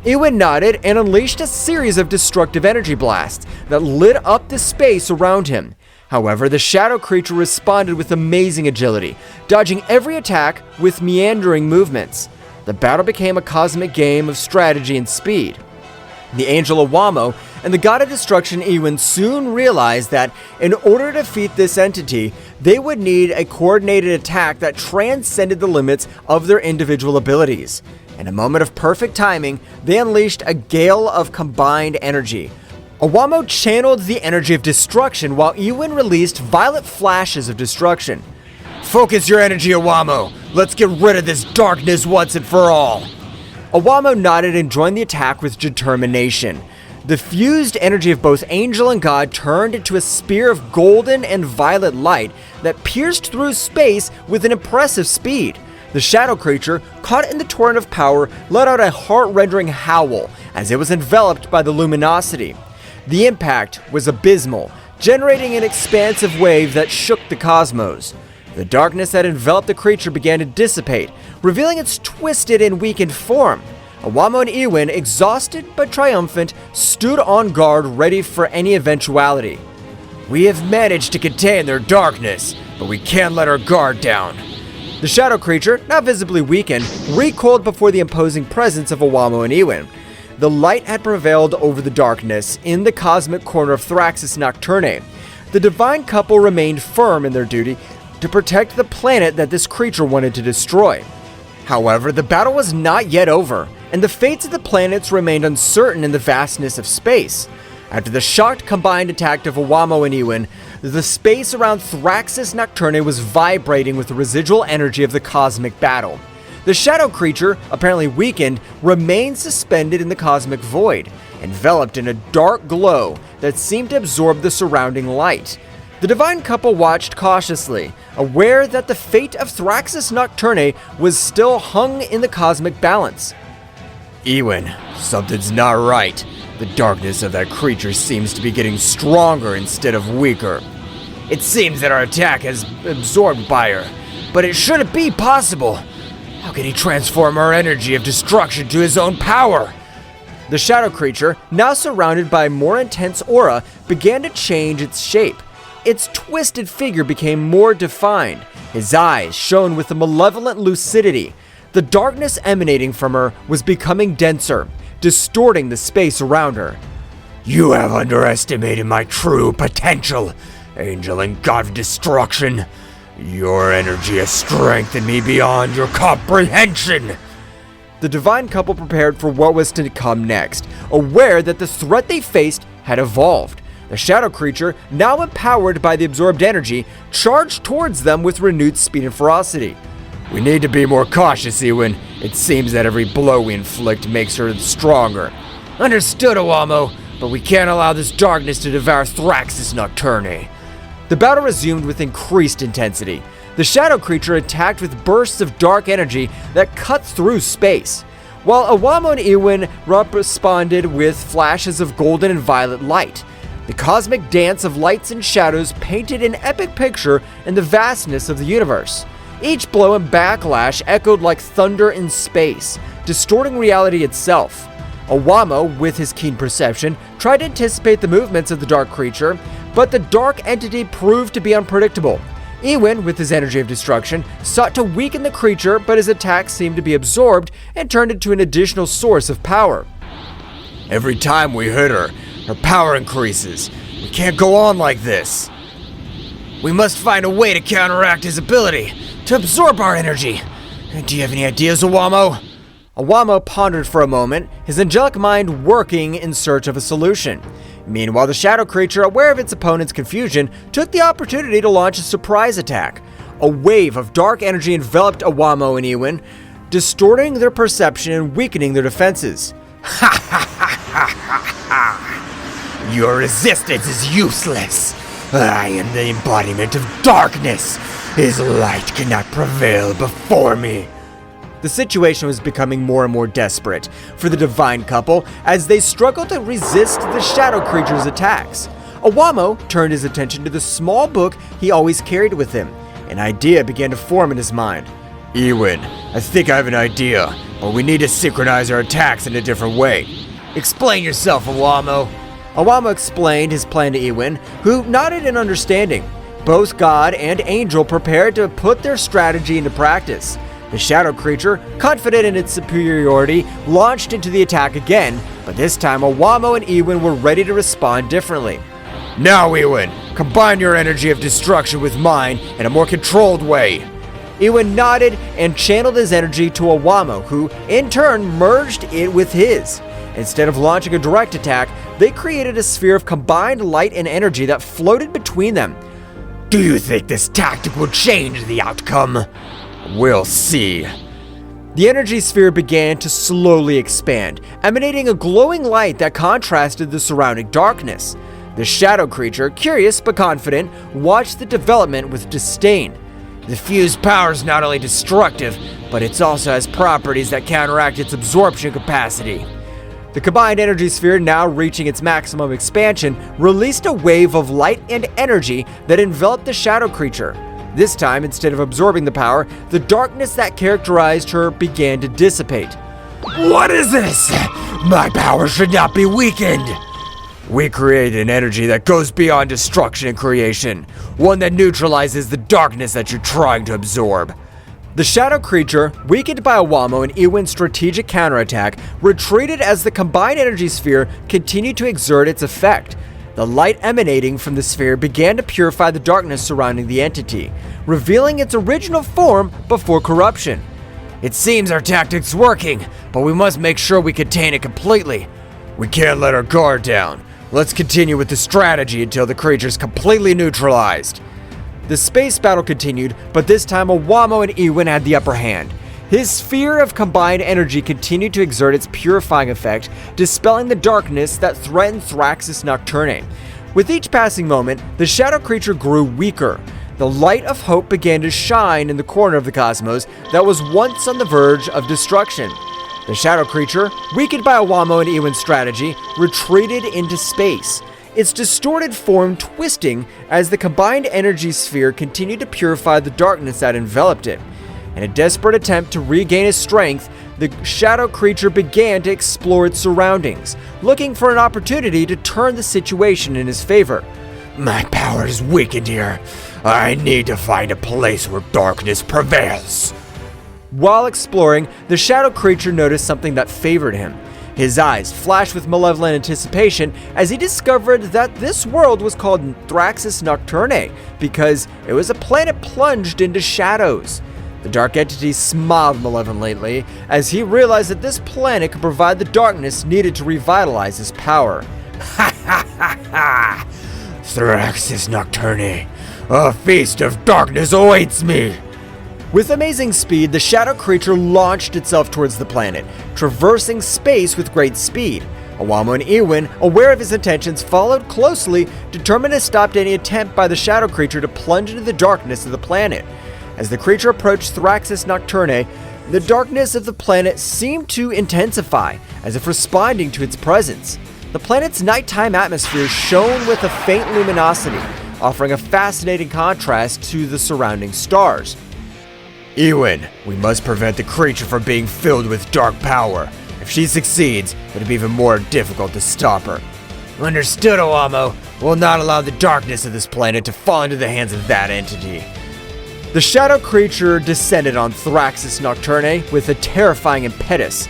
Ewan nodded and unleashed a series of destructive energy blasts that lit up the space around him. However, the shadow creature responded with amazing agility, dodging every attack with meandering movements. The battle became a cosmic game of strategy and speed. The angel Owamo and the god of destruction Ewan soon realized that in order to defeat this entity, they would need a coordinated attack that transcended the limits of their individual abilities. In a moment of perfect timing, they unleashed a gale of combined energy. Owamo channeled the energy of destruction while Ewan released violent flashes of destruction.
Focus your energy, Owamo. Let's get rid of this darkness once and for all.
Owamo nodded and joined the attack with determination. The fused energy of both angel and god turned into a spear of golden and violet light that pierced through space with an impressive speed. The shadow creature, caught in the torrent of power, let out a heart-rending howl as it was enveloped by the luminosity. The impact was abysmal, generating an expansive wave that shook the cosmos. The darkness that enveloped the creature began to dissipate, revealing its twisted and weakened form. Owamo and Ewan, exhausted but triumphant, stood on guard ready for any eventuality.
We have managed to contain their darkness, but we can't let our guard down.
The shadow creature, now visibly weakened, recoiled before the imposing presence of Owamo and Ewan. The light had prevailed over the darkness in the cosmic corner of Thraxis Nocturne. The divine couple remained firm in their duty to protect the planet that this creature wanted to destroy. However, the battle was not yet over, and the fates of the planets remained uncertain in the vastness of space. After the shocked combined attack of Owamo and Ewan, the space around Thraxis Nocturne was vibrating with the residual energy of the cosmic battle. The shadow creature, apparently weakened, remained suspended in the cosmic void, enveloped in a dark glow that seemed to absorb the surrounding light. The divine couple watched cautiously, aware that the fate of Thraxis Nocturne was still hung in the cosmic balance.
Ewan, something's not right. The darkness of that creature seems to be getting stronger instead of weaker.
It seems that our attack has absorbed by her, but it shouldn't be possible. How can he transform our energy of destruction to his own power?
The shadow creature, now surrounded by a more intense aura, began to change its shape. Its twisted figure became more defined. His eyes shone with a malevolent lucidity. The darkness emanating from her was becoming denser, distorting the space around her.
You have underestimated my true potential, angel and god of destruction. Your energy has strengthened me beyond your comprehension.
The divine couple prepared for what was to come next, aware that the threat they faced had evolved. The shadow creature, now empowered by the absorbed energy, charged towards them with renewed speed and ferocity.
We need to be more cautious, Ewan. It seems that every blow we inflict makes her stronger.
Understood, Owamo, but we can't allow this darkness to devour Thraxis Nocturne.
The battle resumed with increased intensity. The shadow creature attacked with bursts of dark energy that cut through space, while Owamo and Ewan responded with flashes of golden and violet light. The cosmic dance of lights and shadows painted an epic picture in the vastness of the universe. Each blow and backlash echoed like thunder in space, distorting reality itself. Owamo, with his keen perception, tried to anticipate the movements of the dark creature, but the dark entity proved to be unpredictable. Ewan, with his energy of destruction, sought to weaken the creature, but his attacks seemed to be absorbed and turned into an additional source of power.
Every time we hit her, her power increases. We can't go on like this.
We must find a way to counteract his ability to absorb our energy. Do you have any ideas, Owamo?
Owamo pondered for a moment, his angelic mind working in search of a solution. Meanwhile, the shadow creature, aware of its opponent's confusion, took the opportunity to launch a surprise attack. A wave of dark energy enveloped Owamo and Ewan. distorting their perception and weakening their defenses.
Your resistance is useless. I am the embodiment of darkness. His light cannot prevail before me.
The situation was becoming more and more desperate for the divine couple as they struggled to resist the shadow creature's attacks. Owamo turned his attention to the small book he always carried with him. An idea began to form in his mind.
Ewin, I think I have an idea, but we need to synchronize our attacks in a different way.
Explain yourself, Owamo.
Owamo explained his plan to Ewin, who nodded in understanding. Both God and Angel prepared to put their strategy into practice. The shadow creature, confident in its superiority, launched into the attack again, but this time Owamo and Ewin were ready to respond differently.
Now, Ewin, combine your energy of destruction with mine in a more controlled way.
Ewin nodded and channeled his energy to Owamo, who, in turn, merged it with his. Instead of launching a direct attack, they created a sphere of combined light and energy that floated between them.
Do you think this tactic will change the outcome?
We'll see.
The energy sphere began to slowly expand, emanating a glowing light that contrasted the surrounding darkness. The shadow creature, curious but confident, watched the development with disdain.
The fused power is not only destructive, but it also has properties that counteract its absorption capacity.
The combined energy sphere, now reaching its maximum expansion, released a wave of light and energy that enveloped the shadow creature. This time, instead of absorbing the power, the darkness that characterized her began to dissipate.
What is this? My power should not be weakened.
We create an energy that goes beyond destruction and creation, one that neutralizes the darkness that you're trying to absorb.
The shadow creature, weakened by Owamo and Ewin's strategic counterattack, retreated as the combined energy sphere continued to exert its effect. The light emanating from the sphere began to purify the darkness surrounding the entity, revealing its original form before corruption.
It seems our tactic's working, but we must make sure we contain it completely.
We can't let our guard down. Let's continue with the strategy until the creature's completely neutralized.
The space battle continued, but this time Owamo and Ewin had the upper hand. His sphere of combined energy continued to exert its purifying effect, dispelling the darkness that threatened Thraxis Nocturne. With each passing moment, the shadow creature grew weaker. The light of hope began to shine in the corner of the cosmos that was once on the verge of destruction. The shadow creature, weakened by Owamo and Ewin's strategy, retreated into space, its distorted form twisting as the combined energy sphere continued to purify the darkness that enveloped it. In a desperate attempt to regain his strength, the shadow creature began to explore its surroundings, looking for an opportunity to turn the situation in his favor.
My power is weakened here. I need to find a place where darkness prevails.
While exploring, the shadow creature noticed something that favored him. His eyes flashed with malevolent anticipation as he discovered that this world was called Thraxis Nocturne because it was a planet plunged into shadows. The dark entity smiled malevolently as he realized that this planet could provide the darkness needed to revitalize his power.
Ha ha ha ha! Thraxis Nocturne, a feast of darkness awaits me!
With amazing speed, the shadow creature launched itself towards the planet, traversing space with great speed. Owamo and Ewin, aware of his intentions, followed closely, determined to stop any attempt by the shadow creature to plunge into the darkness of the planet. As the creature approached Thraxis Nocturne, the darkness of the planet seemed to intensify, as if responding to its presence. The planet's nighttime atmosphere shone with a faint luminosity, offering a fascinating contrast to the surrounding stars.
Ewin, we must prevent the creature from being filled with dark power. If she succeeds, it'll be even more difficult to stop her.
Understood, Owamo. We'll not allow the darkness of this planet to fall into the hands of that entity.
The shadow creature descended on Thraxis Nocturne with a terrifying impetus.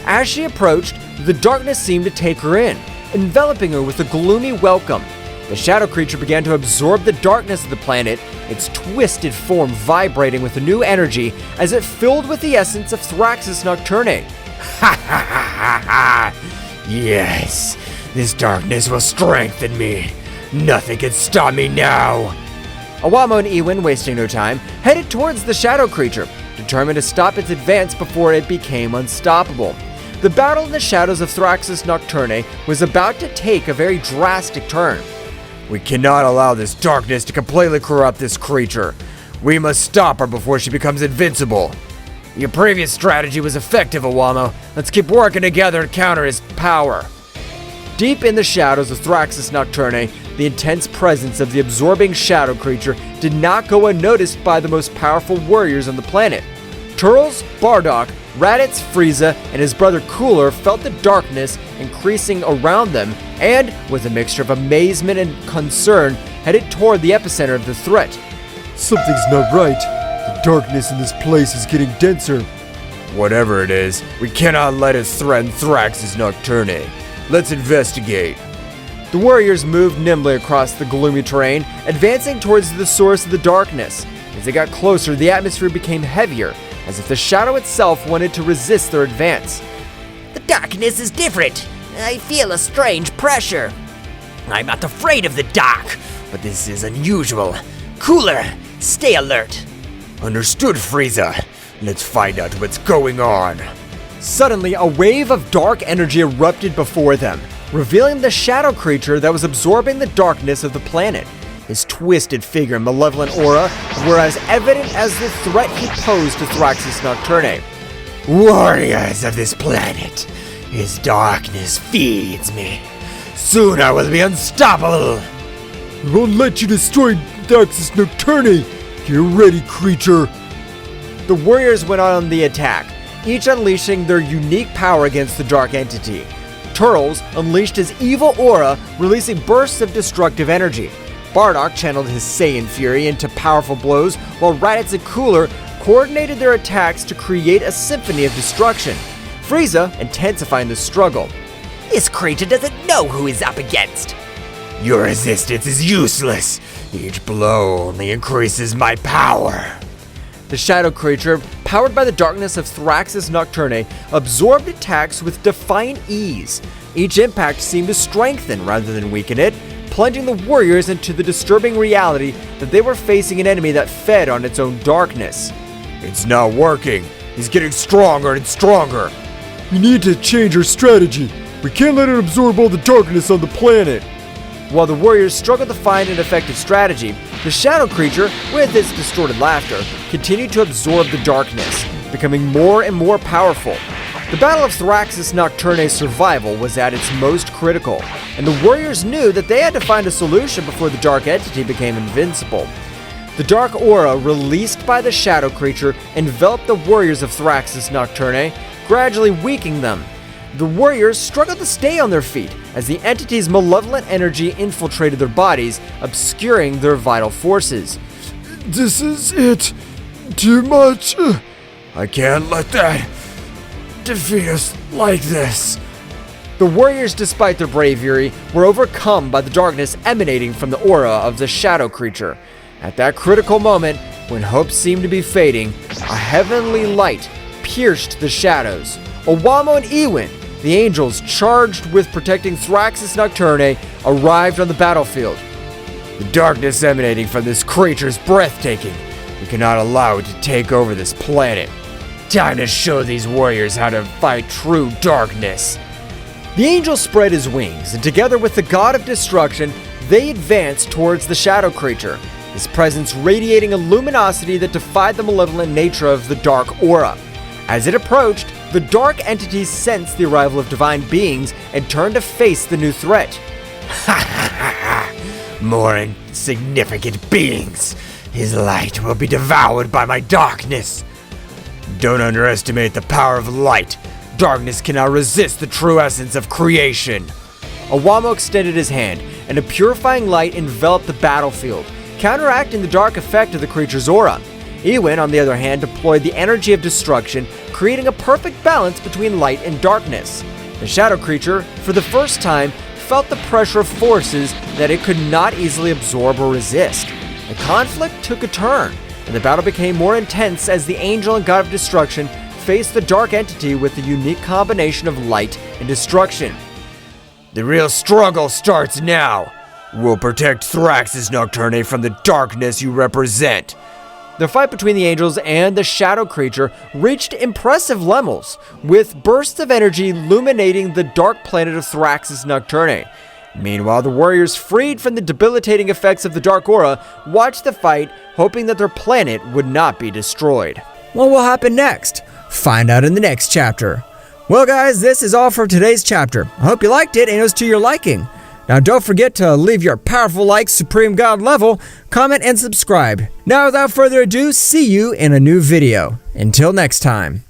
As she approached, the darkness seemed to take her in, enveloping her with a gloomy welcome. The shadow creature began to absorb the darkness of the planet, its twisted form vibrating with a new energy as it filled with the essence of Thraxis Nocturne.
Ha ha ha ha ha! Yes, this darkness will strengthen me. Nothing can stop me now.
Owamo and Ewin, wasting no time, headed towards the shadow creature. determined to stop its advance before it became unstoppable. The battle in the shadows of Thraxus Nocturne was about to take a very drastic turn.
We cannot allow this darkness to completely corrupt this creature. We must stop her before she becomes invincible.
Your previous strategy was effective, Owamo. Let's keep working together to counter his power. Deep in the shadows of Thraxus Nocturne, the intense presence of the absorbing shadow creature did not go unnoticed by the most powerful warriors on the planet. Turles, Bardock, Raditz, Frieza, and his brother Cooler felt the darkness increasing around them and, with a mixture of amazement and concern, headed toward the epicenter of the threat.
Something's not right. The darkness in this place is getting denser.
Whatever it is, we cannot let it threaten Thraxus Nocturne. Let's investigate.
The warriors moved nimbly across the gloomy terrain, advancing towards the source of the darkness. As they got closer, the atmosphere became heavier, as if the shadow itself wanted to resist their advance.
The darkness is different. I feel a strange pressure. I'm not afraid of the dark, but this is unusual. Cooler, stay alert.
Understood, Frieza. Let's find out what's going on.
Suddenly, a wave of dark energy erupted before them, revealing the shadow creature that was absorbing the darkness of the planet. His twisted figure and malevolent aura were as evident as the threat he posed to Thraxus Nocturne.
Warriors of this planet, his darkness feeds me. Soon I will be unstoppable.
We won't let you destroy Thraxus Nocturne. Get ready, creature.
The warriors went on the attack, each unleashing their unique power against the dark entity. Turles unleashed his evil aura, releasing bursts of destructive energy. Bardock channeled his Saiyan fury into powerful blows, while Raditz and Cooler coordinated their attacks to create a symphony of destruction. Frieza intensifying the struggle.
This creature doesn't know who he's up against.
Your resistance is useless. Each blow only increases my power.
The shadow creature, powered by the darkness of Thraxus Nocturne, absorbed attacks with defiant ease. Each impact seemed to strengthen rather than weaken it, plunging the warriors into the disturbing reality that they were facing an enemy that fed on its own darkness.
It's not working. He's getting stronger and stronger.
We need to change our strategy. We can't let it absorb all the darkness on the planet.
While the warriors struggled to find an effective strategy, the shadow creature, with its distorted laughter, continued to absorb the darkness, becoming more and more powerful. The Battle of Thraxus Nocturne's survival was at its most critical, and the warriors knew that they had to find a solution before the dark entity became invincible. The dark aura released by the shadow creature enveloped the warriors of Thraxus Nocturne, gradually weakening them. The warriors struggled to stay on their feet as the entity's malevolent energy infiltrated their bodies, obscuring their vital forces.
This is it. Too much.
I can't let that defeat us like this.
The warriors, despite their bravery, were overcome by the darkness emanating from the aura of the shadow creature. At that critical moment, when hope seemed to be fading, a heavenly light pierced the shadows. Owamo and Ewin, the angels charged with protecting Thraxus Nocturne, arrived on the battlefield.
The darkness emanating from this creature is breathtaking. We cannot allow it to take over this planet.
Time to show these warriors how to fight true darkness.
The angel spread his wings, and together with the god of destruction, they advanced towards the shadow creature, his presence radiating a luminosity that defied the malevolent nature of the dark aura. As it approached, the dark entities sensed the arrival of divine beings and turned to face the new threat.
More insignificant beings. His light will be devoured by my darkness.
Don't underestimate the power of light. Darkness cannot resist the true essence of creation.
Owamo extended his hand, and a purifying light enveloped the battlefield, counteracting the dark effect of the creature's aura. Ewin, on the other hand, deployed the energy of destruction, creating a perfect balance between light and darkness. The shadow creature, for the first time, felt the pressure of forces that it could not easily absorb or resist. The conflict took a turn, and the battle became more intense as the angel and god of destruction faced the dark entity with the unique combination of light and destruction.
The real struggle starts now. We'll protect Thraxus Nocturne from the darkness you represent.
The fight between the angels and the shadow creature reached impressive levels, with bursts of energy illuminating the dark planet of Thraxis Nocturne. Meanwhile, the warriors, freed from the debilitating effects of the Dark Aura, watched the fight, hoping that their planet would not be destroyed.
What will happen next? Find out in the next chapter. Well guys, this is all for today's chapter. I hope you liked it and it was to your liking. Now don't forget to leave your powerful like Supreme God level, comment and subscribe. Now without further ado, see you in a new video. Until next time.